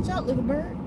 Watch out, little bird.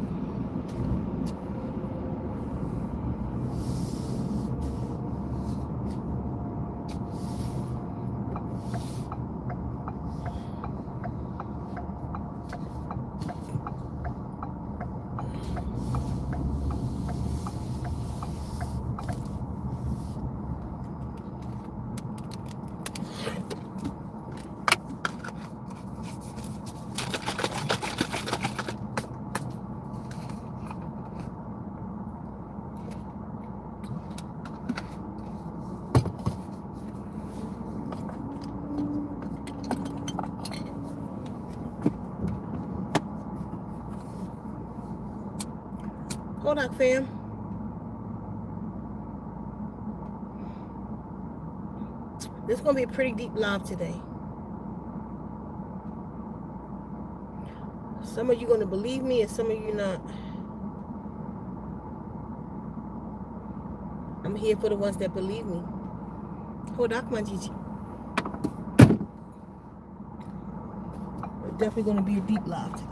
Hold on, fam. This is going to be a pretty deep live today. Some of you going to believe me and some of you not. I'm here for the ones that believe me. Hold on, come on, Gigi. It's definitely going to be a deep live today.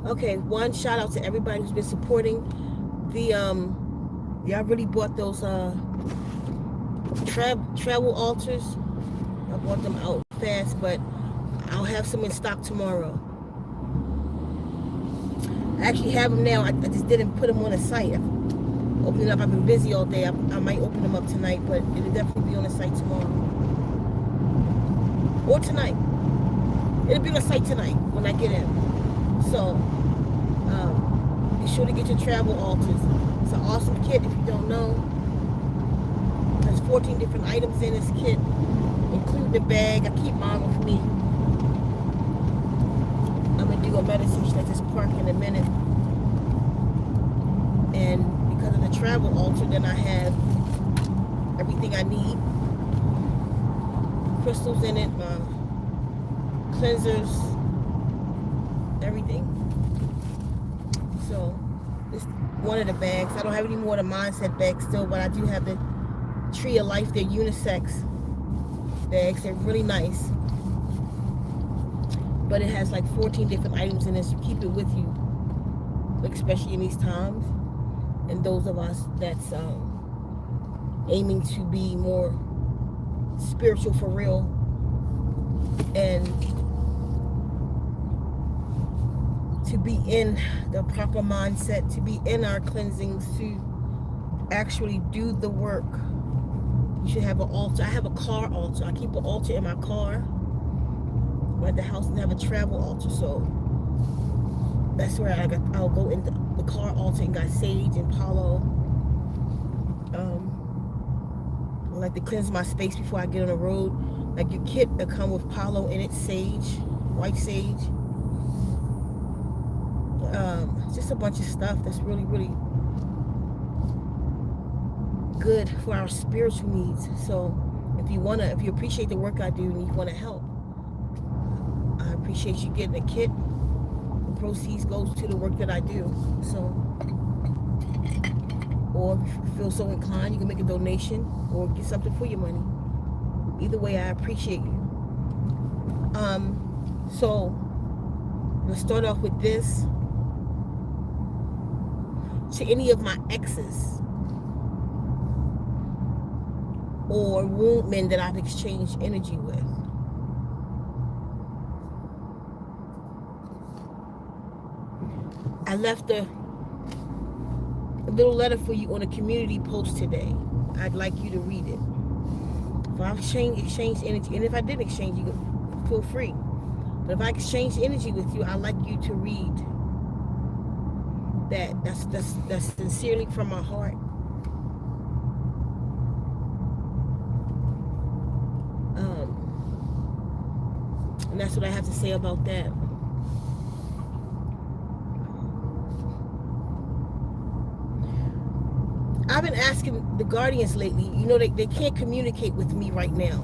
Okay, one shout out to everybody who's been supporting the y'all really bought those travel altars. I bought them out fast, but I'll have some in stock tomorrow. I actually have them now. I just didn't put them on the site. Opening up, I've been busy all day. I might open them up tonight, but it'll definitely be on the site tomorrow. Or tonight. It'll be on the site tonight when I get in. So, be sure to get your travel altars. It's an awesome kit if you don't know. There's 14 different items in this kit, including the bag. I keep mine with me. I'm going to do a meditation at this park in a minute. And because of the travel altar, then I have everything I need. Crystals in it, cleansers, everything. So this one of the bags. I don't have any more of the mindset bags still, but I do have the Tree of Life. They're unisex bags. They're really nice, but it has like 14 different items in it, so keep it with you, especially in these times. And those of us that's aiming to be more spiritual for real and to be in the proper mindset, to be in our cleansings, to actually do the work. You should have an altar. I have a car altar. I keep an altar in my car. At the house and have a travel altar, so that's where I'll go into the car altar and got sage and palo. I like to cleanse my space before I get on the road. Like your kit that come with palo in it, sage, white sage. Just a bunch of stuff that's really, really good for our spiritual needs. So if you appreciate the work I do and you wanna help, I appreciate you getting a kit. The proceeds goes to the work that I do. So, or if you feel so inclined, you can make a donation or get something for your money. Either way, I appreciate you. So let's start off with this. To any of my exes or wound men that I've exchanged energy with, I left a little letter for you on a community post today. I'd like you to read it. If I've exchanged energy, and if I didn't exchange, you feel free. But if I exchange energy with you, I'd like you to read that. That's sincerely from my heart. And that's what I have to say about that. I I've been asking the guardians lately, you know, they can't communicate with me right now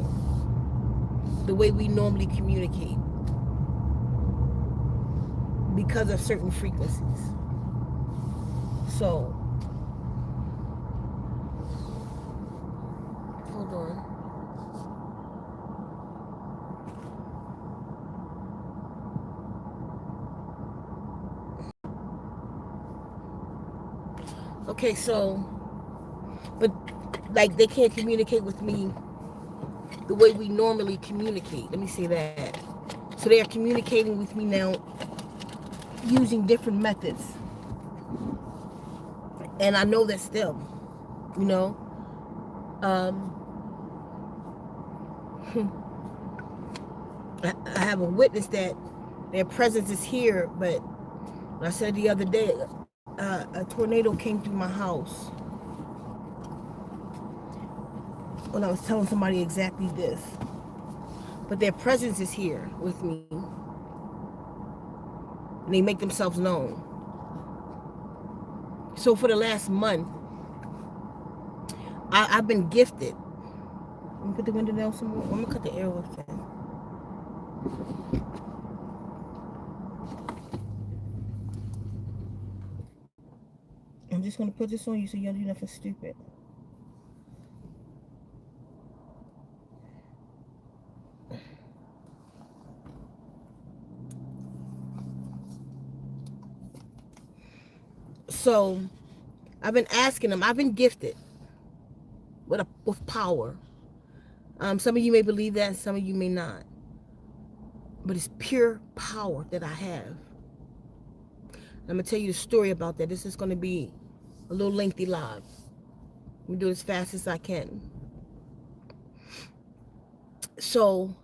the way we normally communicate because of certain frequencies. So, hold on. Okay, so, but like they can't communicate with me the way we normally communicate. Let me say that. So they are communicating with me now using different methods. And I know that's them, you know. I have a witness that their presence is here, but I said the other day, a tornado came through my house when I was telling somebody exactly this. But their presence is here with me. And they make themselves known. So for the last month, I've been gifted. Let me put the window down some more. I'm going to cut the air off then. I'm just going to put this on you so you don't do nothing stupid. So, I've been asking them. I've been gifted with power. Some of you may believe that, some of you may not. But it's pure power that I have. I'm going to tell you the story about that. This is going to be a little lengthy live. Let me do it as fast as I can. So,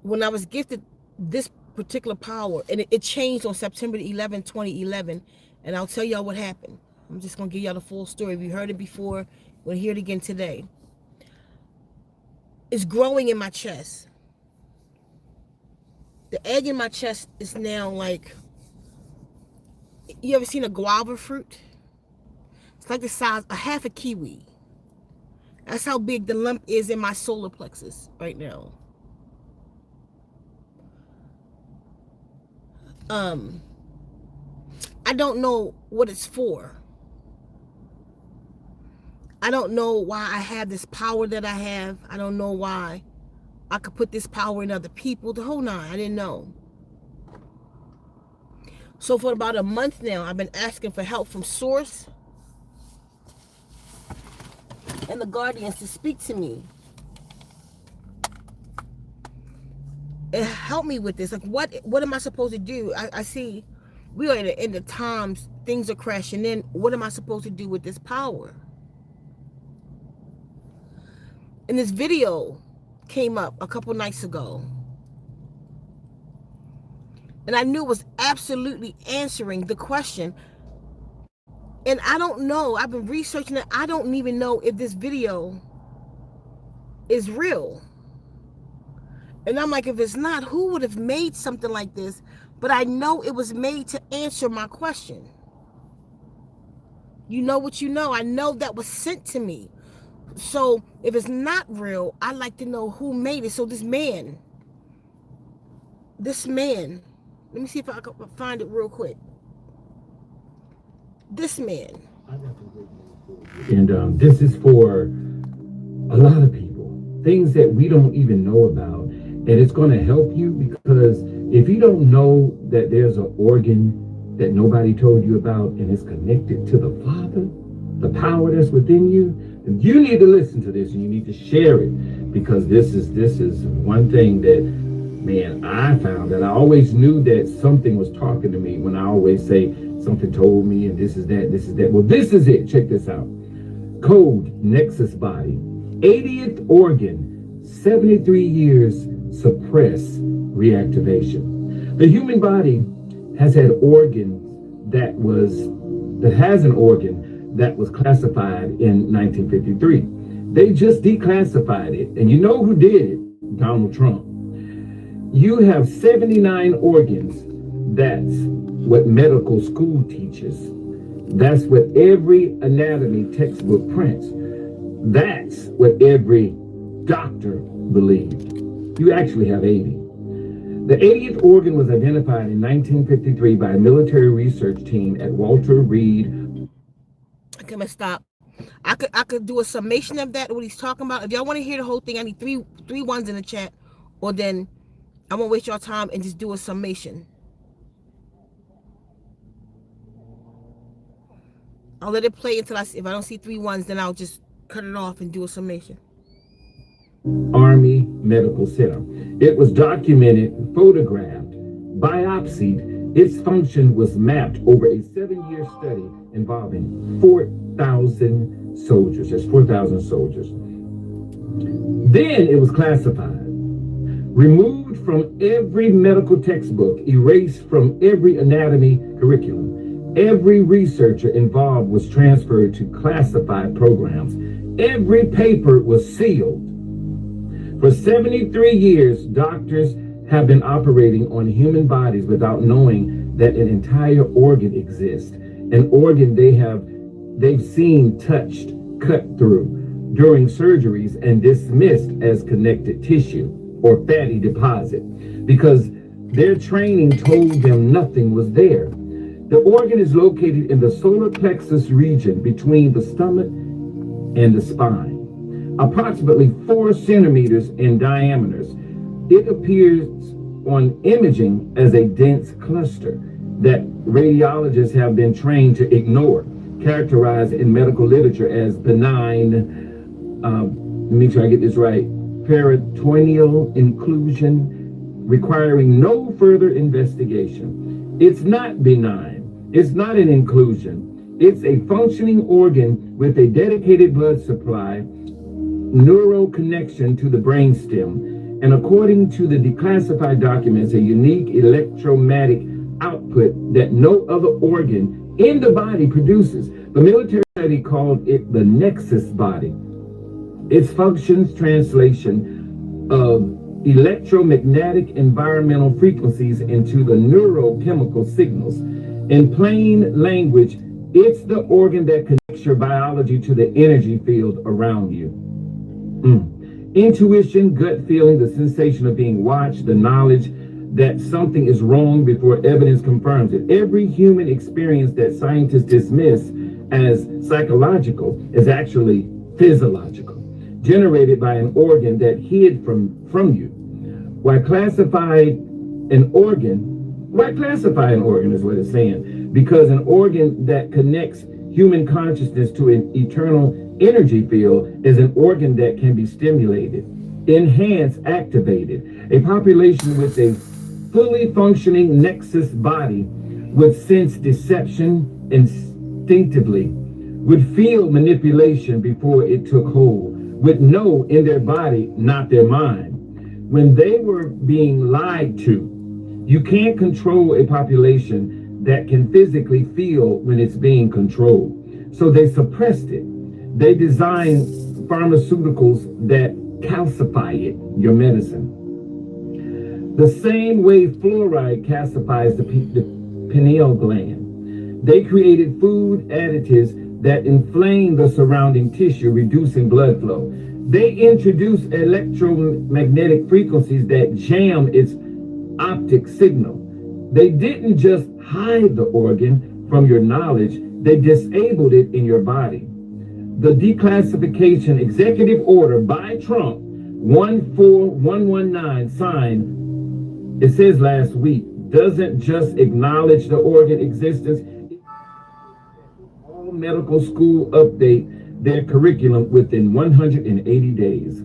when I was gifted this particular power, and it changed on September 11, 2011, and I'll tell y'all what happened. I'm just going to give y'all the full story. If you heard it before, we'll hear it again today. It's growing in my chest. The egg in my chest is now like, you ever seen a guava fruit? It's like the size of half a kiwi. That's how big the lump is in my solar plexus right now. I don't know what it's for. I don't know why I have this power that I have. I don't know why I could put this power in other people. The whole nine, I didn't know. So for about a month now, I've been asking for help from Source and the guardians to speak to me. And help me with this. Like, what am I supposed to do? I see we are at the end of times. Things are crashing in. What am I supposed to do with this power? And this video came up a couple nights ago. And I knew it was absolutely answering the question. And I don't know. I've been researching it. I don't even know if this video is real. And I'm like, if it's not, who would have made something like this? But I know it was made to answer my question. You know what you know. I know that was sent to me. So if it's not real, I'd like to know who made it. So this man, let me see if I can find it real quick. This man. And this is for a lot of people, things that we don't even know about. And it's going to help you, because if you don't know that there's an organ that nobody told you about and it's connected to the Father, the power that's within you, you need to listen to this and you need to share it, because this is one thing that, man, I found that I always knew that something was talking to me when I always say something told me and this is that, this is that. Well, this is it. Check this out. Code Nexus Body, 80th organ, 73 years suppress reactivation. The human body has had organs that has an organ that was classified in 1953. They just declassified it. And you know who did it? Donald Trump. You have 79 organs. That's what medical school teaches. That's what every anatomy textbook prints. That's what every doctor believed. You actually have 80. The 80th organ was identified in 1953 by a military research team at Walter Reed. Okay, I'm gonna stop. I could do a summation of that, what he's talking about. If y'all want to hear the whole thing, I need three ones in the chat, or then I won't waste your time and just do a summation. I'll let it play until if I don't see 3 ones, then I'll just cut it off and do a summation. Army Medical Center. It was documented, photographed, biopsied. Its function was mapped over a 7-year study involving 4,000 soldiers. There's 4,000 soldiers. Then it was classified, removed from every medical textbook, erased from every anatomy curriculum. Every researcher involved was transferred to classified programs. Every paper was sealed. For 73 years, doctors have been operating on human bodies without knowing that an entire organ exists. An organ they've seen, touched, cut through during surgeries and dismissed as connected tissue or fatty deposit because their training told them nothing was there. The organ is located in the solar plexus region between the stomach and the spine, approximately 4 centimeters in diameter. It appears on imaging as a dense cluster that radiologists have been trained to ignore, characterized in medical literature as benign, make sure I get this right, peritoneal inclusion, requiring no further investigation. It's not benign. It's not an inclusion. It's a functioning organ with a dedicated blood supply, neural connection to the brainstem, and according to the declassified documents, a unique electromagnetic output that no other organ in the body produces. The military study called it the nexus body. Its functions translation of electromagnetic environmental frequencies into the neurochemical signals. In plain language, it's the organ that connects your biology to the energy field around you. Intuition, gut feeling, the sensation of being watched, the knowledge that something is wrong before evidence confirms it. Every human experience that scientists dismiss as psychological is actually physiological, generated by an organ that hid from you. Why classify an organ is what it's saying, because an organ that connects human consciousness to an eternal energy field is an organ that can be stimulated, enhanced, activated. A population with a fully functioning nexus body would sense deception instinctively, would feel manipulation before it took hold, would know in their body, not their mind, when they were being lied to. You can't control a population that can physically feel when it's being controlled. So they suppressed it. They designed pharmaceuticals that calcify it, your medicine. The same way fluoride calcifies the pineal gland. They created food additives that inflame the surrounding tissue, reducing blood flow. They introduced electromagnetic frequencies that jam its optic signal. They didn't just hide the organ from your knowledge, they disabled it in your body. The declassification executive order by Trump 14119 signed, it says last week, doesn't just acknowledge the organ existence. All medical school update their curriculum within 180 days.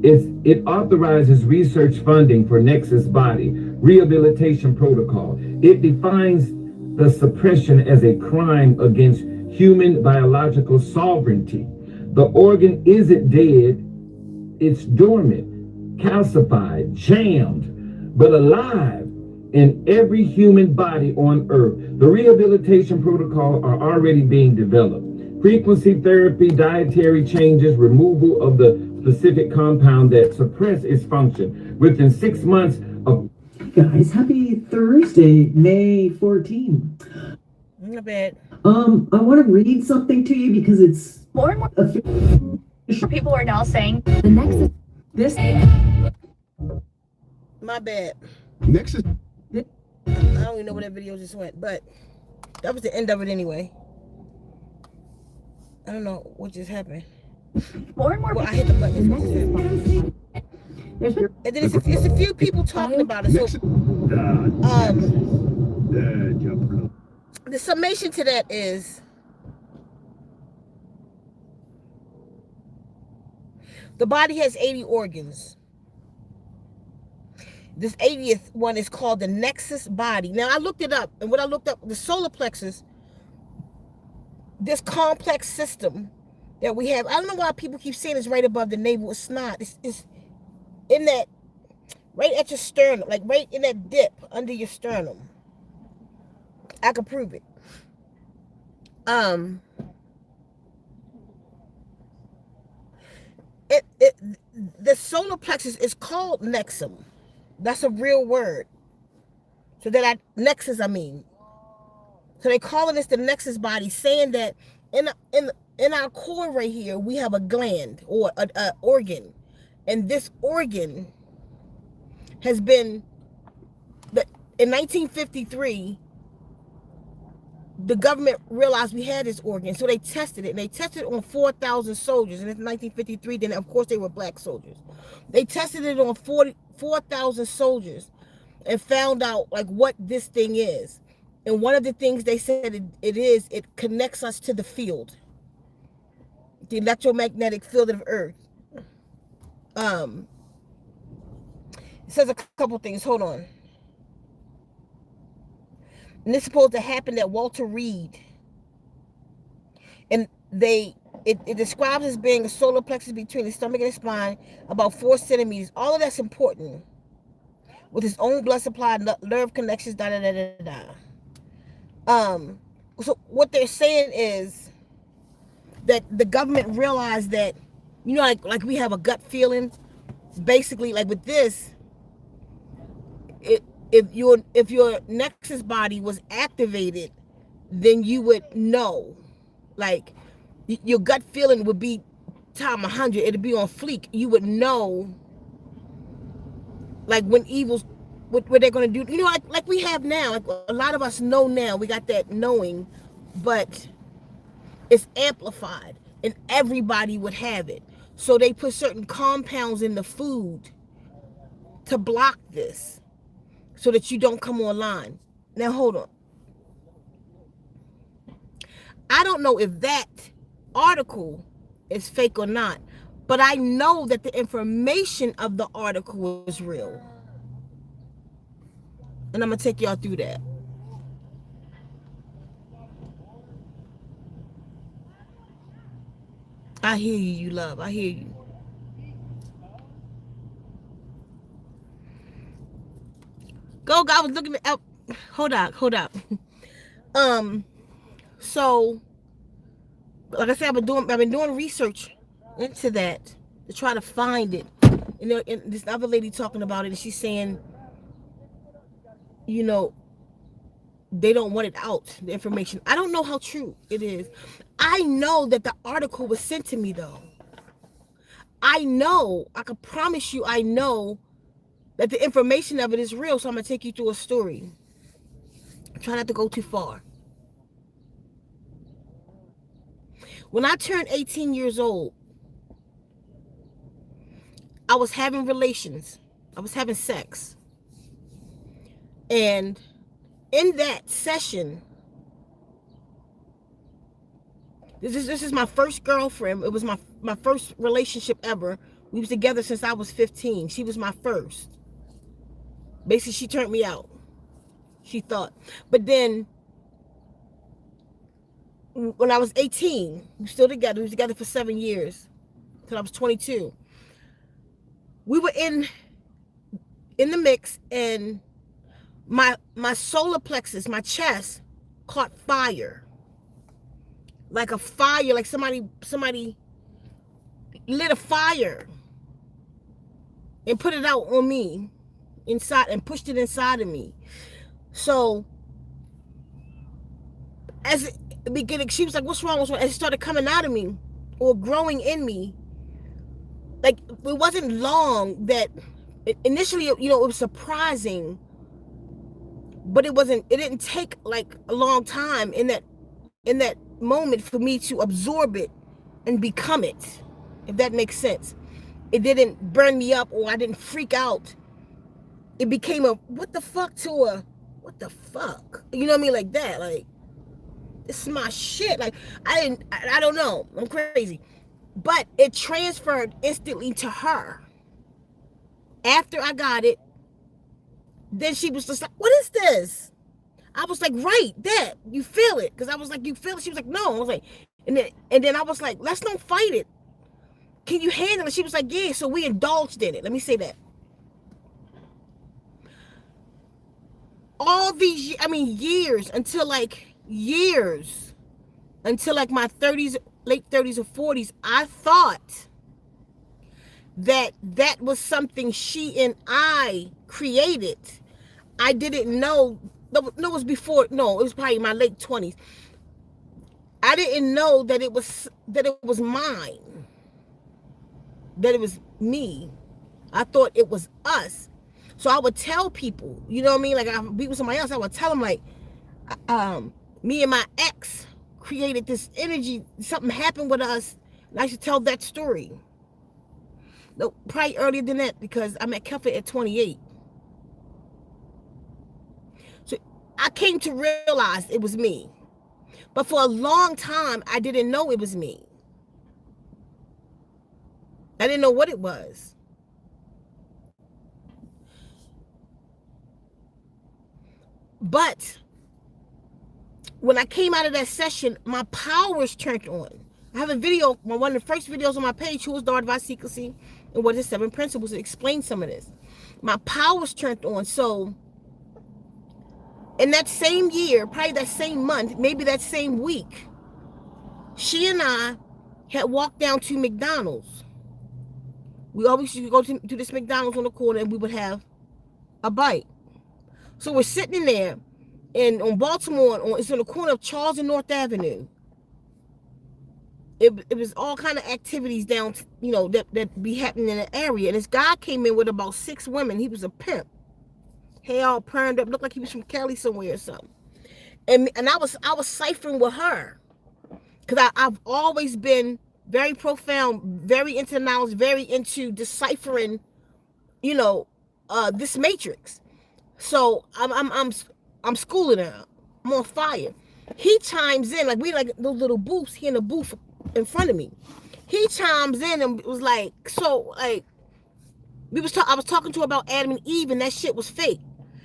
It authorizes research funding for Nexus Body Rehabilitation Protocol. It defines the suppression as a crime against human biological sovereignty. The organ isn't dead, it's dormant, calcified, jammed, but alive in every human body on earth. The rehabilitation protocol are already being developed. Frequency therapy, dietary changes, removal of the specific compound that suppress its function. Within 6 months of... Hey guys, happy Thursday, May 14th. Not bad. I want to read something to you because it's More and more people are now saying the nexus. This. My bad. Nexus. I don't even know where that video just went, but that was the end of it anyway. I don't know what just happened. more and more Well, I hit the button. There's been, And then it's a few people talking about it. So, the summation to that is the body has 80 organs. This 80th one is called the nexus body. Now, I looked it up, and when I looked up the solar plexus, this complex system that we have, I don't know why people keep saying it's right above the navel. It's not. It's in that, right at your sternum, like right in that dip under your sternum. I can prove it. The solar plexus is called nexum. That's a real word. So nexus, I mean. So they calling this the nexus body, saying that in our core right here, we have a gland or a organ. And this organ has been, in 1953, the government realized we had this organ, so they tested it, and they tested it on 4,000 soldiers. And in 1953, then of course they were black soldiers. They tested it on 4,000 soldiers and found out like what this thing is. And one of the things they said it connects us to the field, the electromagnetic field of Earth. It says a couple things. Hold on. And this is supposed to happen at Walter Reed. And it describes as being a solar plexus between the stomach and the spine, about 4 centimeters. All of that's important. With its own blood supply, nerve connections, da da da da da. So what they're saying is that the government realized that, you know, like we have a gut feeling. Basically, like with this, if your nexus body was activated, then you would know, like your gut feeling would be time 100. It'd be on fleek. You would know, like when evil's what they're gonna do. You know, like we have now. Like a lot of us know now. We got that knowing, but it's amplified, and everybody would have it. So they put certain compounds in the food to block this, so that you don't come online. Now hold on. I don't know if that article is fake or not, but I know that the information of the article is real. And I'm going to take y'all through that. I hear you, you love. I hear you. Go, I was looking at. Hold up. So, like I said, I've been doing research into that to try to find it. And this other lady talking about it, and she's saying, you know, they don't want it out, the information. I don't know how true it is. I know that the article was sent to me, though. I know, I can promise you, I know that the information of it is real. So I'm going to take you through a story. Try not to go too far. When I turned 18 years old, I was having relations. I was having sex. And in that session, this is my first girlfriend. It was my first relationship ever. We was together since I was 15. She was my first. Basically, she turned me out. She thought. But then, when I was 18, we were still together. We were together for 7 years, until I was 22. We were in the mix, and my solar plexus, my chest, caught fire. Like a fire, like somebody lit a fire and put it out on me inside and pushed it inside of me. So beginning, she was like, what's wrong? What's wrong? And it started coming out of me or growing in me. Like, it wasn't long that initially, you know, it was surprising, but it didn't take like a long time in that moment for me to absorb it and become it, if that makes sense. It didn't burn me up or I didn't freak out. It became a what the fuck to a what the fuck, you know what I mean, like that. Like, this is my shit. Like, I don't know, I'm crazy. But it transferred instantly to her. After I got it, then she was just like, what is this? I was like, right, that, you feel it? Because I was like, you feel it? She was like, no. I was like, and then I was like, let's not fight it. Can you handle it? She was like, yeah. So we indulged in it. Let me say that. All these, years, until like my 30s, late 30s or 40s, I thought that was something she and I created. I didn't know. No, it was before. No, it was probably my late 20s. I didn't know that it was mine. That it was me. I thought it was us. So I would tell people, you know what I mean? Like, I would be with somebody else, I would tell them, like, me and my ex created this energy. Something happened with us. And I should tell that story. No, probably earlier than that, because I met Keffa at 28. So I came to realize it was me. But for a long time, I didn't know it was me. I didn't know what it was. But when I came out of that session, my powers turned on. I have a video, one of the first videos on my page, Who is the Art of Our Secrecy and What is 7 Principles, to explain some of this. My powers turned on. So in that same year, probably that same month, maybe that same week, she and I had walked down to McDonald's. We always used to go to this McDonald's on the corner, and we would have a bite. So we're sitting in there, and on Baltimore, it's on the corner of Charles and North Avenue. It was all kind of activities down, you know, that be happening in the area. And this guy came in with about 6 women. He was a pimp. Hair all permed up, looked like he was from Cali somewhere or something. And I was ciphering with her, because I've always been very profound, very into knowledge, very into deciphering, you know, this matrix. So I'm schooling her. I'm on fire. He chimes in, like, we like those little booths. He in a booth in front of me. He chimes in and was like, so, like, I was talking to her about Adam and Eve, and that shit was fake.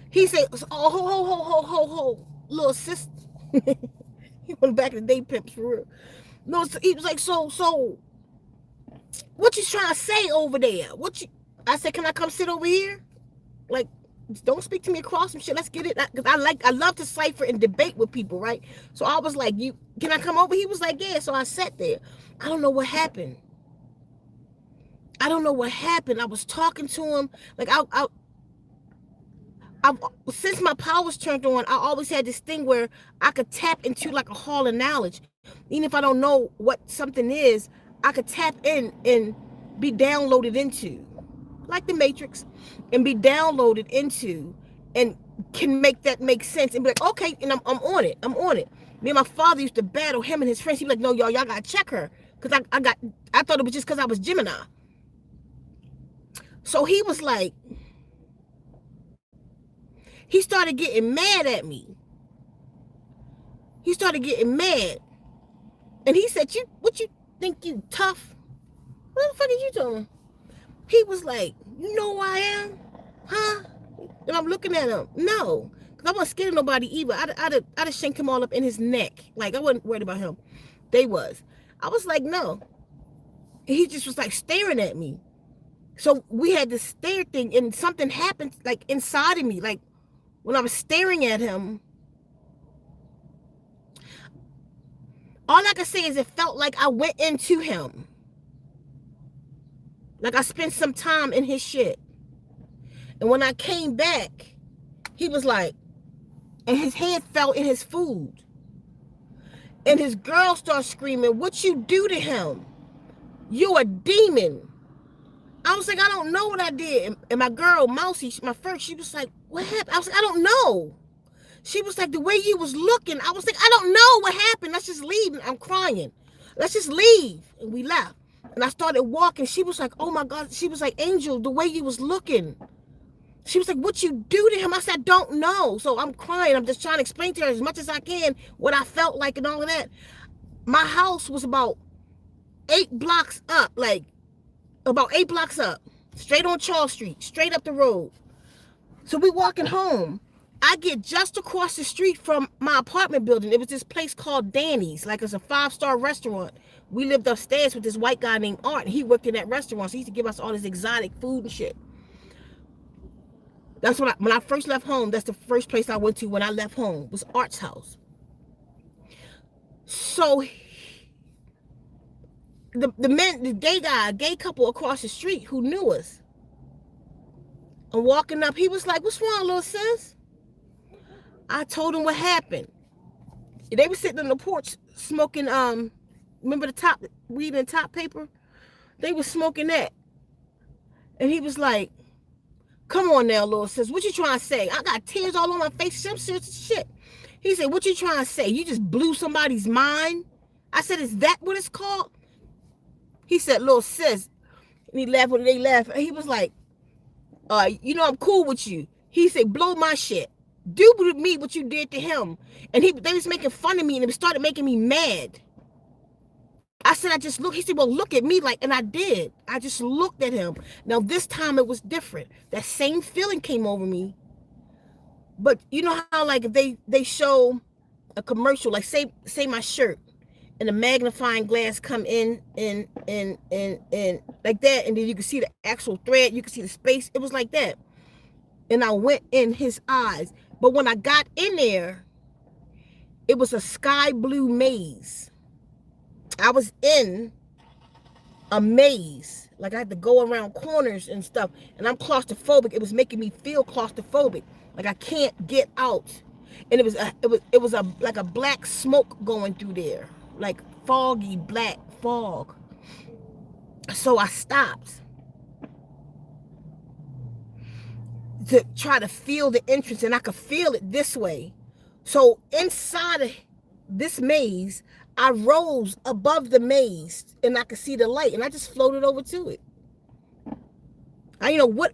He said, oh, ho, little sister. He went back to the day pimps for real. No, he was like, so, what you trying to say over there? I said, can I come sit over here? Like, don't speak to me across some shit. Let's get it. Because I love to cipher and debate with people, right? So I was like, can I come over? He was like, yeah. So I sat there. I don't know what happened. I was talking to him. Like, since my powers turned on, I always had this thing where I could tap into like a hall of knowledge. Even if I don't know what something is, I could tap in and be downloaded into, like the Matrix, and be downloaded into, and can make that make sense, and be like, okay, and I'm on it. Me and my father used to battle him and his friends. He'd be like, no, y'all gotta check her, because I thought it was just because I was Gemini. So he was like, he started getting mad at me. He started getting mad. And he said, what you think, you tough? What the fuck are you doing? He was like, you know who I am? Huh? And I'm looking at him. No. Because I wasn't scared of nobody either. I'd have shanked him all up in his neck. Like, I wasn't worried about him. They was. I was like, no. And he just was like staring at me. So we had this stare thing, and something happened like inside of me. Like, when I was staring at him, all I can say is it felt like I went into him. Like I spent some time in his shit. And when I came back, he was like, and his head fell in his food. And his girl starts screaming, what you do to him? You a demon. I was like, I don't know what I did. And my girl, Mousy, my first, she was like, what happened? I was like, I don't know. She was like, the way you was looking. I was like, I don't know what happened. Let's just leave. I'm crying. Let's just leave. And we left. And I started walking. She was like, oh my God. She was like, Angel, the way you was looking. She was like, what you do to him? I said, I don't know. So I'm crying. I'm just trying to explain to her as much as I can what I felt like and all of that. My house was about 8 blocks up, like about 8 blocks up, straight on Charles Street, straight up the road. So we walking home. I get just across the street from my apartment building. It was this place called Danny's, like it's a 5-star restaurant. We lived upstairs with this white guy named Art. He worked in that restaurant, so he used to give us all this exotic food and shit. That's when I first left home. That's the first place I went to when I left home, was Art's house. So the gay couple across the street who knew us, and walking up, he was like, what's wrong, little sis? I told him what happened. They were sitting on the porch smoking, remember the top, weed and top paper? They were smoking that. And he was like, come on now, little sis, what you trying to say? I got tears all on my face, some shit. He said, what you trying to say? You just blew somebody's mind? I said, is that what it's called? He said, little sis. And he laughed when they laughed. He was like, you know, I'm cool with you. He said, blow my shit. Do with me what you did to him. And they was making fun of me, and it started making me mad. I said, I just look. He said, well, look at me. And I did. I just looked at him. Now, this time it was different. That same feeling came over me. But you know how, like, if they show a commercial, like, say my shirt, and the magnifying glass come in like that, and then you can see the actual thread, you can see the space. It was like that. And I went in his eyes. But when I got in there, it was a sky blue maze. I was in a maze. Like, I had to go around corners and stuff. And I'm claustrophobic. It was making me feel claustrophobic. Like, I can't get out. And it was like a black smoke going through there. Like foggy black fog. So I stopped to try to feel the entrance, and I could feel it this way. So inside of this maze, I rose above the maze, and I could see the light, and I just floated over to it.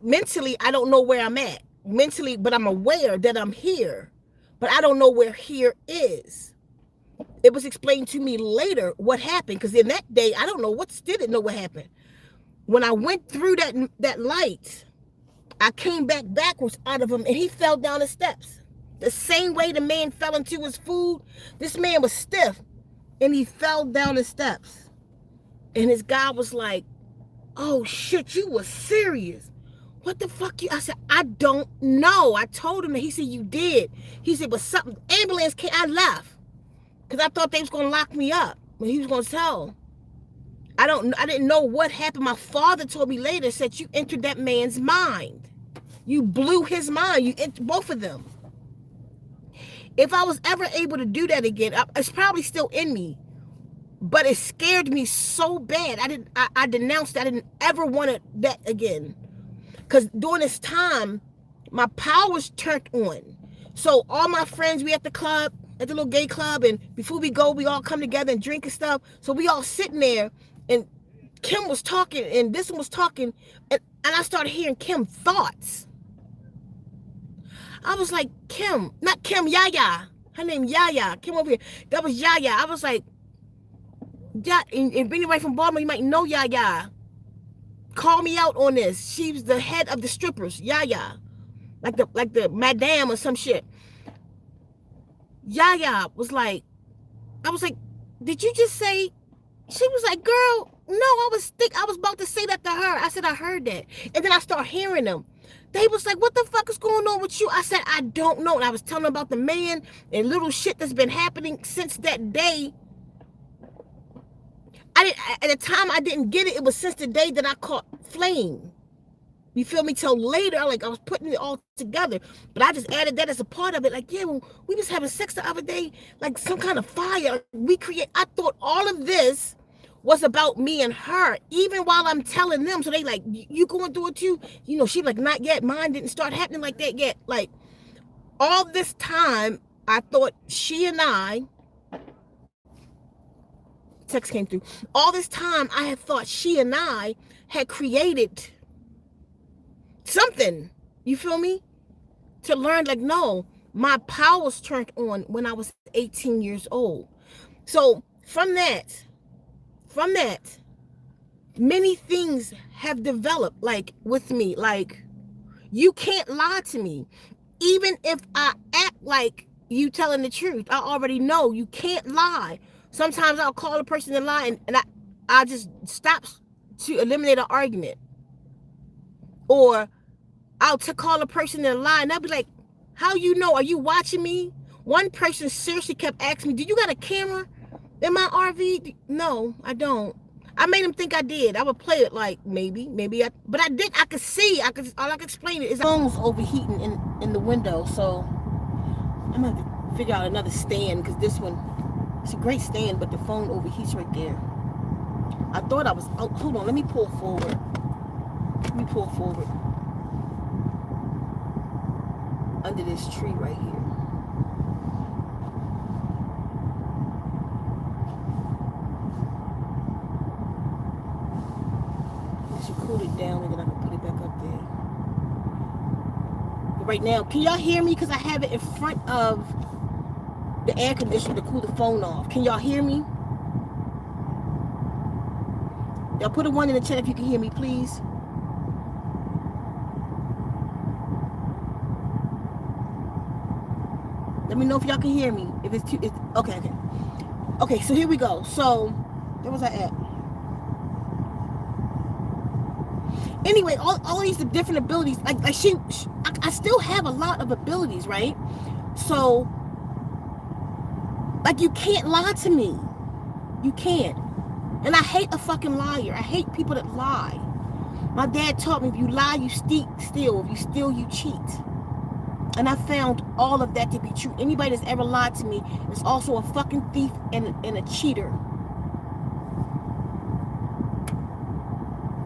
Mentally, I don't know where I'm at. Mentally, but I'm aware that I'm here, but I don't know where here is. It was explained to me later what happened, because in that day, I didn't know what happened. When I went through that light, I came backwards out of him, and he fell down the steps. The same way the man fell into his food, this man was stiff, and he fell down the steps. And his guy was like, oh shit, you were serious. What the fuck I said, I don't know. I told him that. He said, you did. He said, but something, ambulance came, I left. Because I thought they was going to lock me up. But he was going to tell. I didn't know what happened. My father told me later, said, you entered that man's mind. You blew his mind. You entered both of them. If I was ever able to do that again, it's probably still in me. But it scared me so bad. I denounced. I didn't ever want that again. Because during this time, my powers turned on. So all my friends, we at the club, at the little gay club, and before we go, we all come together and drink and stuff. So we all sitting there, and Kim was talking, and this one was talking, and I started hearing Kim thoughts. I was like, Kim, not Kim, Yaya. Her name Yaya. Kim over here. That was Yaya. I was like, yeah, and anybody from Baltimore, you might know Yaya. Call me out on this. She was the head of the strippers, Yaya. Like the madame or some shit. Yaya was like, I was like, did you just say? She was like, girl, no, I was about to say that to her. I said, I heard that. And then I start hearing them. They was like, what the fuck is going on with you? I said, I don't know. And I was telling them about the man and little shit that's been happening since that day. At the time I didn't get it. It was since the day that I caught flame. You feel me? Till later, like I was putting it all together. But I just added that as a part of it. Like, yeah, when we was having sex the other day, like some kind of fire. I thought all of this was about me and her, even while I'm telling them. So they like, you going through it too? You know, she like, not yet. Mine didn't start happening like that yet. Like, all this time, I thought she and I, text came through. All this time, I had thought she and I had created something. You feel me? To learn, like, no, my powers turned on when I was 18 years old. So from that, many things have developed, like, with me. Like, you can't lie to me. Even if I act like you telling the truth, I already know you can't lie. Sometimes I'll call a person a lie, and I just stop to eliminate an argument. Or I'll call a person a lie, and I'll be like, how you know? Are you watching me? One person seriously kept asking me, do you got a camera in my RV? No, I don't. I made him think I did. I would play it like maybe, but I did. I could see. All I could explain it is the phone's overheating in the window. So I'm gonna have to figure out another stand, because this one, it's a great stand, but the phone overheats right there. I thought I was. Oh, hold on. Let me pull forward. Under this tree right here. Cool it down, and then I can put it back up there. But right now, can y'all hear me? Because I have it in front of the air conditioner to cool the phone off. Can y'all hear me? Y'all put a 1 in the chat if you can hear me, please. Let me know if y'all can hear me. If it's too, okay. So here we go. So where was I at? Anyway, all these different abilities, like I still have a lot of abilities, right? So, like, you can't lie to me. You can't. And I hate a fucking liar. I hate people that lie. My dad taught me, if you lie, you steal. If you steal, you cheat. And I found all of that to be true. Anybody that's ever lied to me is also a fucking thief and a cheater.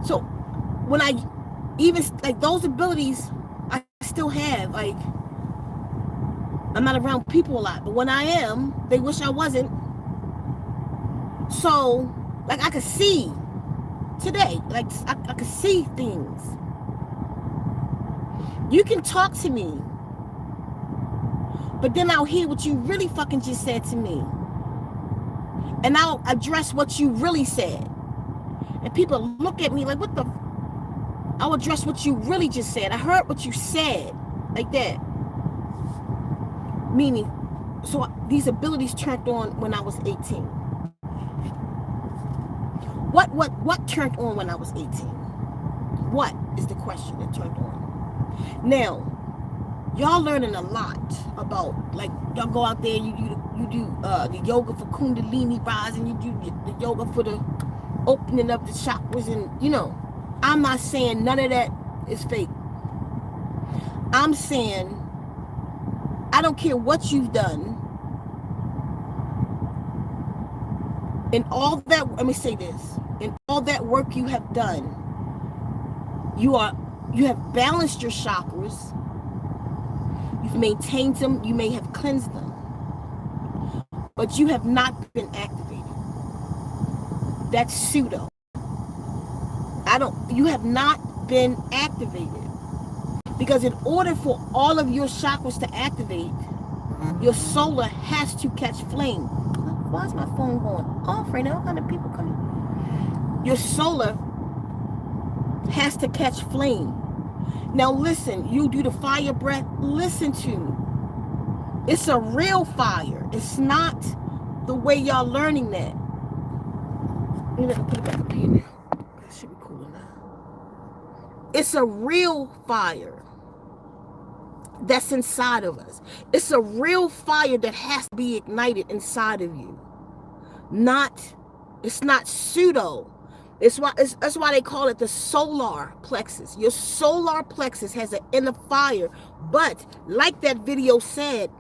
So, when I even, like, those abilities I still have. Like, I'm not around people a lot, but when I am, they wish I wasn't. So, like, I could see today, like, I could see things. You can talk to me, but then I'll hear what you really fucking just said to me, and I'll address what you really said, and people look at me like, what the I'll address what you really just said. I heard what you said, like that. Meaning, so these abilities turned on when I was 18. What turned on when I was 18? What is the question that turned on? Now, y'all learning a lot about, like, y'all go out there, you do the yoga for Kundalini rising, you do the yoga for the opening of the chakras, and you know. I'm not saying none of that is fake. I'm saying, I don't care what you've done. In all that, let me say this, in all that work you have done, you have balanced your chakras, you've maintained them, you may have cleansed them, but you have not been activated. That's pseudo. You have not been activated. Because in order for all of your chakras to activate, your solar has to catch flame. Why is my phone going off right now? What kind of people coming? Your solar has to catch flame. Now listen, you do the fire breath, listen to me. It's a real fire. It's not the way y'all learning that. You gotta put it back up here now. That should be cooler now. It's a real fire that's inside of us. It's a real fire that has to be ignited inside of you. It's not pseudo. That's why they call it the solar plexus. Your solar plexus has an inner fire, but like that video said,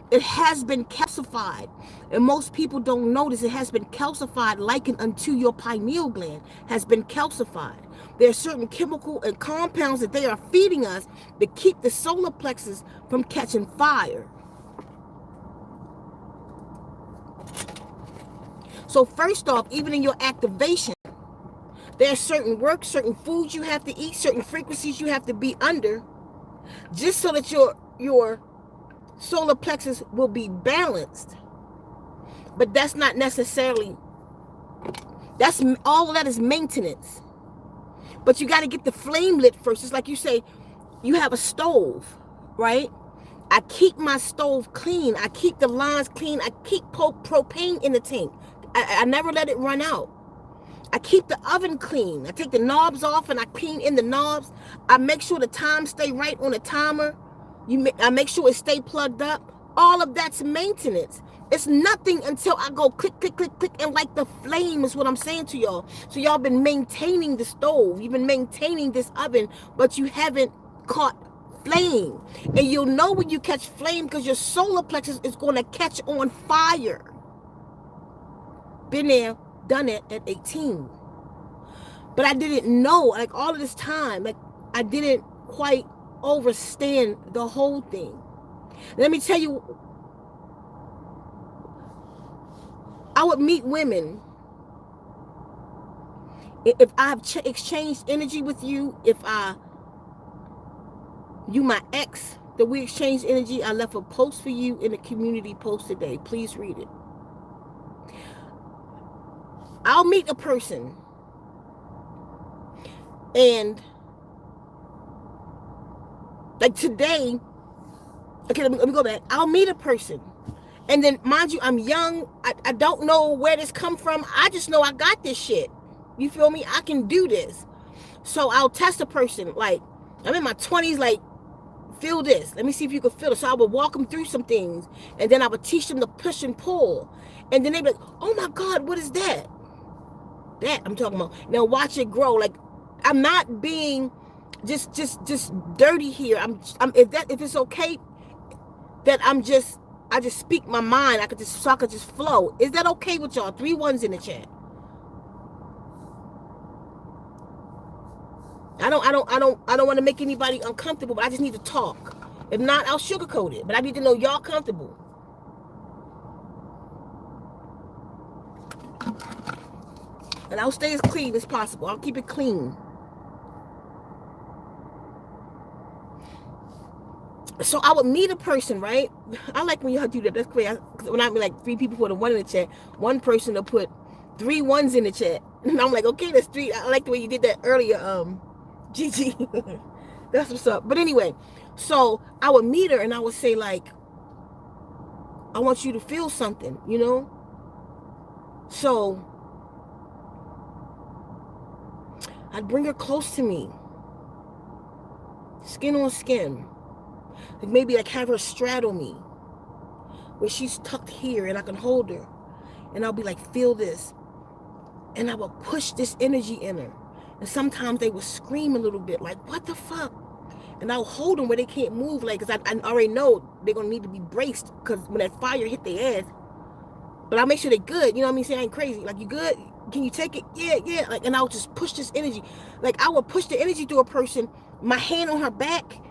it has been calcified, and most people don't notice it has been calcified, likened unto your pineal gland has been calcified. There are certain chemical and compounds that they are feeding us to keep the solar plexus from catching fire. So first off, even in your activation, there are certain work, certain foods you have to eat, certain frequencies you have to be under, just so that your solar plexus will be balanced. But that's not necessarily, that's all of that is maintenance. But you got to get the flame lit first. It's like you say, you have a stove, right? I keep my stove clean. I keep the lines clean. I keep propane in the tank. I never let it run out. I keep the oven clean. I take the knobs off and I clean in the knobs. I make sure the time stay right on the timer. I make sure it stay plugged up. All of that's maintenance. It's nothing until I go click, click, click, click, and like the flame is what I'm saying to y'all. So y'all been maintaining the stove. You've been maintaining this oven, but you haven't caught flame. And you'll know when you catch flame because your solar plexus is going to catch on fire. Been there, done it at 18. But I didn't know, like all of this time, like I didn't quite understand the whole thing. Let me tell you, I would meet women. If I've exchanged energy with you, you my ex, that we exchanged energy, I left a post for you in the community post today. Please read it. I'll meet a person and like today, okay, let me go back. I'll meet a person and then mind you, I'm young. I don't know where this come from. I just know I got this shit. You feel me? I can do this. So I'll test a person. Like I'm in my 20s, like feel this. Let me see if you can feel it. So I would walk them through some things and then I would teach them to push and pull. And then they'd be like, oh my God, what is that? That I'm talking about. Now watch it grow. Like I'm not being just dirty here. I'm if it's okay that I just speak my mind. I could just flow. Is that okay with y'all? 3 1s in the chat. I don't want to make anybody uncomfortable, but I just need to talk. If not, I'll sugarcoat it. But I need to know y'all comfortable. And I'll stay as clean as possible. I'll keep it clean. So I would meet a person, right? I like when y'all do that. That's crazy. When I mean like 3 people put a 1 in the chat, one person will put 3 1s in the chat. And I'm like, okay, that's 3. I like the way you did that earlier, Gigi. That's what's up. But anyway, so I would meet her and I would say like, I want you to feel something, you know? So I'd bring her close to me, skin on skin, like maybe like have her straddle me, where she's tucked here and I can hold her, and I'll be like, feel this, and I will push this energy in her, and sometimes they will scream a little bit, like what the fuck, and I'll hold them where they can't move, like because I already know they're gonna need to be braced, because when that fire hit their ass, but I'll make sure they're good, you know what I mean? Say I ain't crazy, like you good? Can you take it? Yeah. Like, and I'll just push this energy. Like I will push the energy through a person. My hand on her back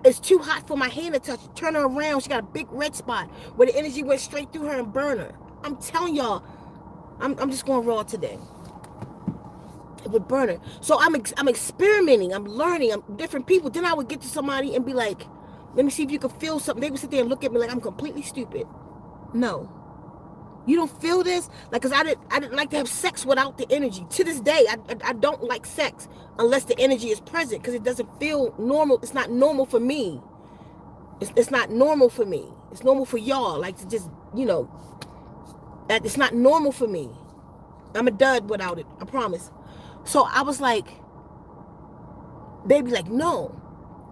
is too hot for my hand to touch. Turn her around. She got a big red spot where the energy went straight through her and burn her. I'm telling y'all, I'm just going raw today. It would burn her. So I'm experimenting. I'm learning. I'm different people. Then I would get to somebody and be like, let me see if you can feel something. They would sit there and look at me like I'm completely stupid. No. You don't feel this? Like, because I didn't like to have sex without the energy. To this day, I don't like sex unless the energy is present, because it doesn't feel normal. It's not normal for me. It's not normal for me. It's normal for y'all. Like, to just, you know, it's not normal for me. I'm a dud without it. I promise. So I was like, baby, like, no.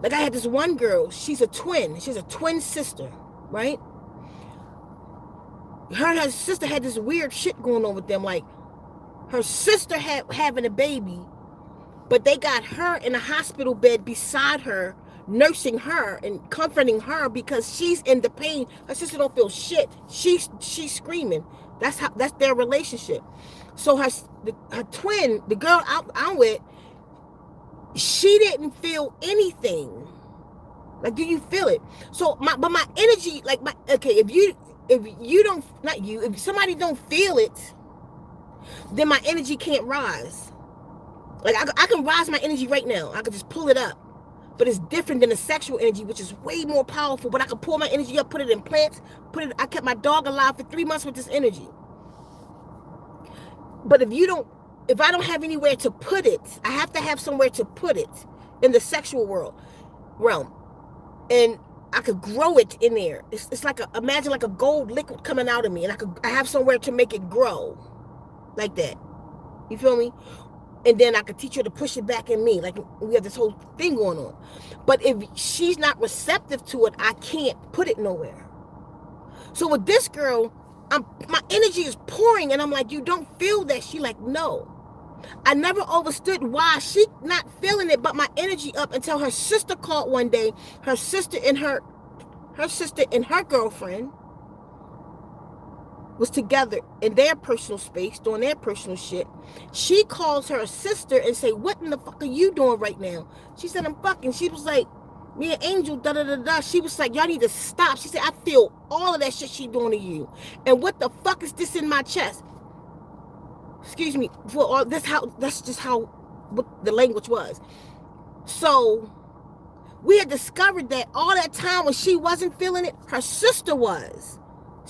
Like, I had this one girl. She's a twin. She's a twin sister, right? Her and her sister had this weird shit going on with them. Like, her sister having a baby, but they got her in a hospital bed beside her, nursing her and comforting her because she's in the pain. Her sister don't feel shit. She's screaming. That's their relationship. So her twin, the girl I'm with, she didn't feel anything. Like, do you feel it? So my energy, like if you don't, not you, if somebody don't feel it, then my energy can't rise. Like I can rise my energy right now. I can just pull it up. But it's different than the sexual energy, which is way more powerful. But I can pull my energy up, put it in plants, I kept my dog alive for 3 months with this energy. But if I don't have anywhere to put it, I have to have somewhere to put it in the sexual realm. And I could grow it in there. It's like imagine like a gold liquid coming out of me, and I have somewhere to make it grow like that. You feel me? And then I could teach her to push it back in me. Like, we have this whole thing going on. But if she's not receptive to it, I can't put it nowhere. So with this girl, my energy is pouring, and I'm like, you don't feel that? She like, no. I never understood why she not feeling it, but my energy up until her sister called one day. Her sister and her girlfriend was together in their personal space, doing their personal shit. She calls her sister and say, what in the fuck are you doing right now? She said, I'm fucking. She was like, me and Angel, da-da-da-da. She was like, y'all need to stop. She said, I feel all of that shit she doing to you. And what the fuck is this in my chest? Excuse me, for all this, that's just how what the language was. So we had discovered that all that time when she wasn't feeling it, her sister was.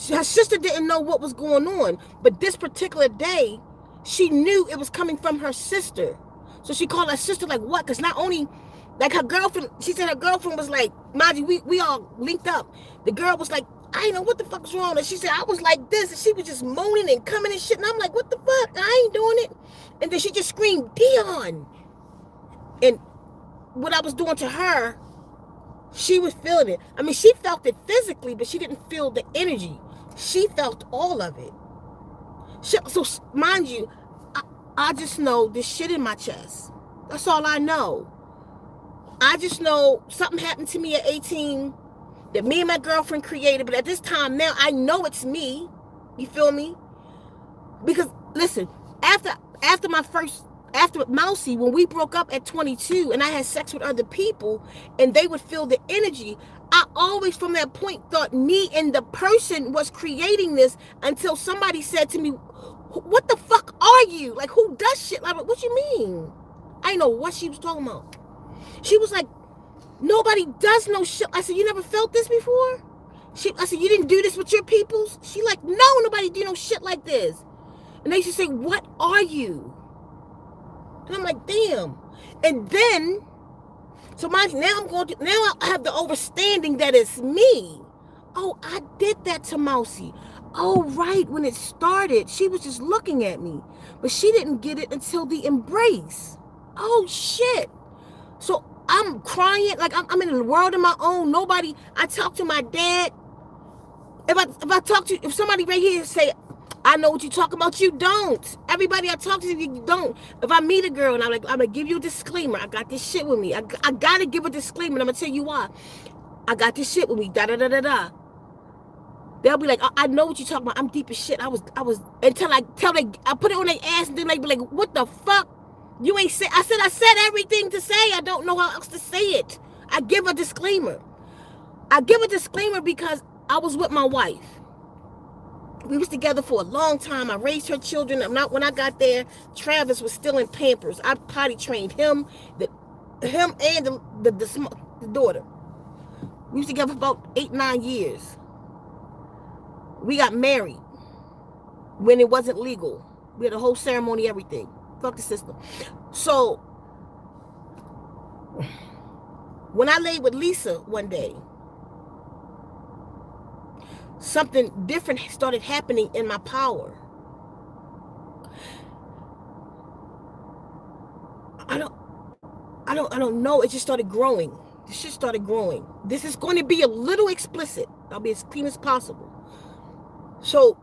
Her sister didn't know what was going on, but this particular day, she knew it was coming from her sister. So she called her sister like, what? Because not only, like her girlfriend, she said her girlfriend was like, Maji, we all linked up. The girl was like, I didn't know what the fuck was wrong. And she said, I was like this. And she was just moaning and coming and shit. And I'm like, what the fuck? I ain't doing it. And then she just screamed, Dion. And what I was doing to her, she was feeling it. I mean, she felt it physically, but she didn't feel the energy. She felt all of it. So mind you, I just know this shit in my chest. That's all I know. I just know something happened to me at 18 that me and my girlfriend created, but at this time now, I know it's me. You feel me? Because, listen, after Mousy, when we broke up at 22 and I had sex with other people and they would feel the energy, I always from that point thought me and the person was creating this until somebody said to me, what the fuck are you? Like, who does shit? Like, what you mean? I didn't know what she was talking about. She was like, nobody does no shit. I said, you never felt this before? I said, you didn't do this with your peoples? She like, no, nobody do no shit like this. And they used to say, what are you? And I'm like, damn. And then, so now I have the understanding that it's me. Oh, I did that to Mousy. Oh, right, when it started, she was just looking at me. But she didn't get it until the embrace. Oh, shit. So I'm crying, like I'm in a world of my own. I talk to my dad. If somebody right here say, I know what you talking about, you don't. Everybody I talk to, you don't. If I meet a girl and I'm gonna give you a disclaimer, I got this shit with me. I gotta give a disclaimer, and I'm gonna tell you why. I got this shit with me, da-da-da-da-da. They'll be like, I know what you talking about. I'm deep as shit. I was until I put it on their ass, and then they be like, what the fuck? You ain't say. I said everything to say. I don't know how else to say it. I give a disclaimer. I give a disclaimer because I was with my wife. We was together for a long time. I raised her children. When I got there, Travis was still in Pampers. I potty trained him and the daughter. We was together for about 8-9 years. We got married when it wasn't legal. We had a whole ceremony, everything. Fuck the system. So when I laid with Lisa one day, something different started happening in my power. I don't know. It just started growing. This shit started growing. This is going to be a little explicit. I'll be as clean as possible. So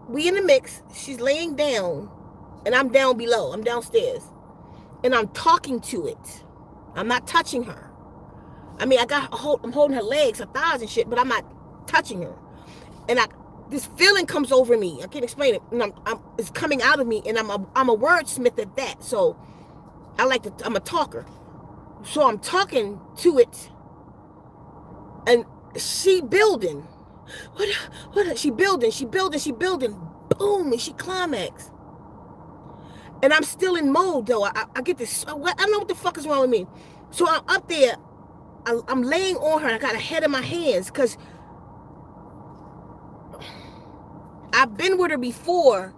we in the mix. She's laying down, And I'm down below. I'm downstairs. And I'm talking to it. I'm not touching her. I mean, I'm holding her legs, her thighs and shit, but I'm not touching her. And this feeling comes over me. I can't explain it. And it's coming out of me, and I'm a wordsmith at that. So I'm a talker. So I'm talking to it, and she building. What? She building. Boom, and she climax. And I'm still in mode though. I get this. I don't know what the fuck is wrong with me. So I'm up there. I'm laying on her. And I got her head in my hands because I've been with her before.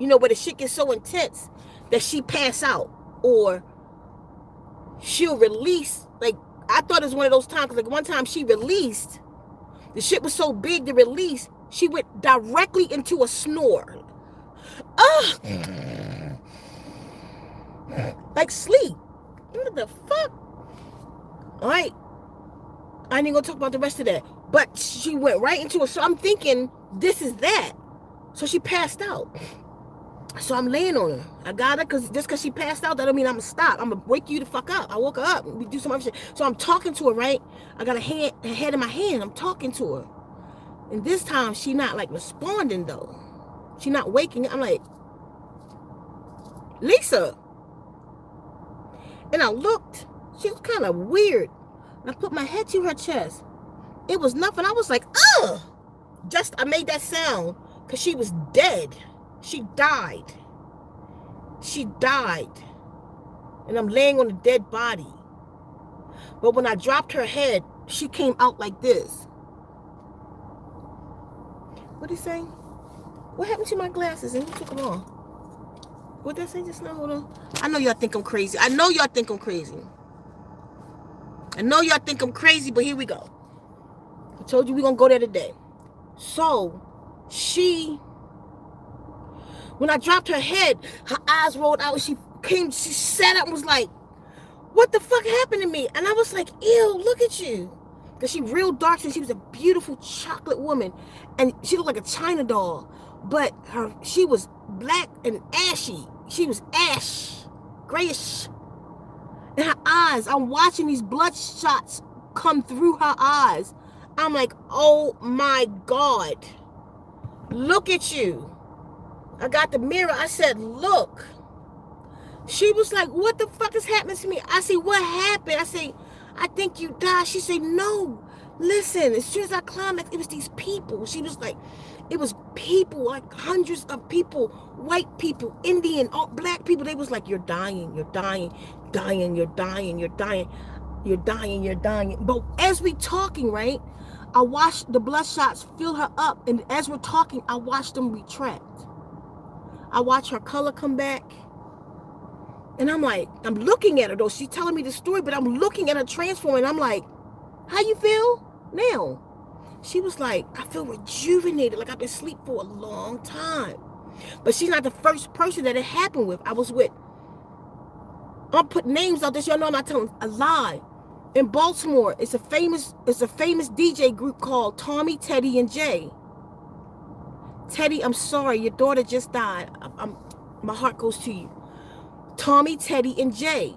You know, where the shit gets so intense that she pass out or she'll release. Like, I thought it was one of those times. Like, one time she released. The shit was so big to release. She went directly into a snore. Like sleep. What the fuck? All right. I ain't gonna talk about the rest of that. But she went right into it. So I'm thinking, this is that. So she passed out. So I'm laying on her. I got her because she passed out, that don't mean I'm gonna stop. I'm gonna wake you the fuck up. I woke her up. We do some other shit. So I'm talking to her, right? I got her head in my hand. I'm talking to her. And this time she not like responding though. She not waking. I'm like, Lisa. And I looked. She was kind of weird. And I put my head to her chest. It was nothing. I was like, ugh. I made that sound because she was dead. She died. And I'm laying on a dead body. But when I dropped her head, she came out like this. What did he say? What happened to my glasses and who took them off? What did I say just now? Hold on. I know y'all think I'm crazy. But here we go. I told you we're going to go there today. So, when I dropped her head, her eyes rolled out. She sat up and was like, what the fuck happened to me? And I was like, ew, look at you. Because she real dark, and she was a beautiful chocolate woman. And she looked like a China doll. But she was black and ashy. She was ash, grayish. And her eyes, I'm watching these blood shots come through her eyes. I'm like, oh my God. Look at you. I got the mirror. I said, look. She was like, what the fuck is happening to me? I say, what happened? I say, I think you died. She said, no. Listen, as soon as I climaxed, it was these people. She was like, it was people, like hundreds of people, white people, Indian, all black people. They was like, you're dying, you're dying, you're dying, you're dying, you're dying, you're dying. But as we talking, right, I watched the blood shots fill her up. And as we're talking, I watched them retract. I watched her color come back. And I'm like, I'm looking at her though. She's telling me the story, but I'm looking at her transform, and I'm like, how you feel now? She was like, I feel rejuvenated, like I've been asleep for a long time. But she's not the first person that it happened with. I was with, I'll put names out there, y'all know I'm not telling a lie. In Baltimore, it's a famous DJ group called Tommy, Teddy, and Jay. Teddy, I'm sorry, your daughter just died. My heart goes to you. Tommy, Teddy, and Jay.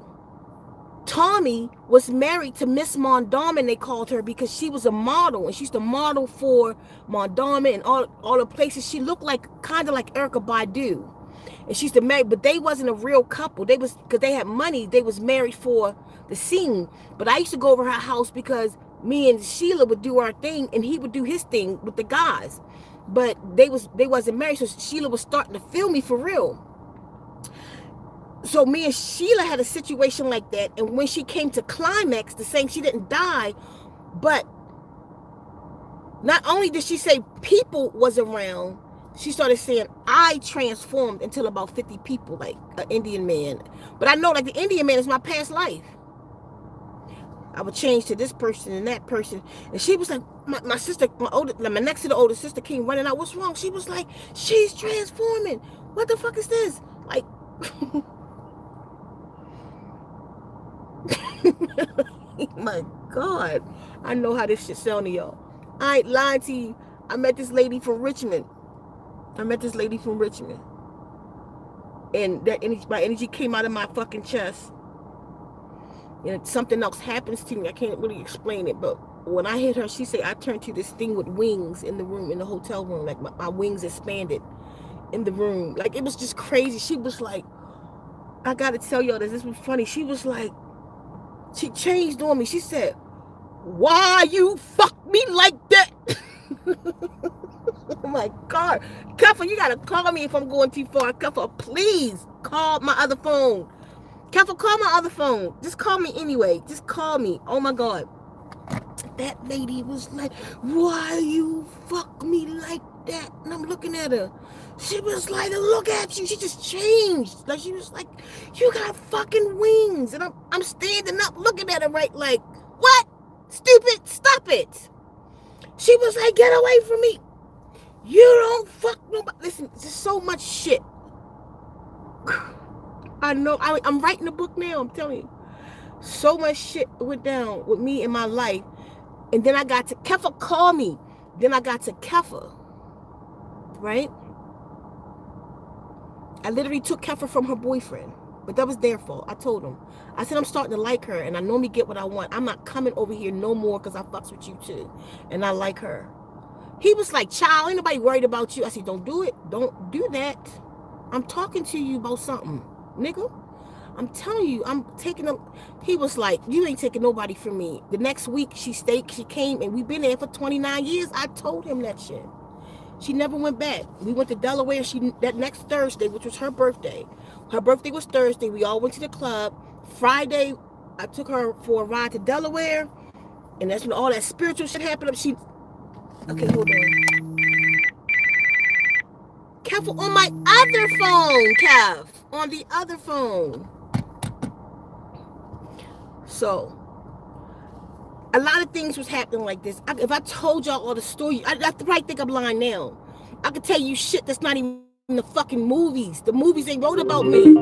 Tommy was married to Miss Mondawmin, they called her, because she was a model, and she used to model for Mondawmin and all the places. She looked like, kind of like Erykah Badu. And she used to marry, but they wasn't a real couple. They was, because they had money, they was married for the scene. But I used to go over her house because me and Sheila would do our thing, and he would do his thing with the guys. But they wasn't married, so Sheila was starting to feel me for real. So me and Sheila had a situation like that, and when she came to climax, the same, she didn't die, but not only did she say people was around, she started saying I transformed until about 50 people, like an Indian man. But I know, like, the Indian man is my past life. I would change to this person and that person. And she was like, my sister, my next to the older sister came running out. What's wrong? She was like, she's transforming. What the fuck is this? Like, my God, I know how this shit sound to y'all. I ain't lying to you. I met this lady from Richmond. and that energy, my energy came out of my fucking chest. And something else happens to me. I can't really explain it, but when I hit her, she said I turned to this thing with wings in the room, in the hotel room. Like my wings expanded in the room. Like it was just crazy. She was like, I gotta tell y'all this was funny. She was like, she changed on me. She said, why you fuck me like that? Oh my God. Keffa, you gotta call me if I'm going too far. Keffa, please call my other phone. Keffa, call my other phone. Just call me anyway. Just call me. Oh my God. That lady was like, why you fuck me like that? And I'm looking at her. She was like, look at you. She just changed. Like, she was like, you got fucking wings. And I'm standing up looking at her right like, what? Stupid, stop it. She was like, get away from me. You don't fuck nobody. Listen, there's so much shit. I know. I'm writing a book now. I'm telling you. So much shit went down with me in my life. And then I got to Keffa call me. Then I got to Keffa. Right? I literally took Keffa from her boyfriend. But that was their fault. I told him. I said, I'm starting to like her. And I normally get what I want. I'm not coming over here no more because I fucks with you too. And I like her. He was like, child, ain't nobody worried about you. I said, don't do it. Don't do that. I'm talking to you about something, nigga. I'm telling you, I'm taking them. He was like, you ain't taking nobody from me. The next week, she came, and we've been there for 29 years. I told him that shit. She never went back. We went to Delaware that next Thursday, which was her birthday. Her birthday was Thursday. We all went to the club. Friday, I took her for a ride to Delaware, and that's when all that spiritual shit happened. Okay, hold on. Careful on my other phone, Kev. On the other phone. So, a lot of things was happening like this. If I told y'all all the story, I probably think I'm lying now. I could tell you shit that's not even in the fucking movies. The movies they wrote about me.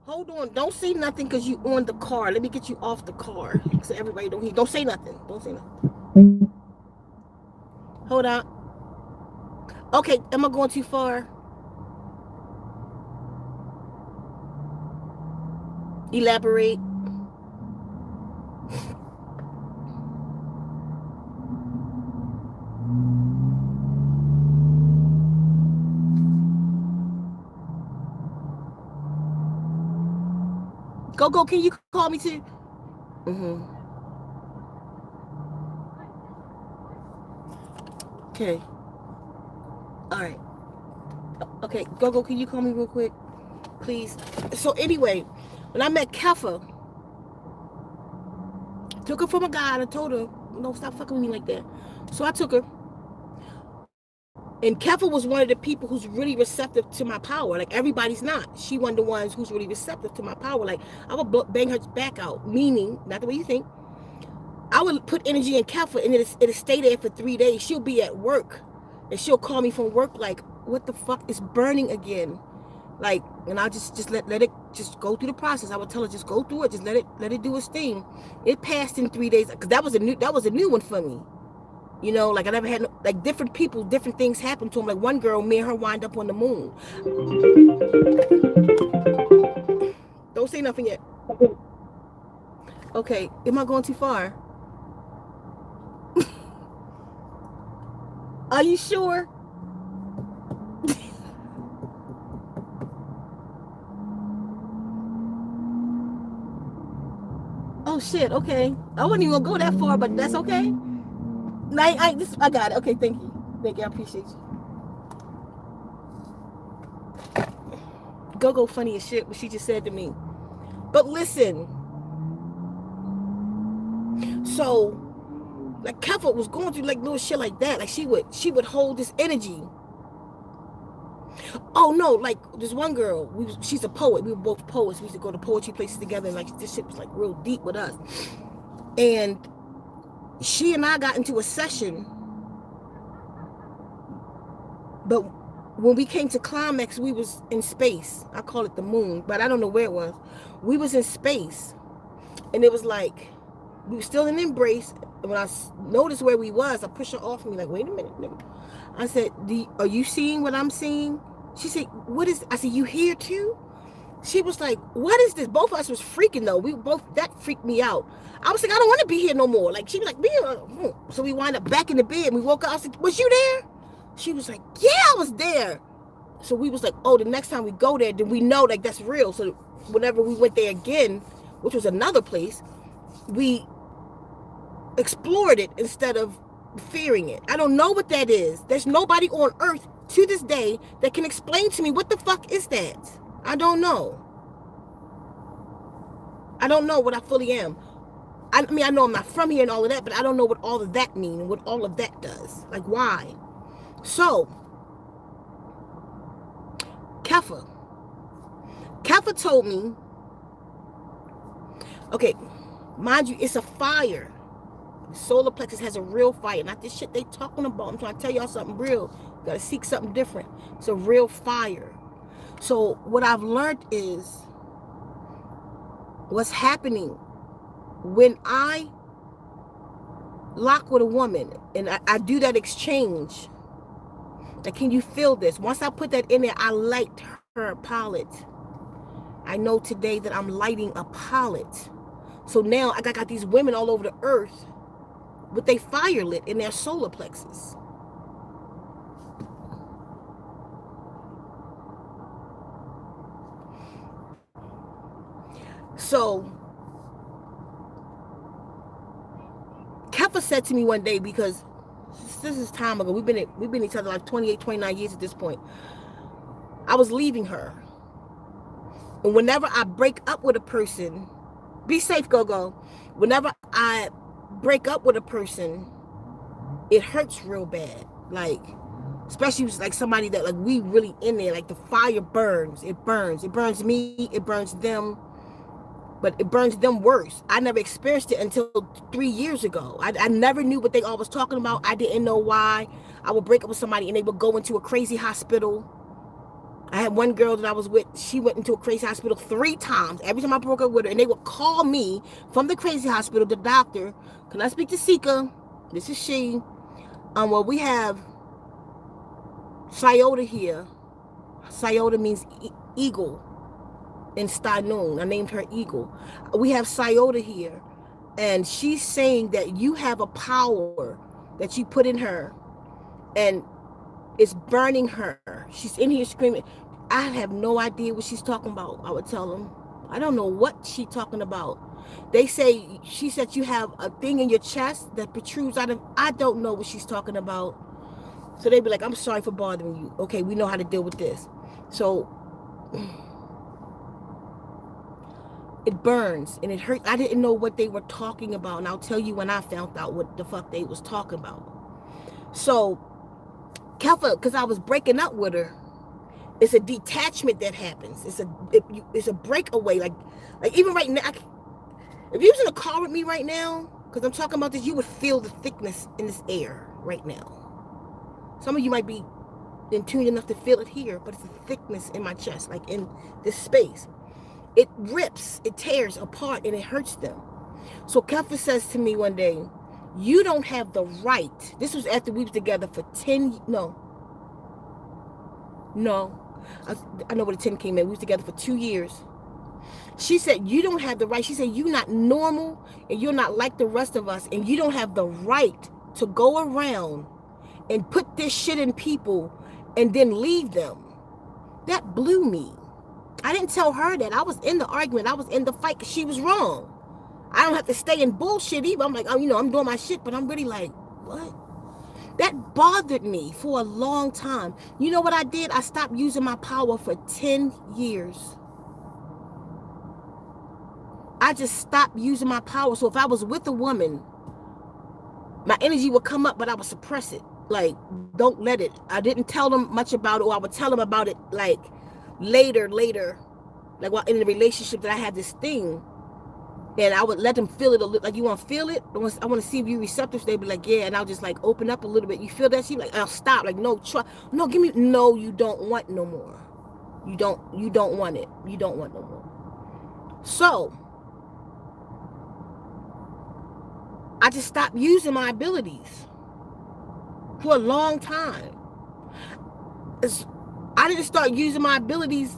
Hold on. Don't say nothing because you on the car. Let me get you off the car. So everybody don't hear. Don't say nothing. Don't say nothing. Hold on. Okay, am I going too far? Elaborate. Go, can you call me too? Okay. All right. Okay, go, can you call me real quick? Please. So anyway, when I met Keffa, took her from a guy, and I told her, no, stop fucking with me like that. So I took her. And Keffa was one of the people who's really receptive to my power. Like, everybody's not. She one of the ones who's really receptive to my power. Like, I would bang her back out. Meaning, not the way you think. I would put energy in Keffa, and it'll stay there for 3 days. She'll be at work. And she'll call me from work like, what the fuck? It's burning again. Like, and I'll just let it just go through the process. I would tell her, just go through it. Just let it do its thing. It passed in 3 days. Because that was a new one for me. You know, like I never had, like different people, different things happen to them. Like one girl, me and her wind up on the moon. Don't say nothing yet. Okay, am I going too far? Are you sure? Oh shit, okay. I wouldn't even go that far, but that's okay. I got it. Okay, thank you. Thank you. I appreciate you. Go funny as shit what she just said to me. But listen. So, like Keffa was going through like little shit like that. Like she would hold this energy. Oh no, like this one girl, she's a poet. We were both poets. We used to go to poetry places together, and like this shit was like real deep with us. And she and I got into a session, but when we came to climax, we was in space. I call it the moon, but I don't know where it was. We was in space, and it was like we were still in embrace, when I noticed where we was, I pushed her off me like, wait a minute, nigga. I said, are you seeing what I'm seeing? She said, what is, I said, you here too? She was like, what is this? Both of us was freaking though. We both, that freaked me out. I was like, I don't want to be here no more. Like, she was like, be here. So we wind up back in the bed and we woke up. I was like, was you there? She was like, yeah, I was there. So we was like, oh, the next time we go there, then we know like that's real. So whenever we went there again, which was another place, we explored it instead of fearing it. I don't know what that is. There's nobody on earth to this day that can explain to me what the fuck is that. I don't know. I don't know what I fully am. I mean, I know I'm not from here and all of that, but I don't know what all of that means and what all of that does. Like, why? So, Kefa told me, okay, mind you, it's a fire. Solar plexus has a real fire, not this shit they talking about. I'm trying to tell y'all something real. You gotta seek something different. It's a real fire. So what I've learned is what's happening when I lock with a woman and I do that exchange. Like, can you feel this? Once I put that in there, I light her palette. I know today that I'm lighting a palette. So now I got these women all over the earth with their fire lit in their solar plexus. So Kefa said to me one day, because this is time ago, we've been each other like 28, 29 years at this point. I was leaving her. And whenever I break up with a person, be safe, go. Whenever I break up with a person, it hurts real bad. Like, especially like somebody that like we really in there, like the fire burns. It burns me, it burns them, but it burns them worse. I never experienced it until 3 years ago. I never knew what they all was talking about. I didn't know why. I would break up with somebody and they would go into a crazy hospital. I had one girl that I was with, she went into a crazy hospital 3 times. Every time I broke up with her, and they would call me from the crazy hospital, the doctor, can I speak to Ceka? This is she. Well, we have Sayota here. Sayota means eagle in Stanoon. I named her Eagle. We have Sayota here, and she's saying that you have a power that you put in her, and it's burning her. She's in here screaming. I have no idea what she's talking about. I would tell them, I don't know what she's talking about. They say, she said you have a thing in your chest that protrudes out of, I don't know what she's talking about. So they'd be like, I'm sorry for bothering you. Okay, we know how to deal with this. So it burns and it hurts. I didn't know what they were talking about. And I'll tell you when I found out what the fuck they was talking about. So Kefa, because I was breaking up with her, it's a detachment that happens. It's a breakaway. Like even right now, if you was in a car with me right now, because I'm talking about this, you would feel the thickness in this air right now. Some of you might be in tune enough to feel it here, but it's a thickness in my chest, like in this space. It rips, it tears apart, and it hurts them. So Kefa says to me one day, you don't have the right. This was after we was together for 10, no. I know where the 10 came in. We was together for 2 years. She said, you don't have the right. She said, you're not normal and you're not like the rest of us. And you don't have the right to go around and put this shit in people and then leave them. That blew me. I didn't tell her that. I was in the argument. I was in the fight because she was wrong. I don't have to stay in bullshit either. I'm like, oh, I'm doing my shit, but I'm really like, what? That bothered me for a long time. You know what I did? I stopped using my power for 10 years. I just stopped using my power. So if I was with a woman, my energy would come up, but I would suppress it. Like, don't let it. I didn't tell them much about it, or I would tell them about it like later. Like while in the relationship that I had this thing. And I would let them feel it a little, like, you want to feel it? I want to see if you receptive. They'd be like, yeah. And I'll just like open up a little bit. You feel that? She like, I'll stop. Like, no, no, give me, no, you don't want no more. You don't want it. You don't want no more. So I just stopped using my abilities for a long time. I didn't start using my abilities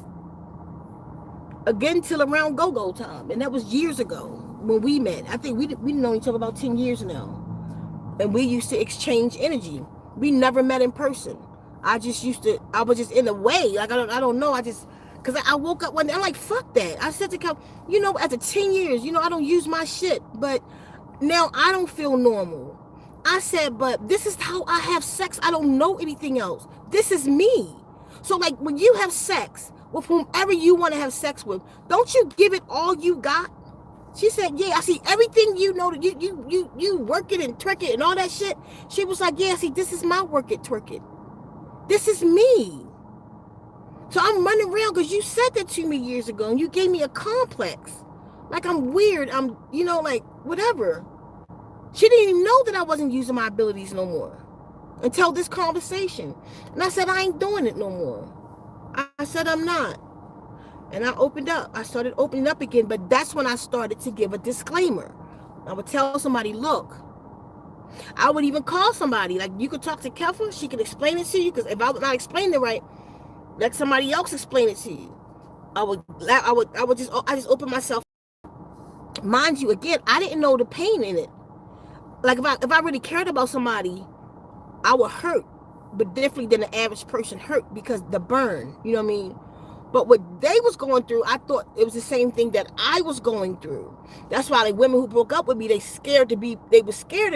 again till around go-go time, and that was years ago when we met. I think we known each other about 10 years now, and we used to exchange energy. We never met in person. I was just in a way, like I don't know, because I woke up one day, I'm like, fuck that. I said to Cal, after 10 years, I don't use my shit, but now I don't feel normal. I said, but this is how I have sex. I don't know anything else. This is me. So like when you have sex with whomever you want to have sex with, don't you give it all you got? She said, yeah, I see everything you work it and twerk it and all that shit. She was like, yeah, see, this is my work it, twerk it. This is me. So I'm running around because you said that to me years ago and you gave me a complex. Like I'm weird. I'm, like whatever. She didn't even know that I wasn't using my abilities no more until this conversation. And I said, I ain't doing it no more. I said, I'm not. And I opened up. I started opening up again, but that's when I started to give a disclaimer. I would tell somebody, look, I would even call somebody. Like, you could talk to Kelfa. She could explain it to you, because if I would not explain it right, let somebody else explain it to you. I just open myself. Mind you, again, I didn't know the pain in it. Like, if I really cared about somebody, I would hurt, but differently than the average person hurt, because the burn, you know what I mean? But what they was going through, I thought it was the same thing that I was going through. That's why like women who broke up with me, they were scared of me. They were scared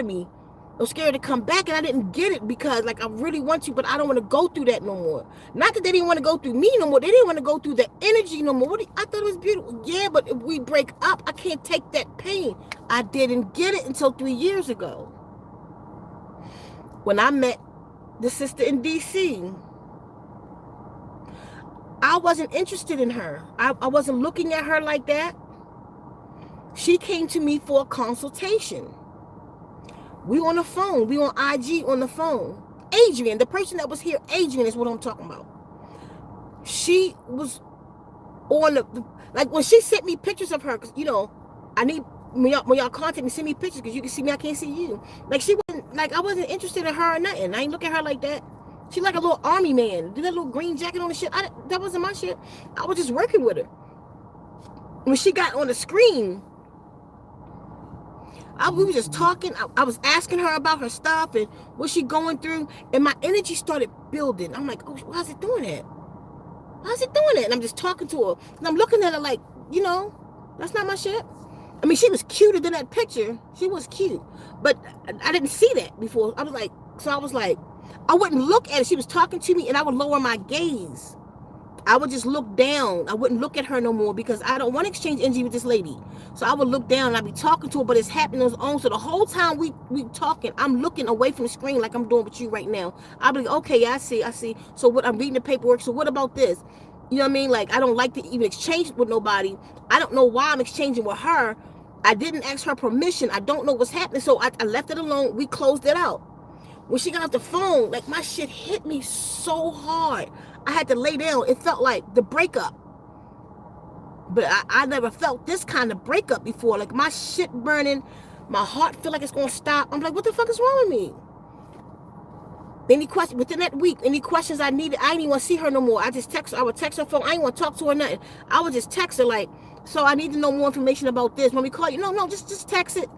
to come back, and I didn't get it, because like I really want you, but I don't want to go through that no more. Not that they didn't want to go through me no more. They didn't want to go through the energy no more. I thought it was beautiful. Yeah, but if we break up, I can't take that pain. I didn't get it until 3 years ago, when I met the sister in DC. I wasn't interested in her. I wasn't looking at her like that. She came to me for a consultation. We on the phone. We on IG on the phone. Adrian, the person that was here, Adrian is what I'm talking about. She was on like when she sent me pictures of her, because I need, when y'all contact me, send me pictures, because you can see me, I can't see you. Like she wasn't, like I wasn't interested in her or nothing. I ain't look at her like that. She like a little army man. Did that little green jacket on the shit. That wasn't my shit. I was just working with her. When she got on the screen, we were just talking. I was asking her about her stuff and what she going through, and my energy started building. I'm like, oh, how's it doing that? How's it doing that? And I'm just talking to her, and I'm looking at her like, that's not my shit. I mean, she was cuter than that picture. She was cute, but I didn't see that before. I was like, I wouldn't look at it. She was talking to me, and I would lower my gaze. I would just look down. I wouldn't look at her no more, because I don't want to exchange energy with this lady. So I would look down, and I'd be talking to her, but it's happening on its own. So the whole time we talking, I'm looking away from the screen like I'm doing with you right now. I'll be like, okay, yeah, I see. So what, I'm reading the paperwork. So what about this? You know what I mean? Like, I don't like to even exchange with nobody. I don't know why I'm exchanging with her. I didn't ask her permission. I don't know what's happening. So I left it alone. We closed it out. When she got off the phone, like my shit hit me so hard. I had to lay down. It felt like the breakup. But I never felt this kind of breakup before. Like my shit burning. My heart feel like it's going to stop. I'm like, what the fuck is wrong with me? Any questions within that week? Any questions I needed? I didn't even want to see her no more. I just text her. I would text her phone. I didn't want to talk to her nothing. I would just text her like, so I need to know more information about this. When we call you, no, just text it.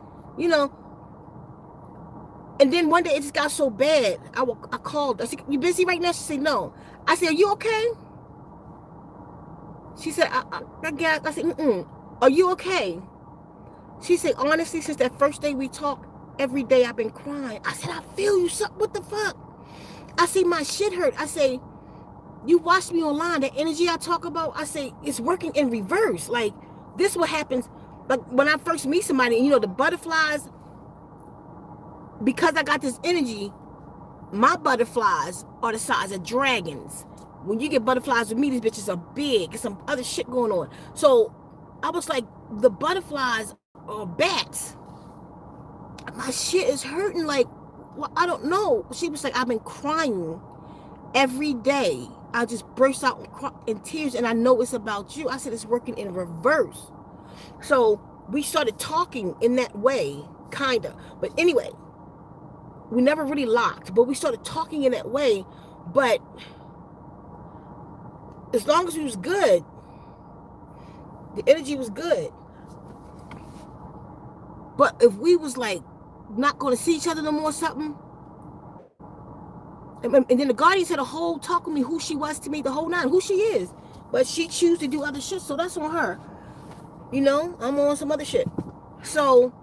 And then one day it just got so bad. I called. I said, you busy right now? She said, no. I said, are you okay? She said, I guess. I said, are you okay? She said, honestly, since that first day we talked, every day I've been crying. I said, I feel you. What the fuck? I say, my shit hurt. I say, you watched me online. The energy I talk about, I say, it's working in reverse. Like, this what happens. Like, when I first meet somebody, the butterflies, because I got this energy, my butterflies are the size of dragons. When you get butterflies with me, these bitches are big. There's some other shit going on. So I was like, the butterflies are bats. My shit is hurting. Like, well, I don't know. She was like, I've been crying every day. I just burst out in tears, and I know it's about you. I said, it's working in reverse. So we started talking in that way. kinda. But anyway, we never really locked, but we started talking in that way. But as long as we was good, the energy was good. But if we was like not going to see each other no more, something, and then the guardians had a whole talk with me who she was to me, the whole nine, who she is. But she choose to do other shit, so that's on her. You know, I'm on some other shit. So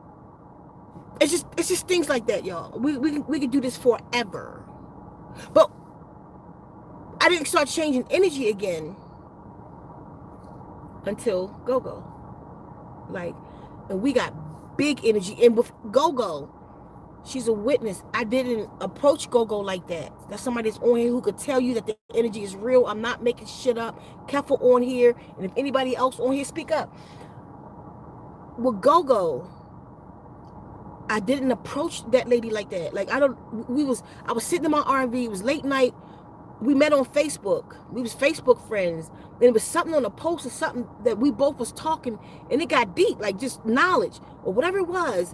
it's just things like that, y'all. We could do this forever. But I didn't start changing energy again until Go-Go. Like, and we got big energy. And with Go-Go, she's a witness. I didn't approach Go-Go like that. That's somebody that's on here who could tell you that the energy is real. I'm not making shit up. Careful on here. And if anybody else on here, speak up. With Go-Go, I didn't approach that lady like that. Like, I was sitting in my R&V. It was late night. We met on Facebook. We was Facebook friends. And it was something on a post or something that we both was talking, and it got deep, like just knowledge or whatever it was.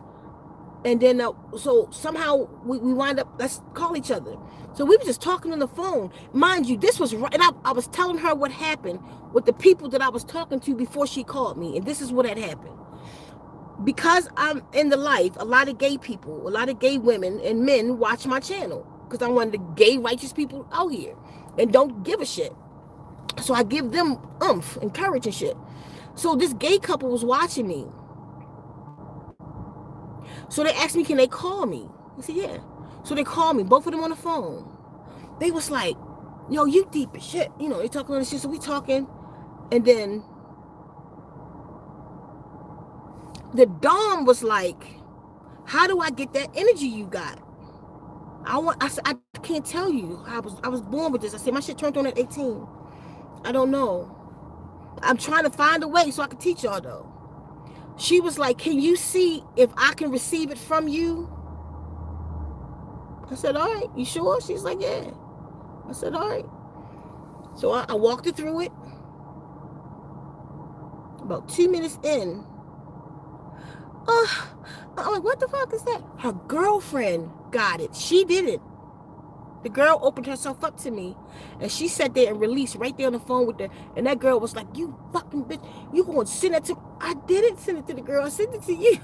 And then, so somehow we wind up, let's call each other. So we were just talking on the phone. Mind you, this was right, and I was telling her what happened with the people that I was talking to before she called me. And this is what had happened. Because I'm in the life, a lot of gay people, a lot of gay women and men watch my channel. Because I'm one of the gay righteous people out here and don't give a shit. So I give them oomph and courage and shit. So this gay couple was watching me. So they asked me, can they call me? I said, yeah. So they called me, both of them on the phone. They was like, yo, you deep as shit. You know, they talking on this shit. So we talking. And then the Dom was like, how do I get that energy you got? I said, I can't tell you. I was born with this. I said, my shit turned on at 18. I don't know. I'm trying to find a way so I can teach y'all though. She was like, can you see if I can receive it from you? I said, all right, you sure? She's like, yeah. I said, all right. So I walked her through it. About 2 minutes in, I'm like, what the fuck is that? Her girlfriend got it. She didn't. The girl opened herself up to me, and she sat there and released right there on the phone with her. And that girl was like, you fucking bitch, you gonna send it to me? I didn't send it to the girl. I sent it to you.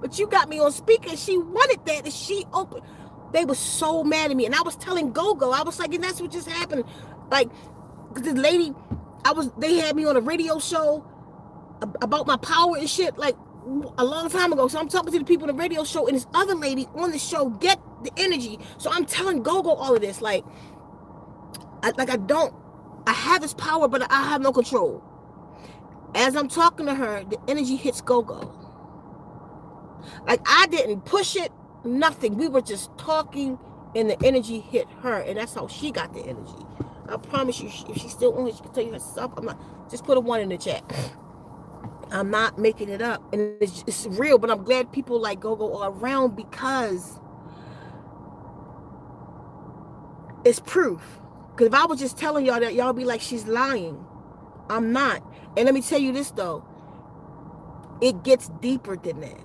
But you got me on speaker. She wanted that, and she opened. They were so mad at me, and I was telling Go-Go. I was like, and that's what just happened. Like, this lady, they had me on a radio show about my power and shit, like a long time ago. So I'm talking to the people on the radio show, and this other lady on the show get the energy. So I'm telling Go-Go all of this, like I have this power, but I have no control. As I'm talking to her, the energy hits Go-Go. Like, I didn't push it, nothing. We were just talking, and the energy hit her, and that's how she got the energy. I promise you, if she's still on here, she can tell you herself. I'm not, just put a 1 in the chat. I'm not making it up, and it's real. But I'm glad people like Go-Go are around, because it's proof. Because if I was just telling y'all that, y'all be like, she's lying. I'm not. And let me tell you this though, it gets deeper than that.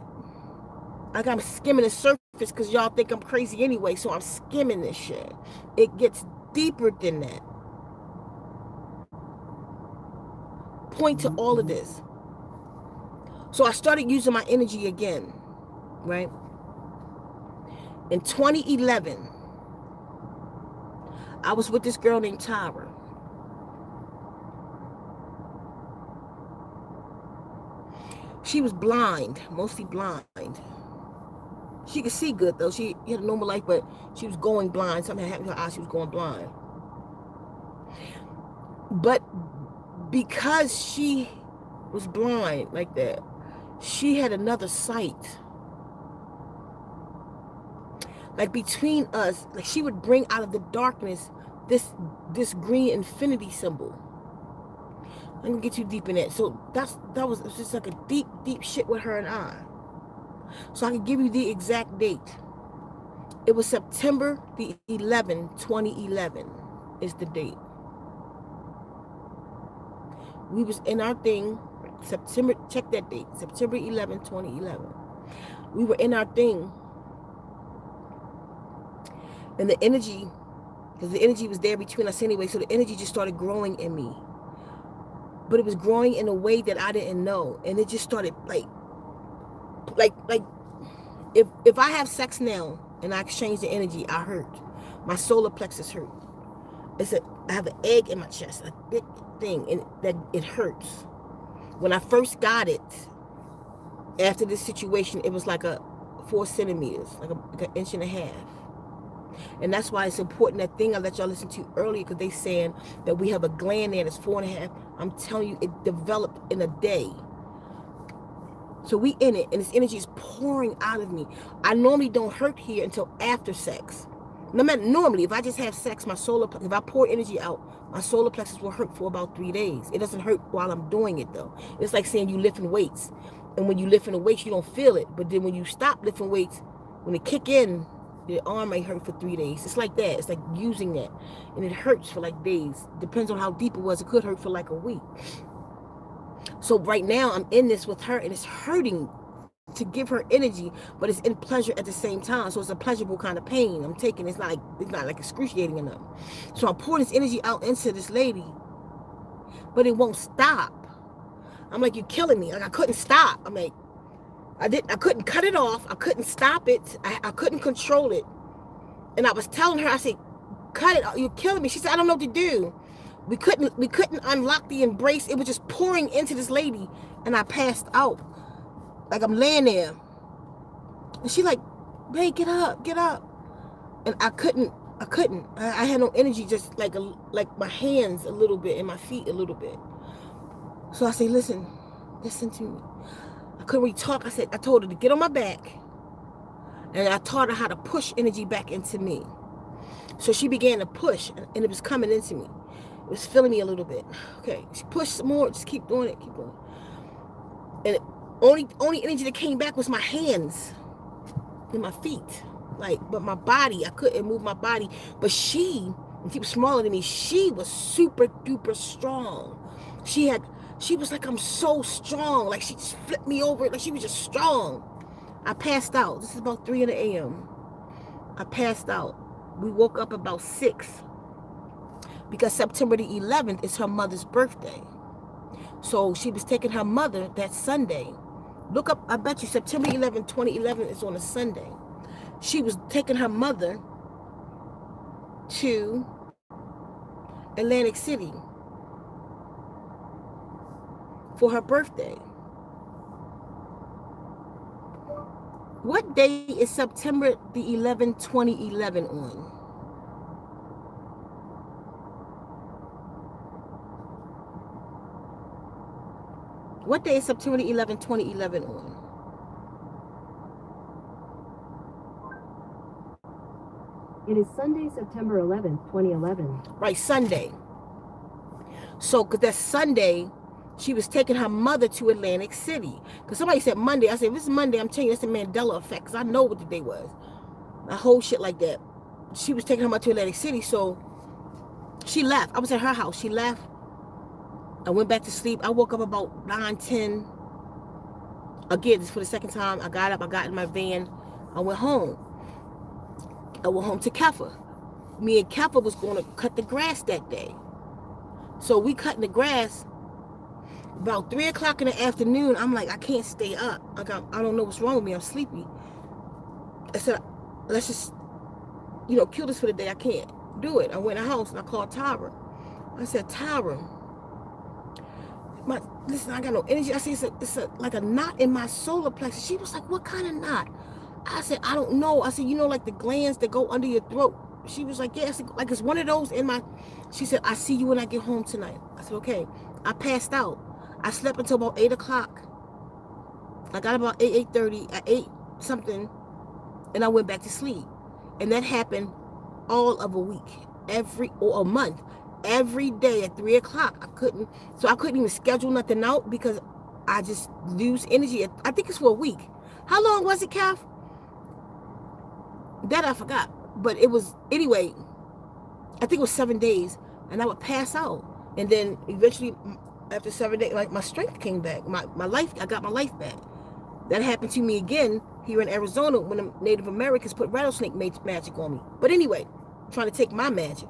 Like, I'm skimming the surface because y'all think I'm crazy anyway, so I'm skimming this shit. It gets deeper than that. Point to all of this. So I started using my energy again, right? In 2011, I was with this girl named Tyra. She was blind, mostly blind. She could see good though. She had a normal life, but she was going blind. Something happened to her eyes. She was going blind. But because she was blind like that, she had another sight. Like, between us, like, she would bring out of the darkness this green infinity symbol. I'm gonna get too deep in that. So that was just like a deep shit with her and I. So I can give you the exact date. It was September the 11th, 2011 is the date. We was in our thing, September, check that date, September 11th, 2011. We were in our thing. And the energy, because the energy was there between us anyway, so the energy just started growing in me. But it was growing in a way that I didn't know. And it just started like if I have sex now and I exchange the energy, I hurt. My solar plexus hurt. I have an egg in my chest, a big thing, and that it hurts. When I first got it, after this situation, it was like 4 centimeters, like an inch and a half. And that's why it's important, that thing I let y'all listen to earlier, because they saying that we have a gland there that's 4.5. I'm telling you, it developed in a day. So we in it, and this energy is pouring out of me. I normally don't hurt here until after sex. No matter, normally, if I just have sex, if I pour energy out, my solar plexus will hurt for about 3 days. It doesn't hurt while I'm doing it, though. It's like saying you lifting weights. And when you lifting the weights, you don't feel it. But then when you stop lifting weights, when it kick in, the arm may hurt for 3 days. It's like that. It's like using that. And it hurts for like days. Depends on how deep it was. It could hurt for like a week. So right now, I'm in this with her, and it's hurting to give her energy, but it's in pleasure at the same time. So it's a pleasurable kind of pain I'm taking. It's not like excruciating enough. So I'm pouring this energy out into this lady, but it won't stop. I'm like, you're killing me. Like, I couldn't stop. I'm like, I couldn't cut it off. I couldn't stop it. I couldn't control it. And I was telling her, I said, cut it. You're killing me. She said, I don't know what to do. We couldn't unlock the embrace. It was just pouring into this lady, and I passed out. Like, I'm laying there. And she like, babe, get up. And I couldn't. I had no energy, just like my hands a little bit and my feet a little bit. So I say, listen to me. I couldn't really talk. I told her to get on my back. And I taught her how to push energy back into me. So she began to push, and it was coming into me. It was filling me a little bit. Okay, she pushed some more. Just keep doing it. And only energy that came back was my hands and my feet. But my body, I couldn't move my body. But she was smaller than me. She was super duper strong. She was like, I'm so strong. Like, she just flipped me over. Like, she was just strong. I passed out. This is about 3 a.m. I passed out. We woke up about 6. Because September the 11th is her mother's birthday. So she was taking her mother that Sunday. Look up, I bet you September 11th, 2011 is on a Sunday. She was taking her mother to Atlantic City for her birthday. What day is September the 11th, 2011 on? What day is September 11, 2011 on? It is Sunday, September 11th, 2011. Right, Sunday. So, because that Sunday, she was taking her mother to Atlantic City. Because somebody said Monday. I said, if this is Monday, I'm telling you, that's the Mandela effect. Because I know what the day was. A whole shit like that. She was taking her mother to Atlantic City, so she left. I was at her house. She left. I went back to sleep. I woke up about 9, 10. Again, this is for the second time. I got up. I got in my van. I went home. I went home to Kefa. Me and Kefa was going to cut the grass that day. So we cutting the grass. About 3 o'clock in the afternoon, I'm like, I can't stay up. I don't know what's wrong with me. I'm sleepy. I said, let's just, kill this for the day. I can't do it. I went in the house and I called Tyra. I said, Tyra, listen, I got no energy. I said, it's like a knot in my solar plexus. She was like, what kind of knot? I said, I don't know. I said, like the glands that go under your throat. She was like, yeah. I said, like, it's one of those in my... She said, I see you when I get home tonight. I said, okay. I passed out. I slept until about 8 o'clock. I got about 8:30. I ate something, and I went back to sleep. And that happened all of a week, or a month. Every day at 3 o'clock. I couldn't even schedule nothing out because I just lose energy. I think it's for a week. How long was it, Kev? That I forgot. But it was, anyway, I think it was 7 days. And I would pass out. And then eventually, after 7 days, like, my strength came back. My life, I got my life back. That happened to me again here in Arizona when the Native Americans put rattlesnake magic on me. But anyway, trying to take my magic.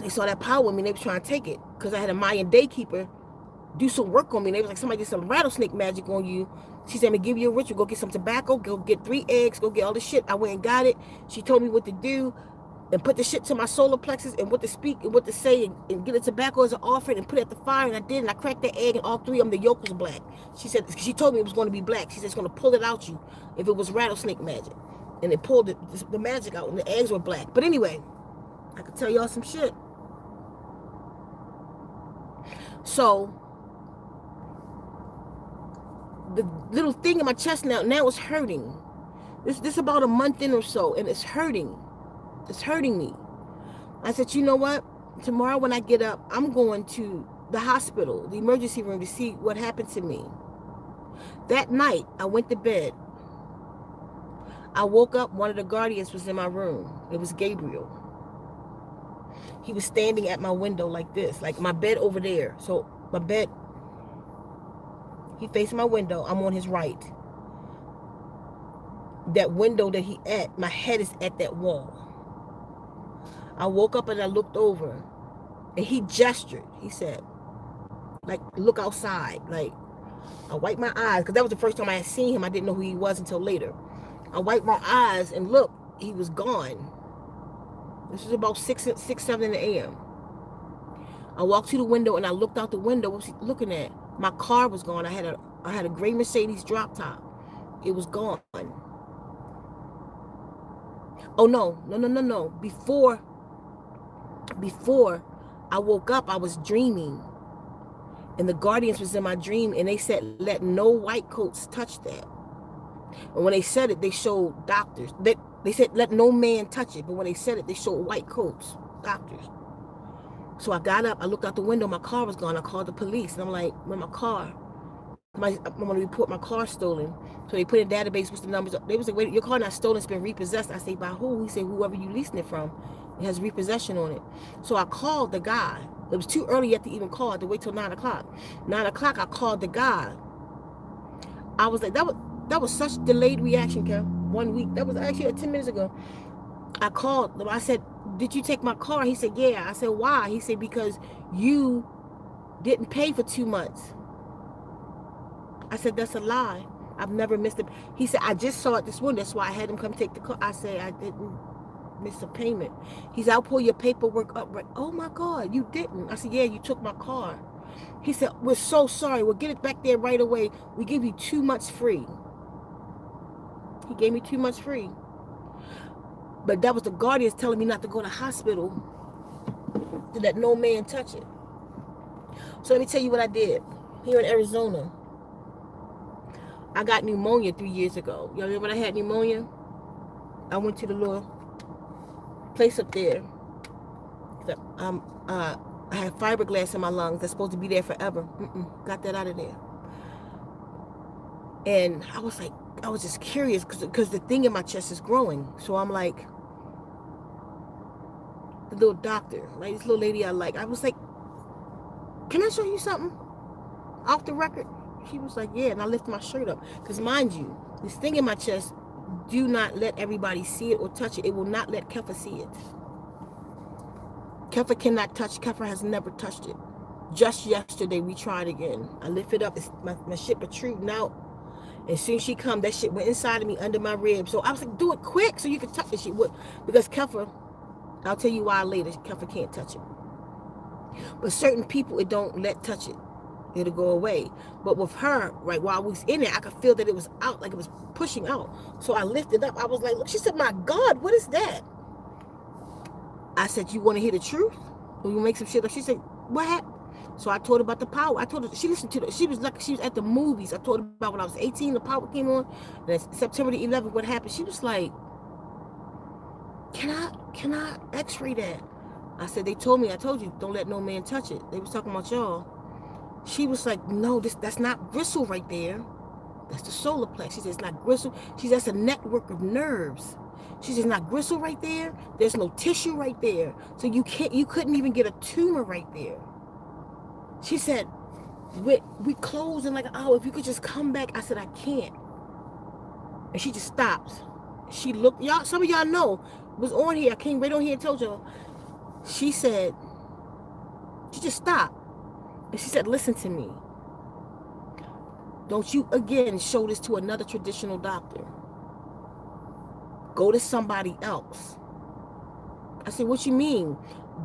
They saw that power in me. They was trying to take it because I had a Mayan daykeeper do some work on me. They was like, somebody did some rattlesnake magic on you. She said, I'm going to give you a ritual. Go get some tobacco. Go get 3 eggs. Go get all this shit. I went and got it. She told me what to do and put the shit to my solar plexus and what to speak and what to say and get the tobacco as an offering and put it at the fire. And I did. And I cracked the egg and all 3 of them, the yolk was black. She said, she told me it was going to be black. She said, it's going to pull it out you if it was rattlesnake magic. And it pulled the magic out and the eggs were black. But anyway, I could tell y'all some shit. So the little thing in my chest now it's hurting. This about a month in or so, and it's hurting. It's hurting me. I said, you know what? Tomorrow when I get up, I'm going to the hospital, the emergency room, to see what happened to me. That night, I went to bed. I woke up, one of the guardians was in my room. It was Gabriel. He was standing at my window like this, like my bed over there. So my bed, he faced my window. I'm on his right. That window that he at, my head is at that wall. I woke up and I looked over and he gestured. He said, like, look outside. Like, I wiped my eyes because that was the first time I had seen him. I didn't know who he was until later. I wiped my eyes and look, he was gone. This was about 6, 7 a.m. I walked to the window and I looked out the window. What was he looking at? My car was gone. I had a gray Mercedes drop top. It was gone. Oh no. Before I woke up, I was dreaming. And the guardians was in my dream and they said, let no white coats touch that. And when they said it, they showed doctors. They said, let no man touch it. But when they said it, they showed white coats, doctors. So I got up, I looked out the window, my car was gone. I called the police and I'm like, where's my car? I'm going to report my car stolen. So they put in a database, what's the numbers? They was like, wait, your car not stolen, it's been repossessed. I say, by who? He said, whoever you leasing it from. It has repossession on it. So I called the guy. It was too early yet to even call. I had to wait till 9 o'clock. 9 o'clock, I called the guy. I was like, that was such delayed reaction, Kel. 1 week. That was actually 10 minutes ago. I called them. I said, did you take my car? He said, yeah. I said, why? He said, because you didn't pay for 2 months. I said, that's a lie. I've never missed it. He said, I just saw it this morning. That's why I had him come take the car. I said, I didn't miss a payment. He said, I'll pull your paperwork up. Right. Oh my God, you didn't. I said, yeah, you took my car. He said, we're so sorry. We'll get it back there right away. We give you 2 months free. He gave me 2 months free. But that was the guardians telling me not to go to the hospital, to let no man touch it. So let me tell you what I did here in Arizona. I got pneumonia 3 years ago. Y'all remember when I had pneumonia? I went to the little place up there. I had fiberglass in my lungs. That's supposed to be there forever. Got that out of there. And I was just curious because the thing in my chest is growing. So I'm like, the little doctor, like this little lady I like. I was like, can I show you something off the record? She was like, yeah. And I lifted my shirt up. Because mind you, this thing in my chest, do not let everybody see it or touch it. It will not let Kefa see it. Kefa cannot touch. Kefa has never touched it. Just yesterday, we tried again. I lift it up. It's, my shit protruding out. As soon as she come, that shit went inside of me under my rib. So I was like, do it quick so you can touch the shit. Because Kefa, I'll tell you why later, Kefa can't touch it. But certain people, it don't let touch it. It'll go away. But with her, right, while I was in it, I could feel that it was out, like it was pushing out. So I lifted up. I was like, look, she said, my God, what is that? I said, you want to hear the truth? Or you make some shit up? She said, what happened? So I told her about the power. I told her, she listened to it. She was at the movies. I told her about when I was 18, the power came on. And September the 11th, what happened? She was like, can I x-ray that? I said, they told me, I told you, don't let no man touch it. They was talking about y'all. She was like, no, that's not gristle right there. That's the solar plex. She said, it's not gristle. She said, that's a network of nerves. She said, it's not gristle right there. There's no tissue right there. So you couldn't even get a tumor right there. She said, We closed in like an hour. If you could just come back. I said, I can't. And she just stopped. She looked, y'all, some of y'all know, was on here. I came right on here and told y'all. She said, she just stopped. And she said, listen to me. Don't you again show this to another traditional doctor. Go to somebody else. I said, what you mean?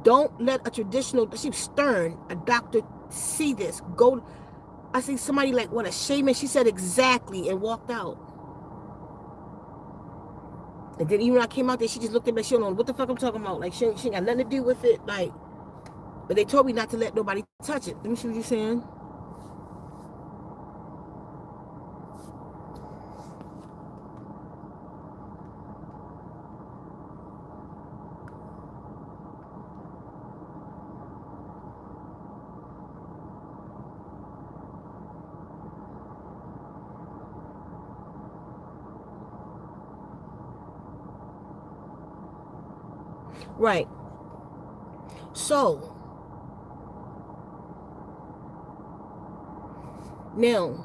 Don't let a traditional, she was stern, a doctor see this. Go, I see somebody like, what, a shaman? She said exactly and walked out. And then even when I came out there, she just looked at me, she don't know what the fuck I'm talking about. Like, she ain't got nothing to do with it. Like, but they told me not to let nobody touch it. Let me see what you're saying. Right. So, now,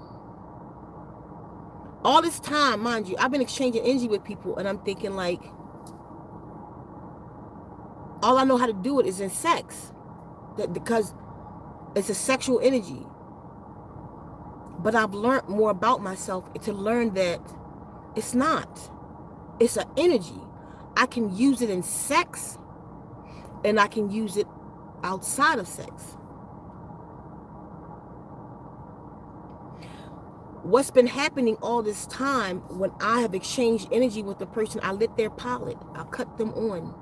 all this time, mind you, I've been exchanging energy with people, and I'm thinking like, all I know how to do it is in sex, because it's a sexual energy. But I've learned more about myself to learn that it's not. It's an energy. I can use it in sex, and I can use it outside of sex. What's been happening all this time, when I have exchanged energy with the person, I lit their palate, I cut them on.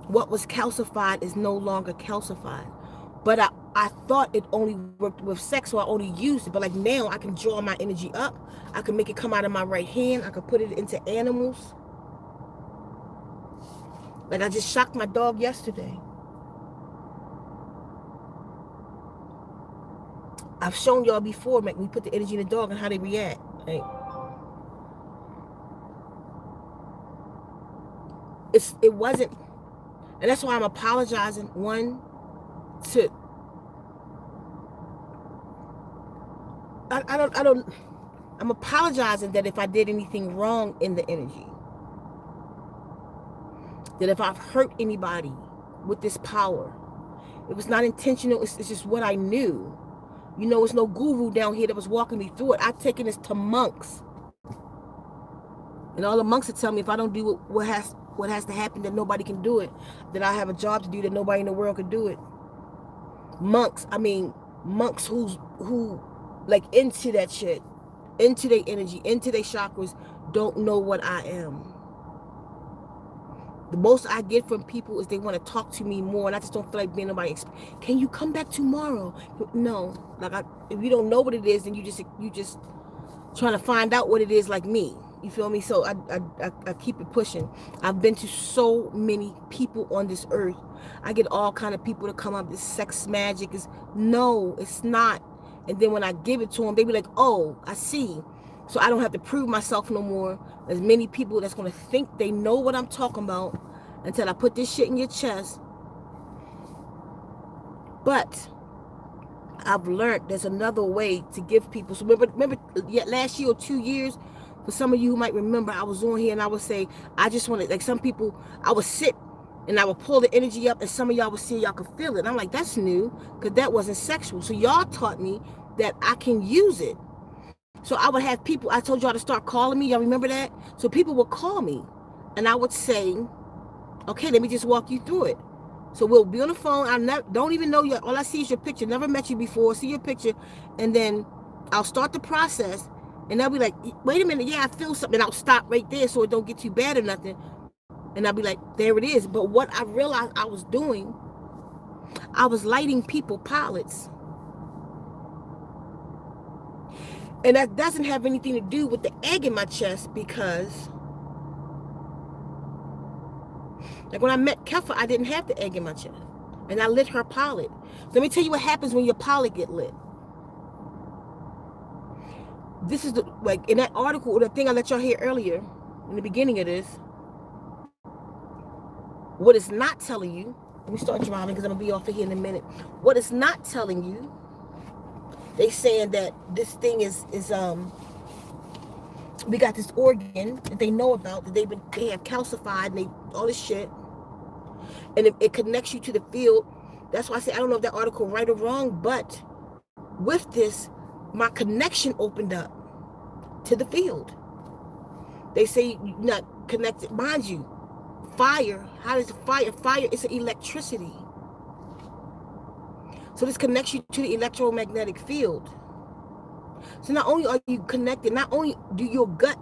What was calcified is no longer calcified. But I thought it only worked with sex, so I only used it. But like now, I can draw my energy up. I can make it come out of my right hand. I can put it into animals. Like I just shocked my dog yesterday. I've shown y'all before, like, we put the energy in the dog and how they react. Like, it wasn't, and that's why I'm apologizing. One, to I'm apologizing that if I did anything wrong in the energy, that if I've hurt anybody with this power, it was not intentional. It's just what I knew. You know, it's no guru down here that was walking me through it. I've taken this to monks. And all the monks would tell me if I don't do what has to happen, that nobody can do it. That I have a job to do, that nobody in the world can do it. Monks who like into that shit, into their energy, into their chakras, don't know what I am. The most I get from people is they want to talk to me more, and I just don't feel like being nobody. Can you come back tomorrow? No, like if you don't know what it is, then you just trying to find out what it is, like me. You feel me? So I keep it pushing. I've been to so many people on this earth. I get all kind of people to come up. This sex magic is no, it's not. And then when I give it to them, they be like, oh, I see. So I don't have to prove myself no more. There's many people that's going to think they know what I'm talking about until I put this shit in your chest. But I've learned there's another way to give people. So remember last year or 2 years, for some of you who might remember, I was on here and I would say, I just want to, like some people, I would sit and I would pull the energy up, and some of y'all would see, y'all could feel it. And I'm like, that's new, because that wasn't sexual. So y'all taught me that I can use it. So I would have people, I told y'all to start calling me. Y'all remember that? So people would call me and I would say, okay, let me just walk you through it. So we'll be on the phone. I don't even know you. All I see is your picture. Never met you before. See your picture. And then I'll start the process. And they'll be like, wait a minute. Yeah, I feel something. And I'll stop right there so it don't get too bad or nothing. And I'll be like, there it is. But what I realized I was doing, I was lighting people pallets. And that doesn't have anything to do with the egg in my chest, because like when I met Kefa, I didn't have the egg in my chest. And I lit her pallet. Let me tell you what happens when your pallet get lit. This is like in that article, or the thing I let y'all hear earlier, in the beginning of this, what it's not telling you Let me start driving because I'm going to be off of here in a minute. What it's not telling you, they saying that this thing is we got this organ that they know about, that they have calcified, and all this shit, and it connects you to the field. That's why I say I don't know if that article right or wrong, but with this, my connection opened up to the field. They say you're not connected, mind you. Fire, how does fire is electricity. So this connects you to the electromagnetic field. So not only are you connected, not only do your gut,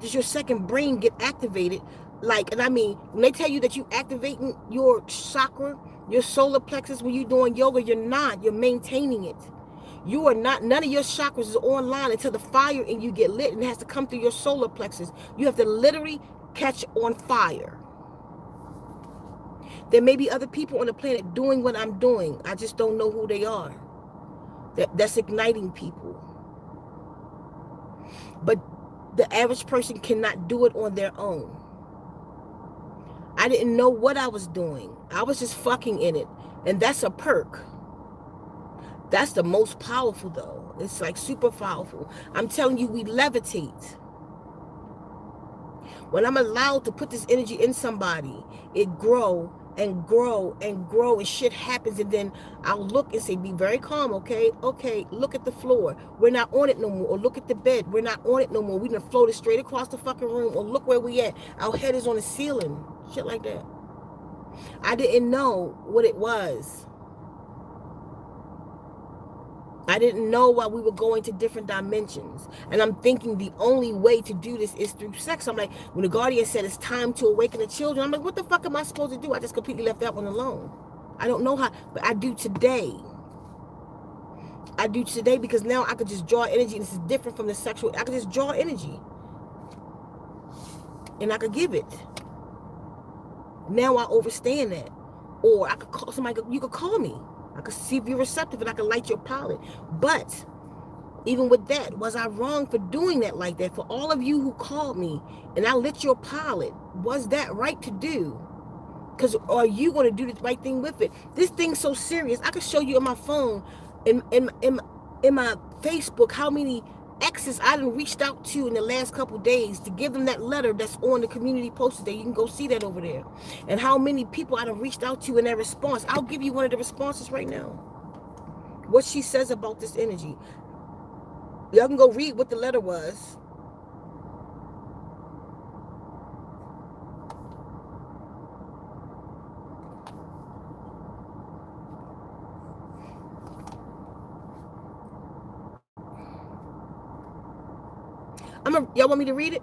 does your second brain get activated, like, and I mean, when they tell you that you activating your chakra, your solar plexus when you're doing yoga, you're not, you're maintaining it. You are not, none of your chakras is online until the fire in you get lit, and it has to come through your solar plexus. You have to literally catch on fire. There may be other people on the planet doing what I'm doing. I just don't know who they are. That's igniting people. But the average person cannot do it on their own. I didn't know what I was doing. I was just fucking in it. And that's a perk. That's the most powerful though. It's like super powerful. I'm telling you, we levitate. When I'm allowed to put this energy in somebody, it grow and grow and grow, and shit happens, and then I'll look and say, be very calm, okay? Okay, look at the floor. We're not on it no more. Or look at the bed. We're not on it no more. We done floated straight across the fucking room. Or look where we at. Our head is on the ceiling. Shit like that. I didn't know what it was. I didn't know why we were going to different dimensions. And I'm thinking the only way to do this is through sex. I'm like, when the guardian said it's time to awaken the children, I'm like, what the fuck am I supposed to do? I just completely left that one alone. I don't know how, but I do today. I do today because now I could just draw energy. This is different from the sexual. I could just draw energy. And I could give it. Now I understand that. Or I could call somebody, you could call me. I could see if you're receptive and I could light your palette. But even with that, was I wrong for doing that like that? For all of you who called me and I lit your palette, was that right to do? Because are you going to do the right thing with it? This thing's so serious. I could show you on my phone, in my Facebook, how many exes I done reached out to in the last couple days to give them that letter that's on the community post there. You can go see that over there. And how many people I done reached out to in their response. I'll give you one of the responses right now. What she says about this energy. Y'all can go read what the letter was. Y'all want me to read it?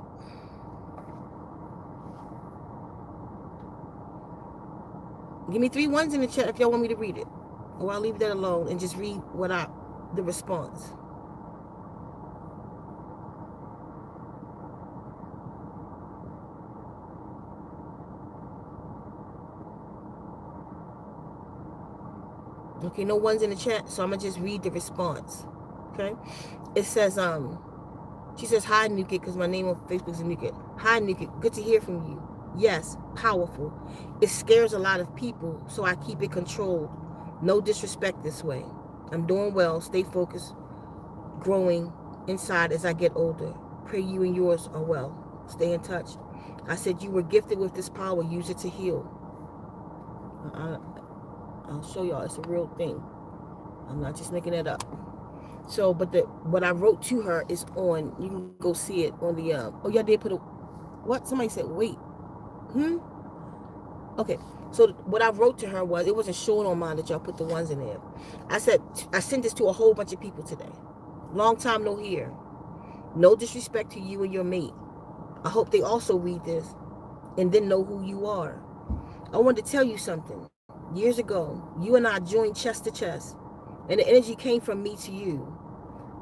Give me 3 ones in the chat if y'all want me to read it. Or I'll leave that alone and just read the response. Okay, no ones in the chat, so I'm gonna just read the response. Okay? It says, she says, hi, Nuket, because my name on Facebook is Nuket. Hi, Nuket. Good to hear from you. Yes, powerful. It scares a lot of people, so I keep it controlled. No disrespect this way. I'm doing well. Stay focused. Growing inside as I get older. Pray you and yours are well. Stay in touch. I said you were gifted with this power. Use it to heal. I'll show y'all. It's a real thing. I'm not just making it up. So, but what I wrote to her is on, you can go see it on the, oh, y'all did put a, what? Somebody said, wait. Okay. So what I wrote to her was, it wasn't showing on mine that y'all put the ones in there. I said, I sent this to a whole bunch of people today. Long time no hear. No disrespect to you and your mate. I hope they also read this and then know who you are. I wanted to tell you something. Years ago, you and I joined chest to chest, and the energy came from me to you.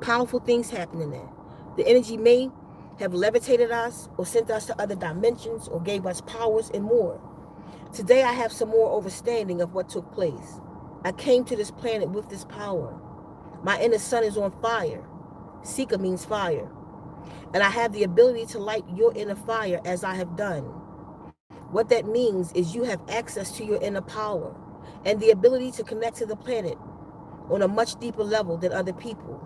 Powerful things happen in there. The energy may have levitated us or sent us to other dimensions or gave us powers and more. Today, I have some more understanding of what took place. I came to this planet with this power. My inner sun is on fire. Ceka means fire. And I have the ability to light your inner fire as I have done. What that means is you have access to your inner power. and the ability to connect to the planet on a much deeper level than other people.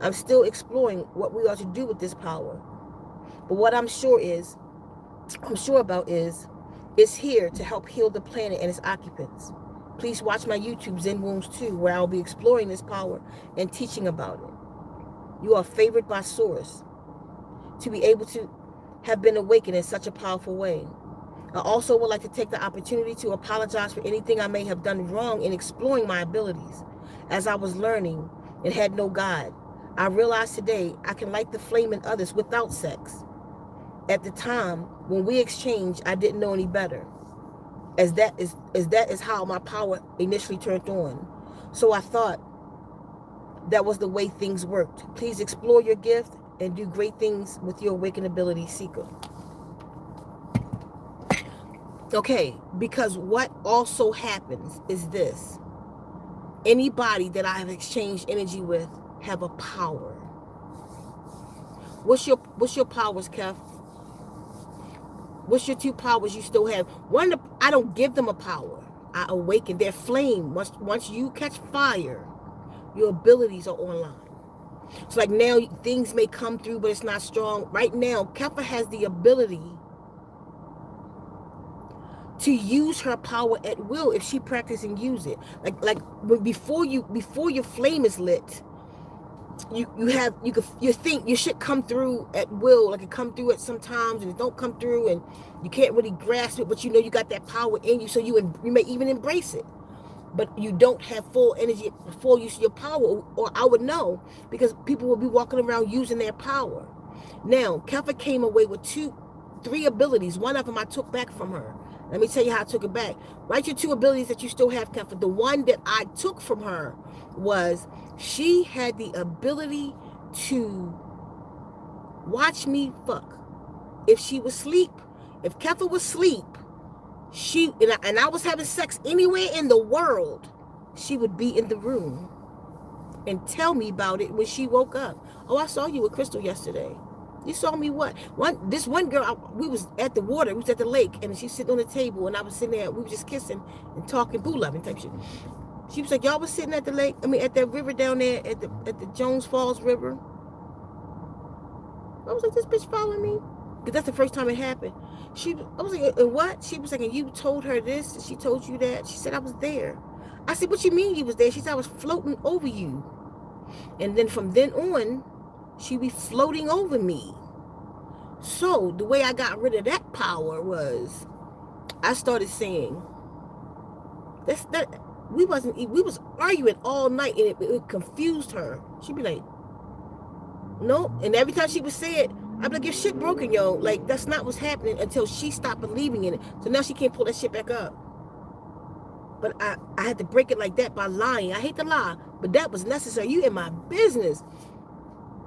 I'm still exploring what we are to do with this power. But what I'm sure about is it's here to help heal the planet and its occupants. Please watch my YouTube Zen Wombs 2, where I'll be exploring this power and teaching about it. You are favored by Source to be able to have been awakened in such a powerful way. I also would like to take the opportunity to apologize for anything I may have done wrong in exploring my abilities. As I was learning and had no guide, I realized today I can light the flame in others without sex. At the time when we exchanged, I didn't know any better, as that is how my power initially turned on. So I thought that was the way things worked. Please explore your gift and do great things with your awakened ability, Ceka. Okay, because what also happens is this. Anybody that I have exchanged energy with have a power. What's your powers, Kev? What's your two powers you still have? One, I don't give them a power. I awaken their flame. Once you catch fire, your abilities are online. So like now things may come through, but it's not strong. Right now, Kefa has the ability to use her power at will if she practices and use it. Like before your flame is lit, you think your shit come through at will. Like it come through at sometimes and it don't come through and you can't really grasp it, but you know you got that power in you, so you may even embrace it. But you don't have full energy, full use of your power, or I would know, because people will be walking around using their power. Now, Kefa came away with three abilities. One of them I took back from her. Let me tell you how I took it back. Write your two abilities that you still have, Kefa. The one that I took from her was she had the ability to watch me fuck. If she was asleep, if Kefa was asleep, and I was having sex anywhere in the world, she would be in the room and tell me about it when she woke up. Oh, I saw you with Crystal yesterday. You saw me what? This one girl, we was at the water, we was at the lake, and she's sitting on the table, and I was sitting there, we were just kissing and talking, boo loving type shit. She was like, y'all was sitting at the lake, at that river down there, at the Jones Falls River. I was like, this bitch following me? Because that's the first time it happened. I was like, and what? She was like, and you told her this, and she told you that? She said, I was there. I said, what you mean you was there? She said, I was floating over you. And then from then on, she be floating over me. So the way I got rid of that power was I started saying, we was arguing all night, and it confused her. She'd be like, no. And every time she would say it, I'd be like, your shit broken, yo. Like, that's not what's happening, until she stopped believing in it. So now she can't pull that shit back up. But I had to break it like that by lying. I hate to lie, but that was necessary. You in my business.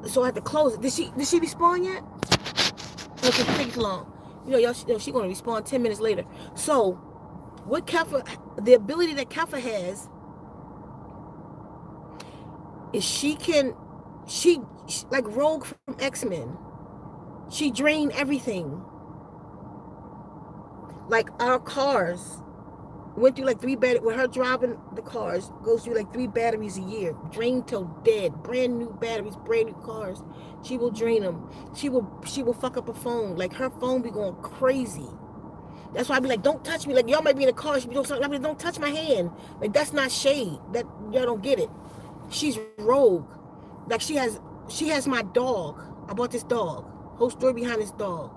So I had to close it. Did she respond yet? Okay, it takes long. She gonna respond 10 minutes later. So what the ability that Kefa has is she like Rogue from X-Men. She drained everything. Like our cars went through like 3 batteries. With her driving the cars, goes through like 3 batteries a year. Drained till dead. Brand new batteries, brand new cars. She will drain them. She will fuck up a phone. Like her phone be going crazy. That's why I be like, don't touch me. Like y'all might be in a car. She be doing something. I be like, don't touch my hand. Like that's not shade. That y'all don't get it. She's rogue. Like she has my dog. I bought this dog. Whole story behind this dog.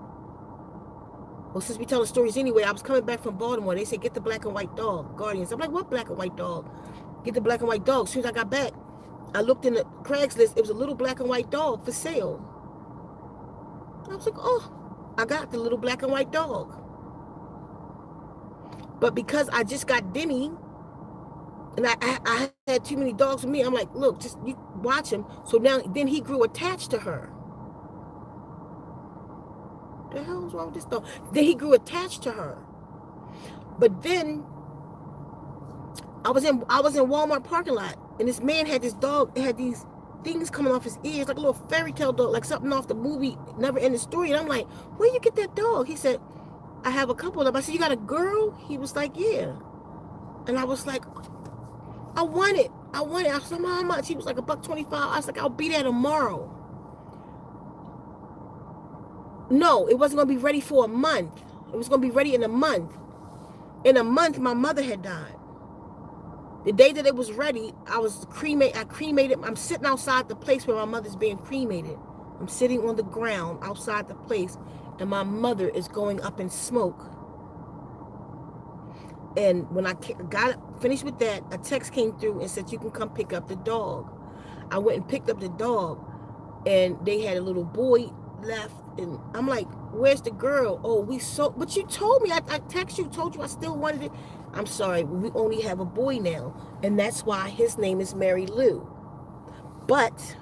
Well, since we telling stories anyway, I was coming back from Baltimore. They said, get the black and white dog, Guardians. I'm like, what black and white dog? Get the black and white dog. As soon as I got back, I looked in the Craigslist. It was a little black and white dog for sale. I was like, oh, I got the little black and white dog. But because I just got Denny, and I had too many dogs with me, I'm like, look, just you watch him. So then he grew attached to her. The hell is wrong with this dog? Then he grew attached to her. But then I was in Walmart parking lot, and this man had this dog. It had these things coming off his ears, like a little fairy tale dog, like something off the movie Never Ending Story. And I'm like, where you get that dog? He said, I have a couple of them. I said, you got a girl? He was like, yeah. And I was like, I want it. I said, Mom, how much? He was like $1.25. I was like, I'll be there tomorrow. No, it wasn't going to be ready for a month. It was going to be ready in a month. In a month, my mother had died. The day that it was ready, I cremated. I'm sitting outside the place where my mother's being cremated. I'm sitting on the ground outside the place, and my mother is going up in smoke. And when I finished with that, a text came through and said, you can come pick up the dog. I went and picked up the dog, and they had a little boy left. And I'm like, where's the girl? Oh, but you told me, I texted you, told you I still wanted it. I'm sorry, we only have a boy now. And that's why his name is Mary Lou. But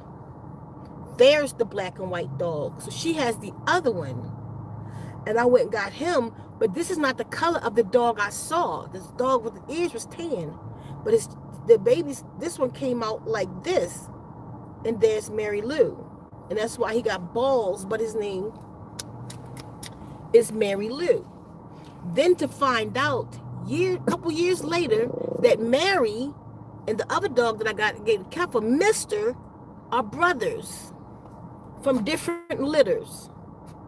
there's the black and white dog. So she has the other one. And I went and got him. But this is not the color of the dog I saw. This dog with the ears was tan. But this one came out like this. And there's Mary Lou. And that's why he got balls, but his name is Mary Lou. Then to find out, a couple years later, that Mary and the other dog that I gave Kefa, Mr., are brothers from different litters.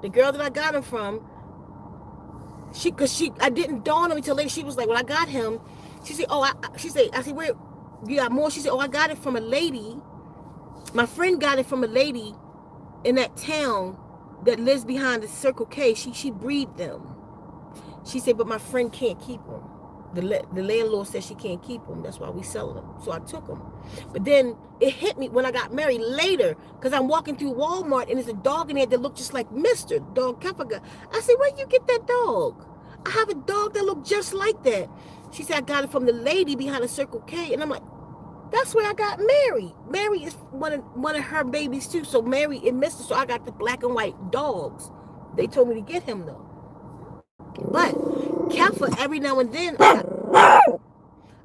The girl that I got him from, I didn't dawn on me until later. She was like, when I got him, she said, I said, where you got more? She said, I got it from a lady. My friend got it from a lady in that town that lives behind the Circle K. She breed them. She said, but my friend can't keep them. The landlord said she can't keep them. That's why we sell them. So I took them. But then it hit me when I got married later, because I'm walking through Walmart and there's a dog in there that looked just like Mr. Dog Kefaga. I said, where'd you get that dog? I have a dog that looked just like that. She said, I got it from the lady behind the Circle K. And I'm like, that's where I got Mary. Mary is one of her babies too. So Mary and Mr. So I got the black and white dogs. They told me to get him though. But Kefa, every now and then, I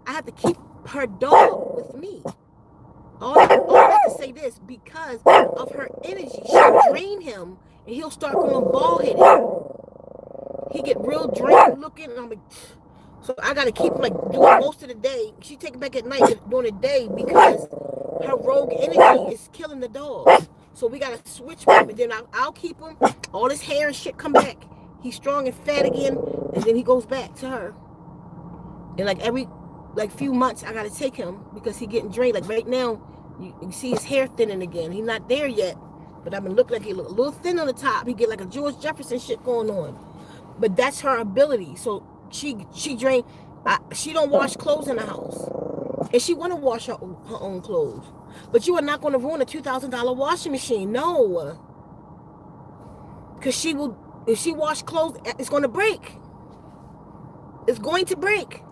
have to keep her dog with me. All I have to say this, because of her energy, she'll drain him and he'll start going bald-headed. He get real drained looking, and I'm like, so I got to keep him like doing most of the day. She take it back at night during the day because her rogue energy is killing the dog. So we got to switch him, and then I'll keep him. All his hair and shit come back. He's strong and fat again, and then he goes back to her. And like every few months, I gotta take him because he getting drained. Like right now, you see his hair thinning again. He's not there yet, but I've been looking like he look a little thin on the top. He get like a George Jefferson shit going on. But that's her ability. So she drained. She don't wash clothes in the house, and she want to wash her own clothes. But you are not going to ruin a $2,000 washing machine, no. Because she will. If she wash clothes, it's going to break. It's going to break.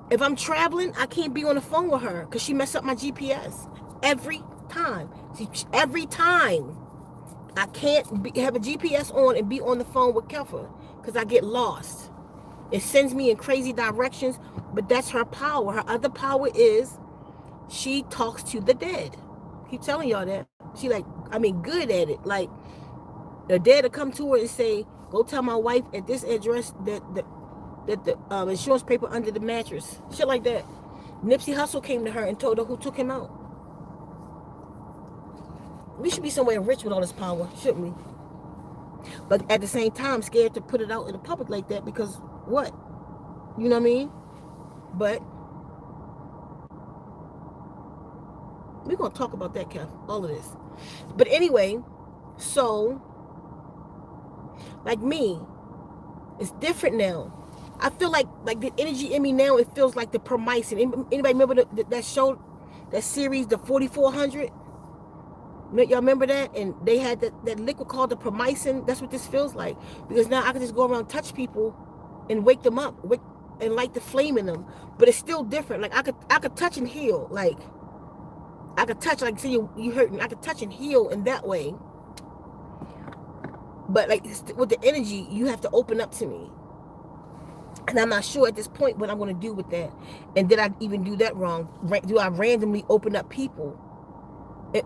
If I'm traveling, I can't be on the phone with her because she messed up my GPS every time. Every time. I can't have a GPS on and be on the phone with Kefa because I get lost. It sends me in crazy directions, but that's her power. Her other power is she talks to the dead. I keep telling y'all that. She good at it. Like, the dead will come to her and say, go tell my wife at this address that the insurance paper under the mattress. Shit like that. Nipsey Hussle came to her and told her who took him out. We should be somewhere rich with all this power, shouldn't we? But at the same time, scared to put it out in the public like that because what? You know what I mean? But we're going to talk about that, Kev. All of this. But anyway, so like me, it's different now. I feel like the energy in me now, it feels like the Promycin. Anybody remember that show, that series, the 4400? Y'all remember that? And they had that liquid called the Promycin. That's what this feels like. Because now I can just go around and touch people and wake them up, and light the flame in them. But it's still different. Like I could touch and heal. Like I could touch, like say you hurt me. I could touch and heal in that way. But like with the energy, you have to open up to me. And I'm not sure at this point what I'm going to do with that. And did I even do that wrong? Do I randomly open up people?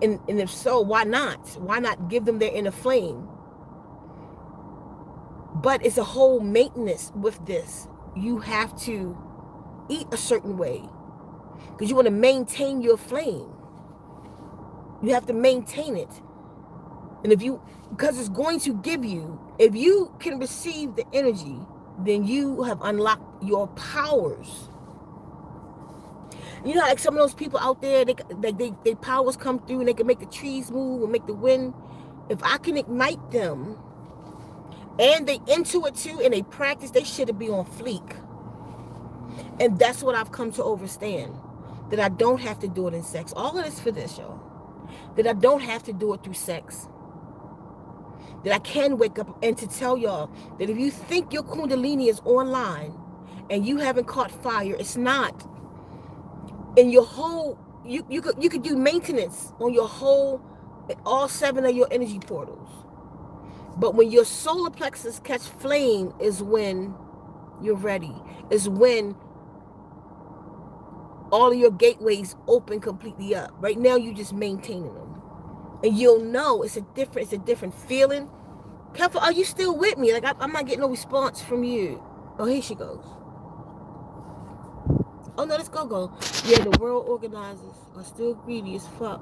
And if so, why not? Why not give them their inner flame? But it's a whole maintenance with this. You have to eat a certain way because you want to maintain your flame. You have to maintain it. And because it's going to give you, if you can receive the energy, then you have unlocked your powers. You know, like some of those people out there, they powers come through and they can make the trees move and make the wind. If I can ignite them, and they into it too, and they practice, they should be on fleek. And that's what I've come to understand. That I don't have to do it in sex. All of this for this, y'all. That I don't have to do it through sex. That I can wake up and to tell y'all that if you think your Kundalini is online and you haven't caught fire, it's not. And your whole, you could do maintenance on your whole, all 7 of your energy portals. But when your solar plexus catch flame is when you're ready. Is when all of your gateways open completely up. Right now, you just maintaining them. And you'll know it's a different feeling. Careful, are you still with me? Like, I'm not getting no response from you. Oh, here she goes. Oh, no, let's go. Yeah, the world organizers are still greedy as fuck.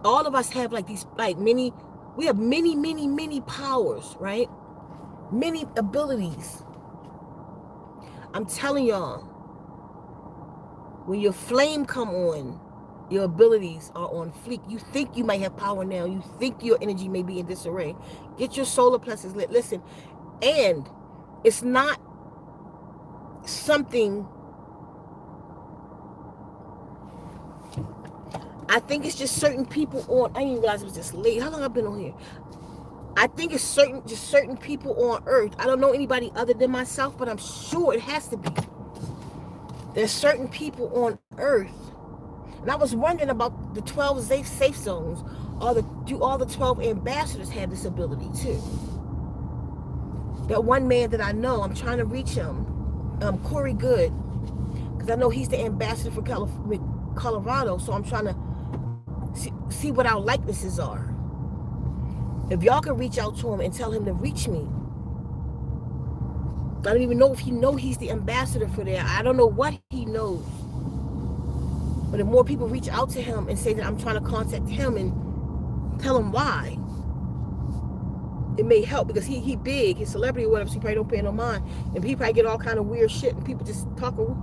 All of us have like these, like we have many powers, right? Many abilities. I'm telling y'all, when your flame come on, your abilities are on fleek. You think you might have power now. You think your energy may be in disarray. Get your solar plexus lit. Listen, and it's not something. I think it's just certain people on. I didn't even realize it was this late. How long I've been on here? I think it's certain people on Earth. I don't know anybody other than myself, but I'm sure it has to be. There's certain people on Earth. And I was wondering about the 12 safe zones. Do all the 12 ambassadors have this ability too? That one man that I know, I'm trying to reach him, Corey Good, because I know he's the ambassador for Colorado. So I'm trying to see what our likenesses are. If y'all can reach out to him and tell him to reach me. I don't even know if he knows he's the ambassador for there. I don't know what he knows. But if more people reach out to him and say that I'm trying to contact him and tell him why, it may help, because he big, he's celebrity or whatever, so he probably don't pay no mind. And he probably get all kind of weird shit and people just talking,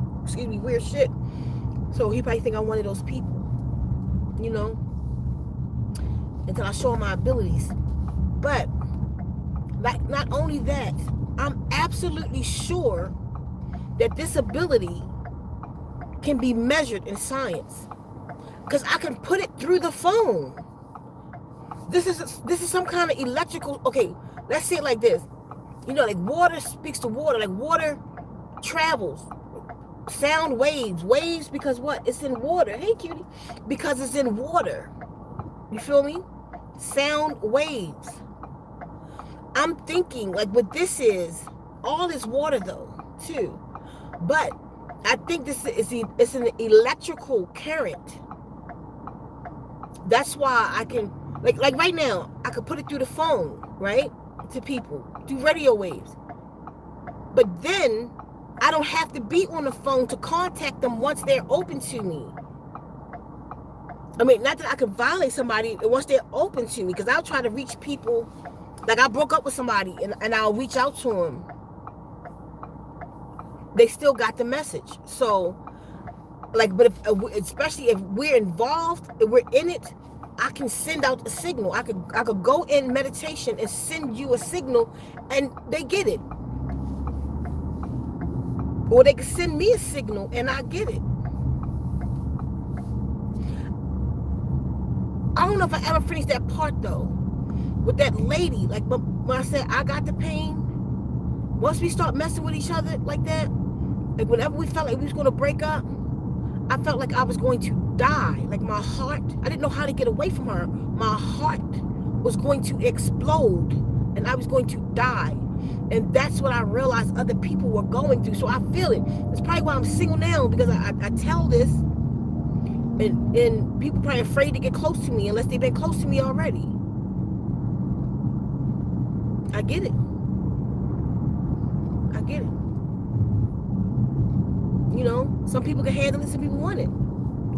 weird shit. So he probably think I'm one of those people, you know, until I show him my abilities. But like, not only that, I'm absolutely sure that this ability can be measured in science, because I can put it through the phone. This is some kind of electrical. Okay, let's say it like this. You know, like water speaks to water. Like water travels. Sound waves because what? It's in water. Hey, cutie. Because it's in water. You feel me? Sound waves. I'm thinking like what this is. All this water though, too. But I think it's an electrical current. That's why I can, like right now, I could put it through the phone, right? To people, through radio waves. But then I don't have to be on the phone to contact them once they're open to me. I mean, not that I could violate somebody once they're open to me, because I'll try to reach people. Like I broke up with somebody and I'll reach out to them. They still got the message. So, like, but especially if we're involved, if we're in it, I can send out a signal. I could go in meditation and send you a signal, and they get it. Or they could send me a signal and I get it. I don't know if I ever finished that part though, with that lady. Like when I said I got the pain, once we start messing with each other like that, like whenever we felt like we was going to break up, I felt like I was going to die. Like my heart, I didn't know how to get away from her. My heart was going to explode and I was going to die. And that's what I realized other people were going through. So I feel it. It's probably why I'm single now, because I tell this And people probably afraid to get close to me unless they've been close to me already. I get it. I get it. You know, some people can handle it, some people want it.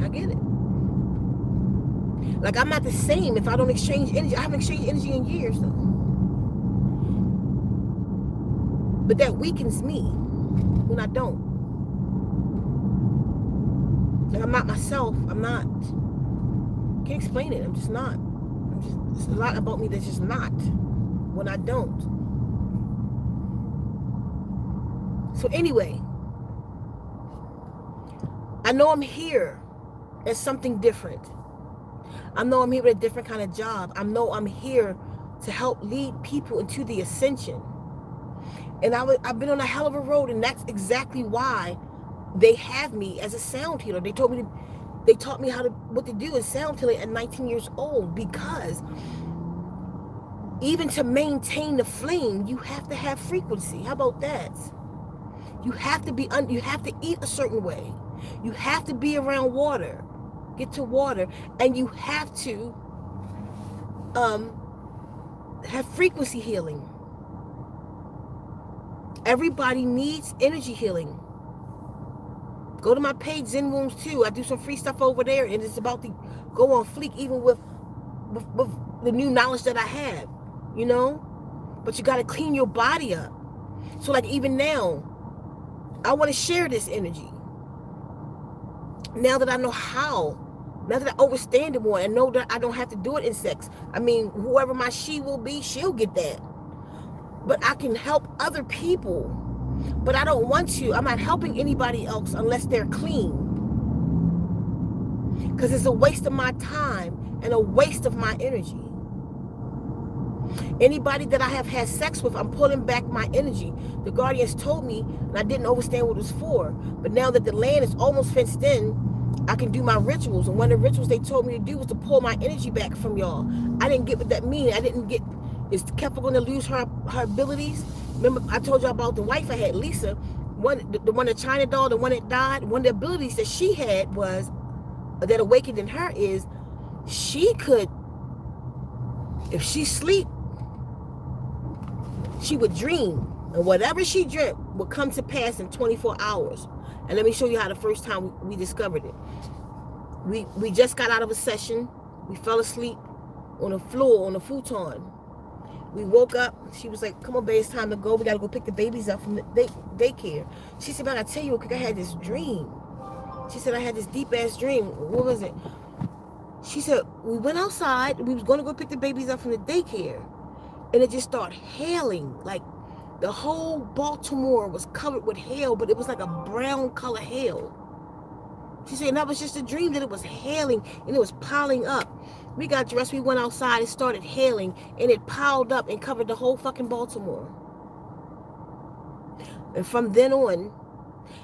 I get it. Like, I'm not the same if I don't exchange energy. I haven't exchanged energy in years, though. But that weakens me when I don't. Like, I'm not myself. I'm not. Can't explain it. I'm just not. There's a lot about me that's just not when I don't. So anyway, I know I'm here as something different. I know I'm here with a different kind of job. I know I'm here to help lead people into the ascension. And I've been on a hell of a road, and that's exactly why they have me as a sound healer. They taught me what to do in sound healing at 19 years old, because even to maintain the flame, you have to have frequency. How about that? You have to you have to eat a certain way. You have to be around water, get to water, and you have to have frequency healing. Everybody needs energy healing. Go to my page, Zen Wombs too. I do some free stuff over there, and it's about to go on fleek, even with the new knowledge that I have, you know. But you got to clean your body up. So, like, even now, I want to share this energy. Now that I know how, now that I understand it more, and know that I don't have to do it in sex. I mean, whoever my she will be, she'll get that. But I can help other people. But I don't want to. I'm not helping anybody else unless they're clean. Because it's a waste of my time and a waste of my energy. Anybody that I have had sex with, I'm pulling back my energy. The guardians told me, and I didn't understand what it was for. But now that the land is almost fenced in, I can do my rituals. And one of the rituals they told me to do was to pull my energy back from y'all. I didn't get what that means. I didn't get... Is Kefa going to lose her abilities? Remember, I told you about the wife I had, Lisa. The one, the China doll, the one that died. One of the abilities that she had was, that awakened in her, is she could, if she sleep, she would dream. And whatever she dreamt would come to pass in 24 hours. And let me show you how the first time we discovered it. We just got out of a session. We fell asleep on the floor, on the futon. We woke up. She was like, come on, babe, it's time to go. We got to go pick the babies up from the daycare. She said, but I tell you, I had this dream. She said, I had this deep-ass dream. What was it? She said, we went outside. We was going to go pick the babies up from the daycare. And it just started hailing. Like, the whole Baltimore was covered with hail, but it was like a brown color hail. She said, and that was just a dream, that it was hailing and it was piling up. We got dressed, we went outside, it started hailing, and it piled up and covered the whole fucking Baltimore. And from then on,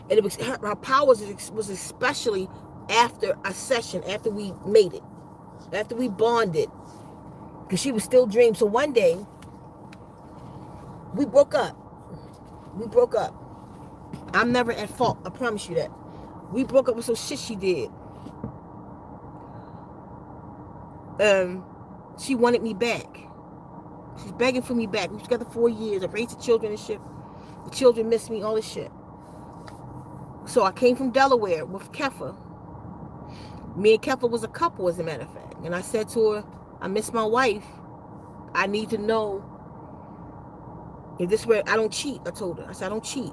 and it was, her powers was especially after a session, after we made it, after we bonded, because she was still dreaming. So one day, we broke up. We broke up. I'm never at fault, I promise you that. We broke up with some shit she did. She wanted me back. She's begging for me back. We was together 4 years. I raised the children and shit. The children miss me, all this shit. So I came from Delaware with Kefa. Me and Kefa was a couple, as a matter of fact. And I said to her, I miss my wife. I need to know if this way. I don't cheat, I told her. I said, I don't cheat.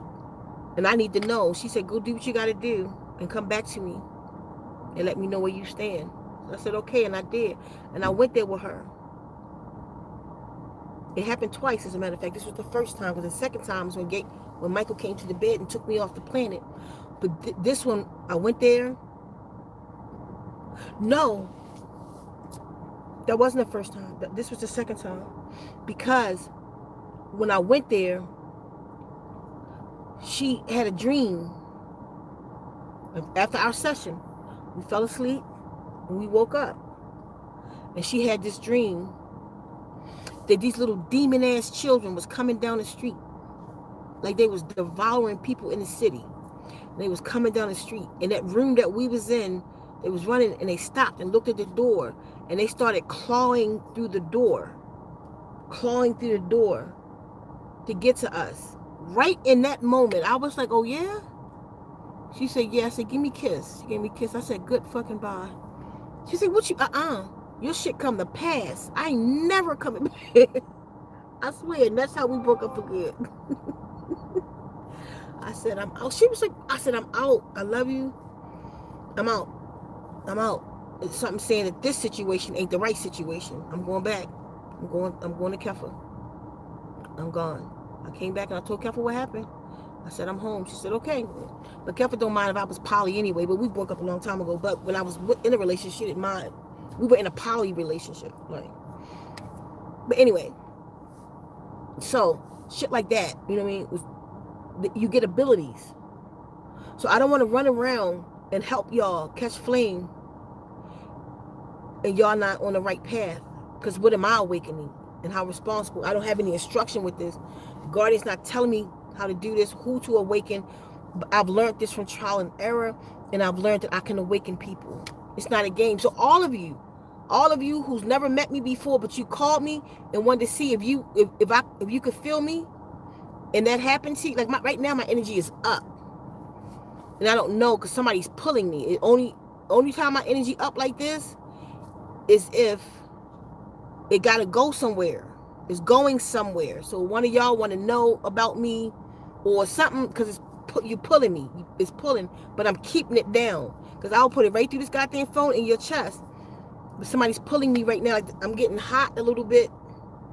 And I need to know. She said, go do what you got to do and come back to me and let me know where you stand. I said, okay, and I did. And I went there with her. It happened twice, as a matter of fact. This was the first time, because the second time was when Michael came to the bed and took me off the planet. But this one, I went there. No, that wasn't the first time. This was the second time. Because when I went there, she had a dream. After our session, we fell asleep. And we woke up, and she had this dream that these little demon-ass children was coming down the street, like they was devouring people in the city. And they was coming down the street. And that room that we was in They was running and they stopped and looked at the door and they started clawing through the door to get to us. Right in that moment, I was like, oh yeah? She said, yeah. I said, give me a kiss. She gave me a kiss. I said, good fucking bye. She said, what you, your shit come to pass. I ain't never coming back. I swear, and that's how we broke up for good. I said, I'm out. She was like, I said, I'm out. I love you. I'm out. I'm out. It's something saying that this situation ain't the right situation. I'm going back. I'm going to Kefa. I'm gone. I came back and I told Kefa what happened. I said, I'm home. She said, okay. But Kefa don't mind if I was poly anyway, but we broke up a long time ago. But when I was in a relationship, she didn't mind. We were in a poly relationship. Like, but anyway, so shit like that, you know what I mean? You get abilities. So I don't want to run around and help y'all catch flame and y'all not on the right path. Because what am I awakening? And how responsible? I don't have any instruction with this. The Guardian's not telling me how to do this, who to awaken. But I've learned this from trial and error, and I've learned that I can awaken people. It's not a game. So all of you who's never met me before, but you called me and wanted to see if you could feel me, and that happened to you. Like right now, my energy is up, and I don't know because somebody's pulling me. It only time my energy up like this is if it gotta go somewhere. It's going somewhere. So one of y'all want to know about me or something because you pulling me. It's pulling, but I'm keeping it down because I'll put it right through this goddamn phone in your chest. But somebody's pulling me right now. Like I'm getting hot a little bit.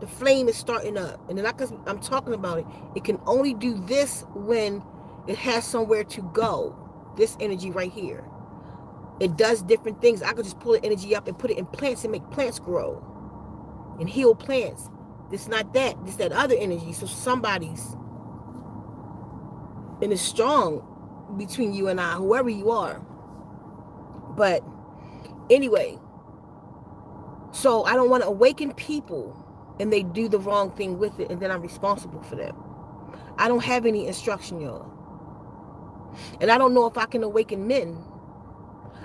The flame is starting up, and then because I'm talking about it, it can only do this when it has somewhere to go. This energy right here. It does different things. I could just pull the energy up and put it in plants and make plants grow and heal plants. This not that. This that other energy. So somebody's, and it's strong between you and I, whoever you are. But anyway, so I don't want to awaken people and they do the wrong thing with it, and then I'm responsible for that. I don't have any instruction, y'all. And I don't know if I can awaken men.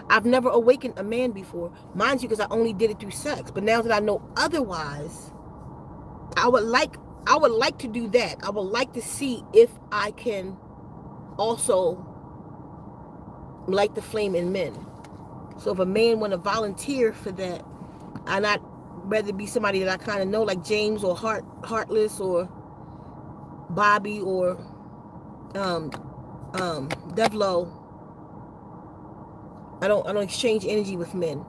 I've never awakened a man before. Mind you, because I only did it through sex. But now that I know otherwise, I would like to do that. I would like to see if I can also light the flame in men. So if a man want to volunteer for that, I'd not rather be somebody that I kind of know, like James or Heartless or Bobby or Devlo. I don't exchange energy with men.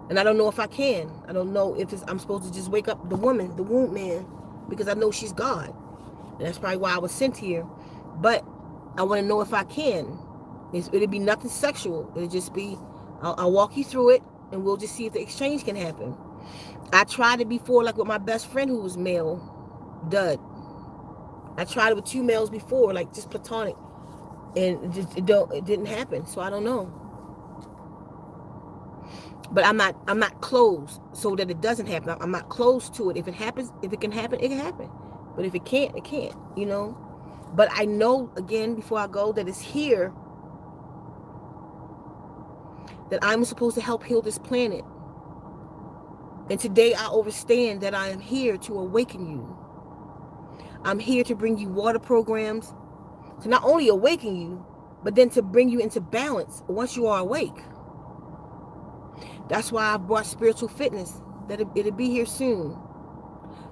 And I don't know if I can. I don't know if I'm supposed to just wake up the woman, the womb man, because I know she's God. And that's probably why I was sent here. But I want to know if I can. It'd be nothing sexual. It'll just be, I'll walk you through it, and we'll just see if the exchange can happen. I tried it before, like with my best friend who was male, Dud. I tried it with 2 males before, like just platonic. And it didn't happen. So I don't know. But I'm not closed so that it doesn't happen. I'm not closed to it. If it happens, if it can happen, it can happen. But if it can't, it can't, you know. But I know, again, before I go, that it's here that I'm supposed to help heal this planet. And today I understand that I am here to awaken you. I'm here to bring you water programs, to not only awaken you, but then to bring you into balance once you are awake. That's why I brought spiritual fitness, that it'll be here soon.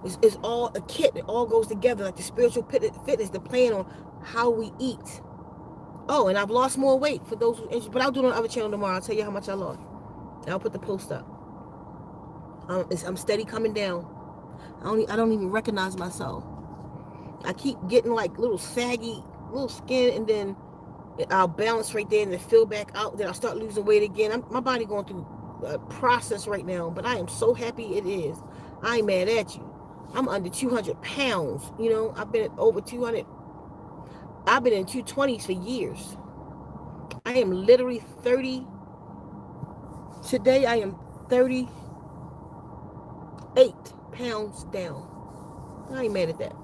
It's all a kit. It all goes together, like the spiritual fitness, the plan on how we eat. Oh, and I've lost more weight for those who are interested, but I'll do it on the other channel tomorrow. I'll tell you how much I lost. And I'll put the post up. I'm steady coming down. I don't even recognize myself. I keep getting like little saggy, little skin, and then I'll balance right there and then fill back out. Then I'll start losing weight again. My body going through a process right now, but I am so happy it is. I ain't mad at you. I'm under 200 pounds. You know, I've been at over 200. I've been in 220s for years. I am literally 30. Today I am 38 pounds down. I ain't mad at that.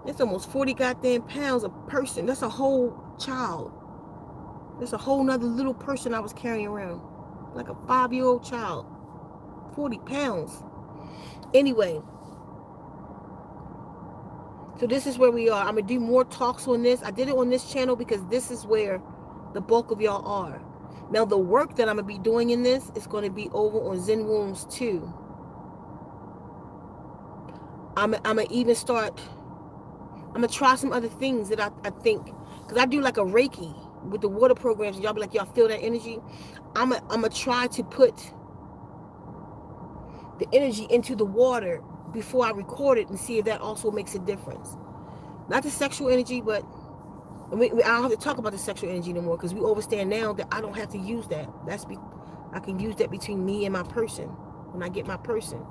That's almost 40 goddamn pounds a person. That's a whole child. There's a whole nother little person I was carrying around. Like a 5-year-old child. 40 pounds. Anyway. So this is where we are. I'm going to do more talks on this. I did it on this channel because this is where the bulk of y'all are. Now the work that I'm going to be doing in this is going to be over on Zen Wombs too. I'm going to even start, I'm going to try some other things that I think, because I do like a Reiki with the water programs, and y'all be like, y'all feel that energy? I'm going to try to put the energy into the water before I record it and see if that also makes a difference. Not the sexual energy, but I don't have to talk about the sexual energy no more, because we understand now that I don't have to use that. I can use that between me and my person when I get my person.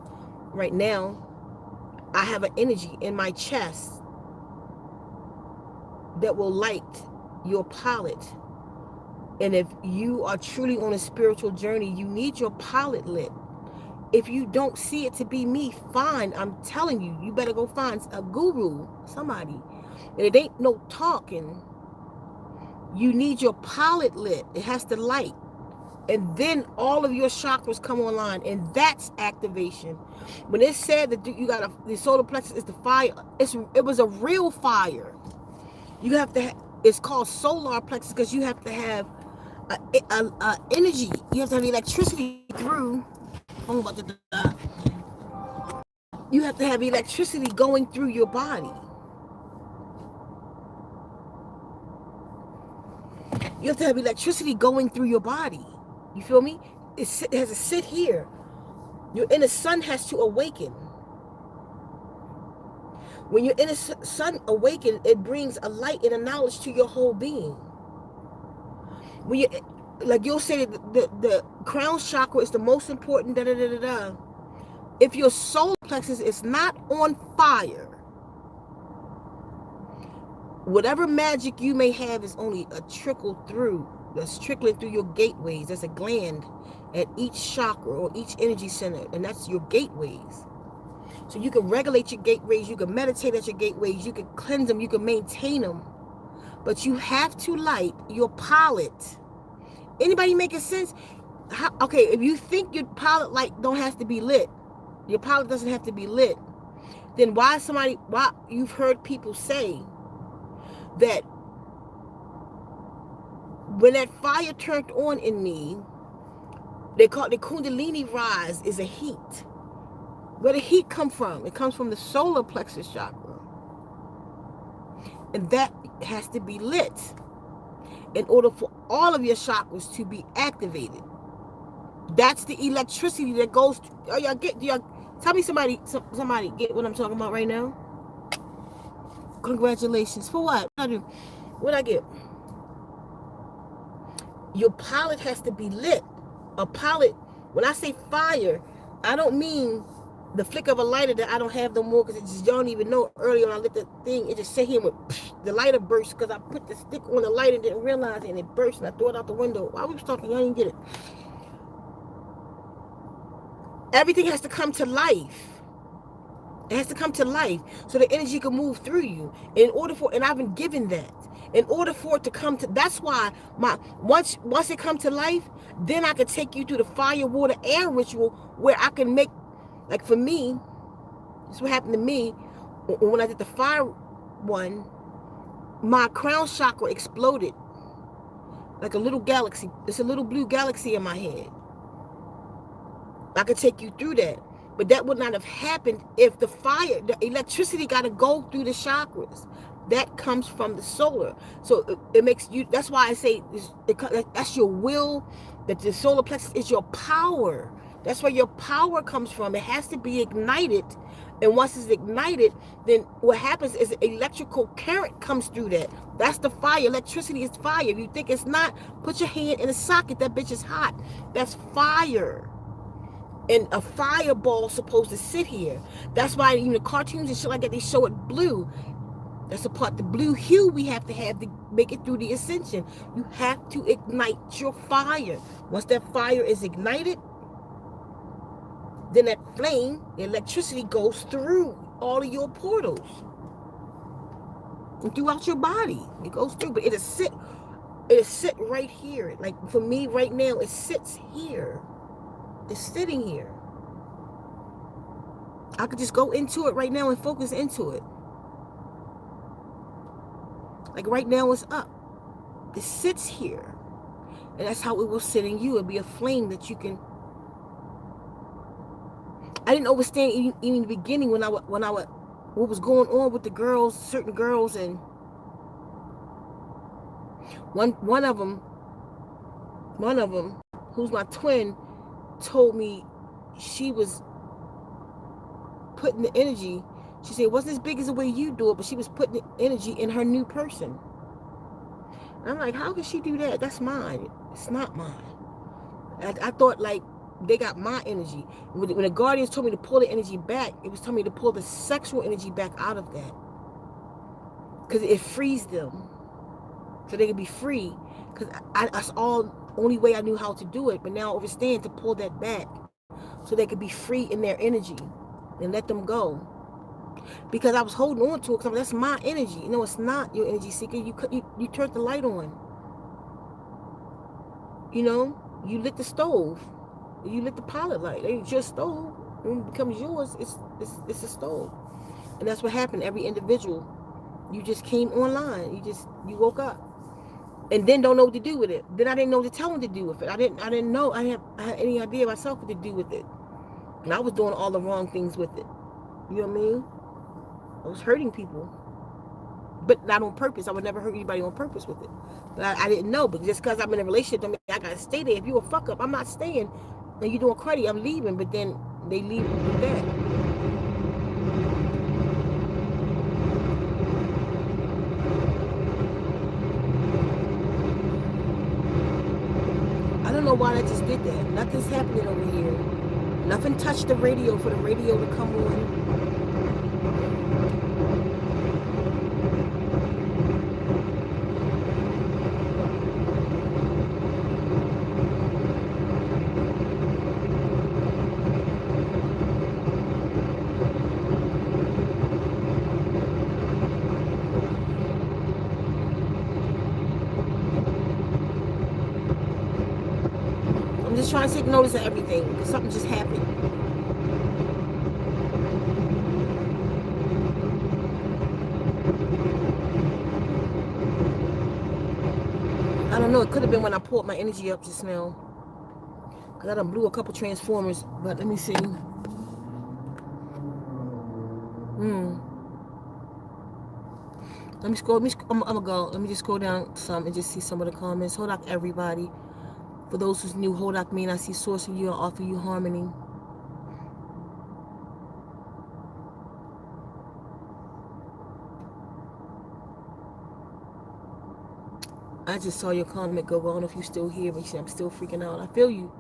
Right now, I have an energy in my chest that will light your palette. And if you are truly on a spiritual journey, you need your palette lit. If you don't see it to be me, fine. I'm telling you, you better go find a guru, somebody. And it ain't no talking. You need your palette lit. It has to light. And then all of your chakras come online, and that's activation. When it said that you got the solar plexus is the fire, it was a real fire. You have to. It's called solar plexus because you have to have a energy. You have to have electricity through. You have to have electricity going through your body. You have to have electricity going through your body. You feel me? It has to sit here. Your inner sun has to awaken. When your inner sun awakens, it brings a light and a knowledge to your whole being. When you, like you'll say, the crown chakra is the most important. If your solar plexus is not on fire, whatever magic you may have is only a trickle through. That's trickling through your gateways. There's a gland at each chakra or each energy center, and that's your gateways. So you can regulate your gateways, you can meditate at your gateways, you can cleanse them, you can maintain them. But you have to light your palette. Anybody making sense? Okay, if you think your palette light don't have to be lit, your palette doesn't have to be lit, then why you've heard people say that when that fire turned on in me, they call it the Kundalini rise, is a heat. Where the heat come from? It comes from the solar plexus chakra. And that has to be lit in order for all of your chakras to be activated. That's the electricity that goes to, tell me somebody get what I'm talking about right now? Congratulations. For what? What I get? Your palette has to be lit. A palette, when I say fire, I don't mean the flick of a lighter that I don't have no more, because it just, y'all don't even know. Earlier when I lit the thing, it just sat here with the lighter burst because I put the stick on the light and didn't realize it, and it burst, and I threw it out the window. While we was talking, y'all didn't get it. Everything has to come to life. It has to come to life so the energy can move through you. And I've been given that. In order for it to come to, that's why once it comes to life, then I can take you through the fire, water, air ritual where I can make, like for me, this is what happened to me when I did the fire one. My crown chakra exploded like a little galaxy. It's a little blue galaxy in my head. I could take you through that. But that would not have happened if the electricity got to go through the chakras. That comes from the solar. So it makes you, that's why I say that's your will, that the solar plexus is your power. That's where your power comes from. It has to be ignited. And once it's ignited, then what happens is electrical current comes through that. That's the fire. Electricity is fire. If you think it's not, put your hand in a socket. That bitch is hot. That's fire. And a fireball supposed to sit here. That's why even the cartoons and shit like that, they show it blue. That's the part, the blue hue we have to make it through the ascension. You have to ignite your fire. Once that fire is ignited, then that flame, the electricity goes through all of your portals and throughout your body. It goes through, but it'll sit. It sit right here. Like for me right now, it sits here. It's sitting here. I could just go into it right now and focus into it. Like right now it's up. It sits here. And that's how it will sit in you. It'll be a flame that you can. I didn't understand even in the beginning when I what was going on with the girls, certain girls, and one of them, who's my twin, told me she was putting the energy. She said it wasn't as big as the way you do it, but she was putting the energy in her new person. And I'm like, how can she do that? That's mine. It's not mine. I thought like they got my energy. When the guardians told me to pull the energy back, it was telling me to pull the sexual energy back out of that. Because it frees them. So they can be free. Because that's all only way I knew how to do it. But now I understand to pull that back. So they could be free in their energy. And let them go. Because I was holding on to it. Because that's my energy. No, it's not your energy, Ceka. You turned the light on. You know? You lit the stove. You lit the pilot light. It ain't your stove. When it becomes yours, it's a stove. And that's what happened. Every individual. You just came online. You woke up. And then don't know what to do with it. Then I didn't know what to tell them to do with it. I didn't know. I had any idea myself what to do with it. And I was doing all the wrong things with it. You know what I mean? I was hurting people. But not on purpose. I would never hurt anybody on purpose with it. But I didn't know. But just because I'm in a relationship, don't mean I gotta stay there. If you a fuck up, I'm not staying. And you doing cruddy, I'm leaving. But then they leave with that. I don't know why I just did that. Nothing's happening over here. Nothing touched the radio for the radio to come on. I'm just trying to take notice of everything because something just happened. I don't know. It could have been when I pulled my energy up just now. Because I done blew a couple transformers. But let me see. Let me scroll. I'm going to go. Let me just scroll down some and just see some of the comments. Hold up, everybody. For those who's new, hold up, mean I see source in you and offer you harmony. I just saw your comment go. I don't know if you're still here, but I'm still freaking out. I feel you.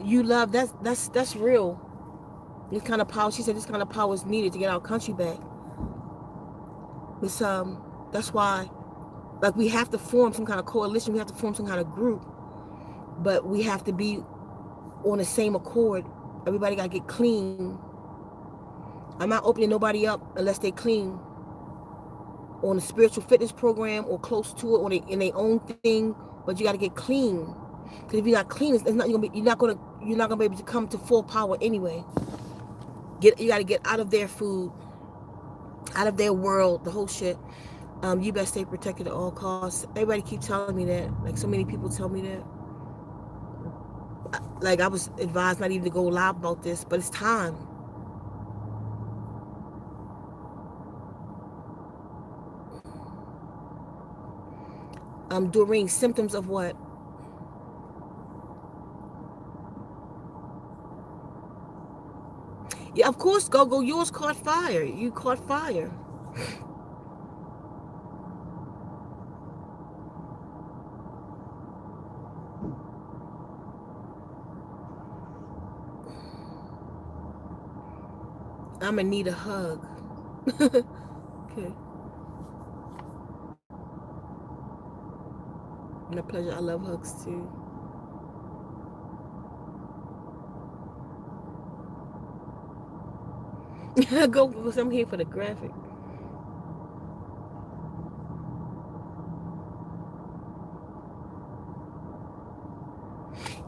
You love, that's real. This kind of power, she said this kind of power is needed to get our country back. It's that's why, like, we have to form some kind of coalition, we have to form some kind of group, but we have to be on the same accord. Everybody gotta get clean. I'm not opening nobody up unless they clean on a spiritual fitness program or close to it, or in their own thing. But you got to get clean, because if you're not clean, it's not gonna be. You're not gonna be able to come to full power anyway. You got to get out of their food, out of their world, the whole shit. You best stay protected at all costs. Everybody keep telling me that. Like, so many people tell me that. Like, I was advised not even to go live about this, but it's time. Doreen, symptoms of what? Yeah, of course, go. Yours caught fire. You caught fire. I'm gonna need a hug. Okay. And a pleasure. I love hugs too. Go, because I'm here for the graphic.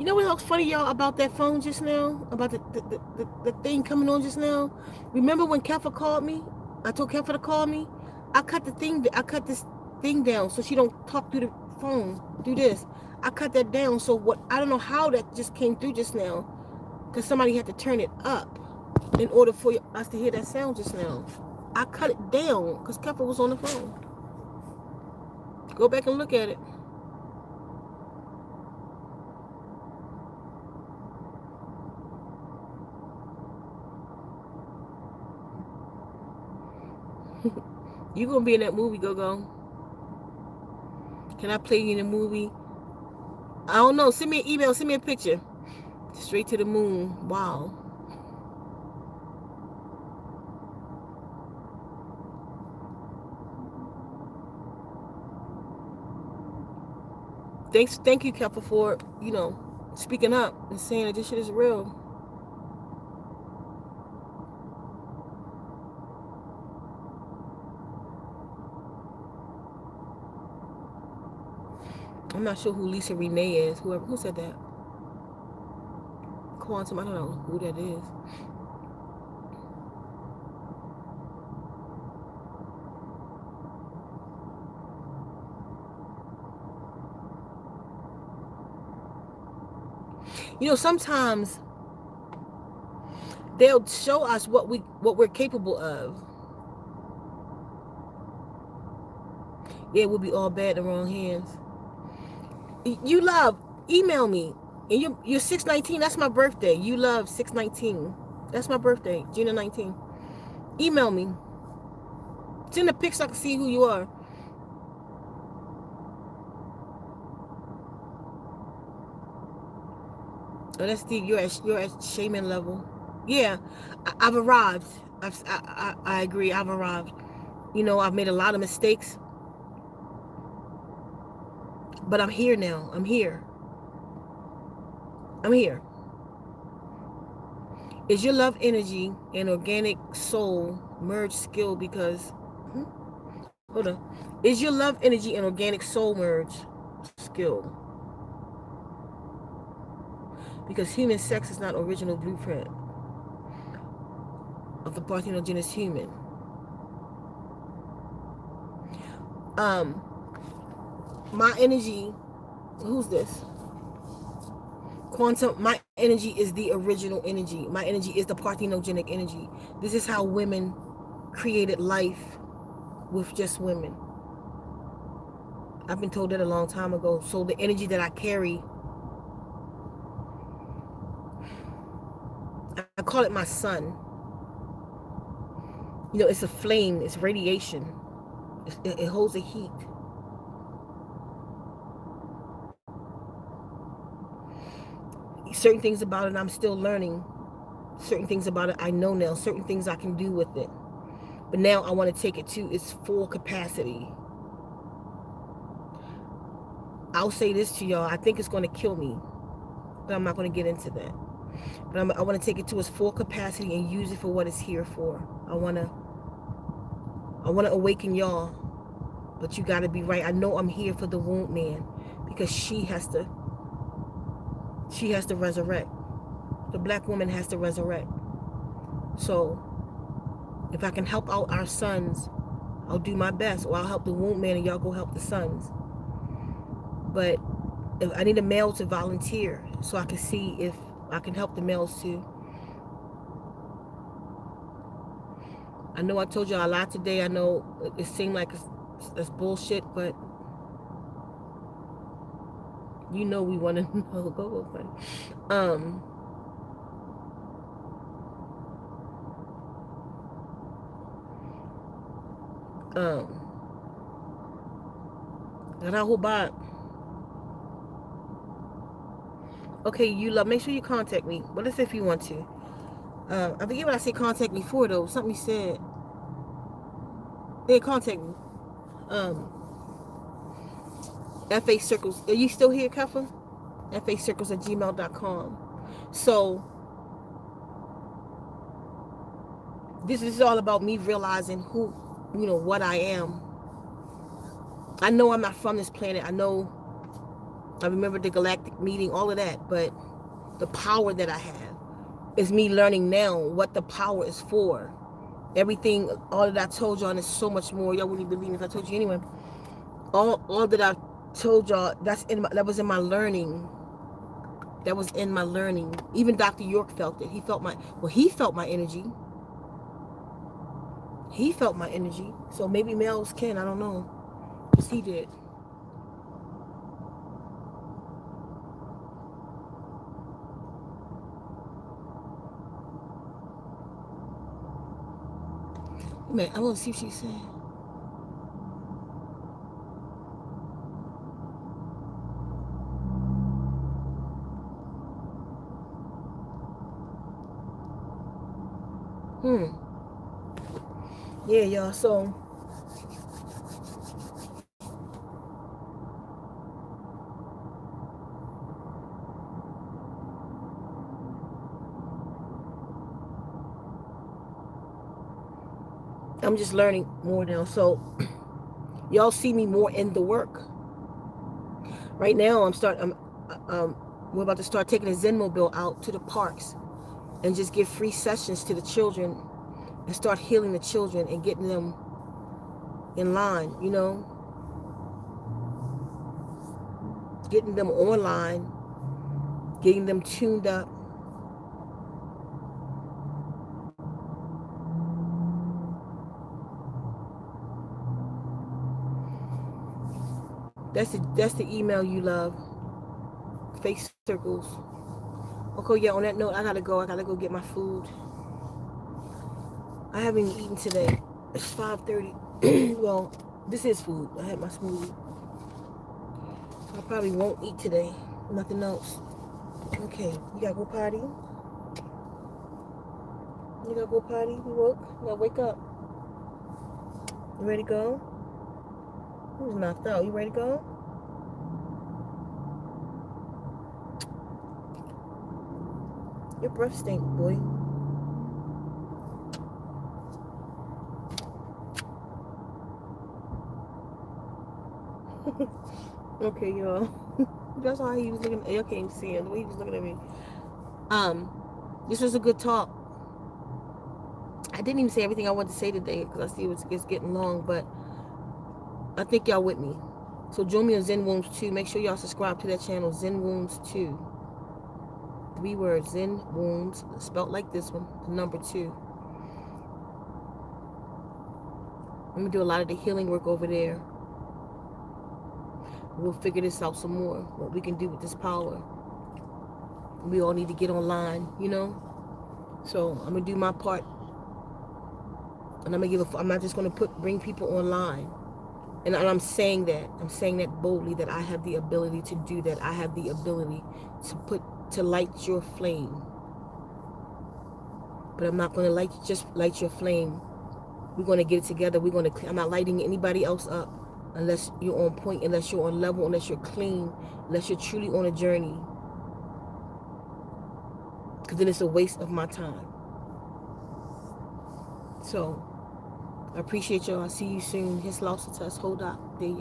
You know what else funny, y'all, about that phone just now? About the thing coming on just now? Remember when Kefa called me? I told Kefa to call me? I cut this thing down so she don't talk through the phone. Do this. I cut that down, so what, I don't know how that just came through just now. Because somebody had to turn it up in order for us to hear that sound just now. I cut it down because Kefa was on the phone. Go back and look at it. You gonna be in that movie, Go. Can I play you in the movie? I don't know. Send me an email. Send me a picture. Straight to the moon. Wow. Thank you, Kepa, for, speaking up and saying that this shit is real. I'm not sure who Lisa Renee is. Who said that? Quantum, I don't know who that is. Sometimes they'll show us what we're capable of. Yeah, we'll be all bad in the wrong hands. You love, email me. And you're 619. That's my birthday. You love 619. That's my birthday, June 19. Email me. Send a pic so I can see who you are. Oh, that's deep. You're at shaman level. Yeah, I've arrived. I agree. I've arrived. I've made a lot of mistakes, but I'm here now. I'm here. Is your love energy and organic soul merge skill? Because hold on. Is your love energy and organic soul merge skill? Because human sex is not original blueprint of the parthenogenous human. My energy, who's this? Quantum, my energy is the original energy. My energy is the parthenogenic energy. This is how women created life with just women. I've been told that a long time ago. So the energy that I carry, I call it my sun. It's a flame, it's radiation. It holds a heat. Certain things about it I'm still learning. Certain things about it I know now. Certain things I can do with it. But now I want to take it to its full capacity. I'll say this to y'all. I think it's going to kill me. But I'm not going to get into that. But I want to take it to its full capacity and use it for what it's here for. I want to awaken y'all. But you got to be right. I know I'm here for the womb man. Because she has to resurrect. The black woman has to resurrect. So if I can help out our sons, I'll do my best. Or I'll help the womb man and y'all go help the sons. But if I need a male to volunteer so I can see if I can help the males too. I know I told y'all a lot today. I know it seemed like it's bullshit, but we want to know. Go, buddy. Okay, you love. Make sure you contact me. What is if you want to? I forget what I said. Contact me for though. Something you said. They contact me. FA circles. Are you still here, Kefa? FAcircles@gmail.com. So this is all about me realizing who, what I am. I know I'm not from this planet. I know I remember the galactic meeting, all of that. But the power that I have is me learning now what the power is for. Everything, all that I told y'all, and there's so much more. Y'all wouldn't believe me if I told you anyway. All that I told y'all, that was in my learning. That was in my learning. Even Dr. York felt it. He felt my energy. He felt my energy. So maybe males can, I don't know. Because he did. Man, I want to see what she's saying. Yeah, y'all. So I'm just learning more now. So y'all see me more in the work. Right now, we're about to start taking a Zen mobile out to the parks and just give free sessions to the children and start healing the children and getting them in line, you know, getting them online, getting them tuned up. That's the email you love. Face circles. Okay, yeah, on that note, I gotta go get my food. I haven't even eaten today. It's 5:30. Well, this is food. I had my smoothie. I probably won't eat today. Nothing else. Okay, you gotta go potty. You gotta go potty. You woke? You gotta wake up. You ready to go? Who's knocked out? You ready to go? Your breath stink, boy. Okay, y'all. That's how he was looking. Y'all can't see him. The way he was looking at me. This was a good talk. I didn't even say everything I wanted to say today because I see it's getting long, but I think y'all with me. So join me on Zen Wombs 2. Make sure y'all subscribe to that channel, Zen Wombs 2. 3 words, Zen Wombs, spelled like this one, the number 2. I'm gonna do a lot of the healing work over there. We'll figure this out some more, what we can do with this power. We all need to get online, you know? So I'm gonna do my part. And I'm not just gonna bring people online. And I'm saying that boldly, that I have the ability to do that. I have the ability to light your flame. But I'm not gonna just light your flame. We're gonna get it together. I'm not lighting anybody else up unless you're on point, unless you're on level, unless you're clean, unless you're truly on a journey. Because then it's a waste of my time. So I appreciate y'all. I'll see you soon. His lost to us. Hold up. There you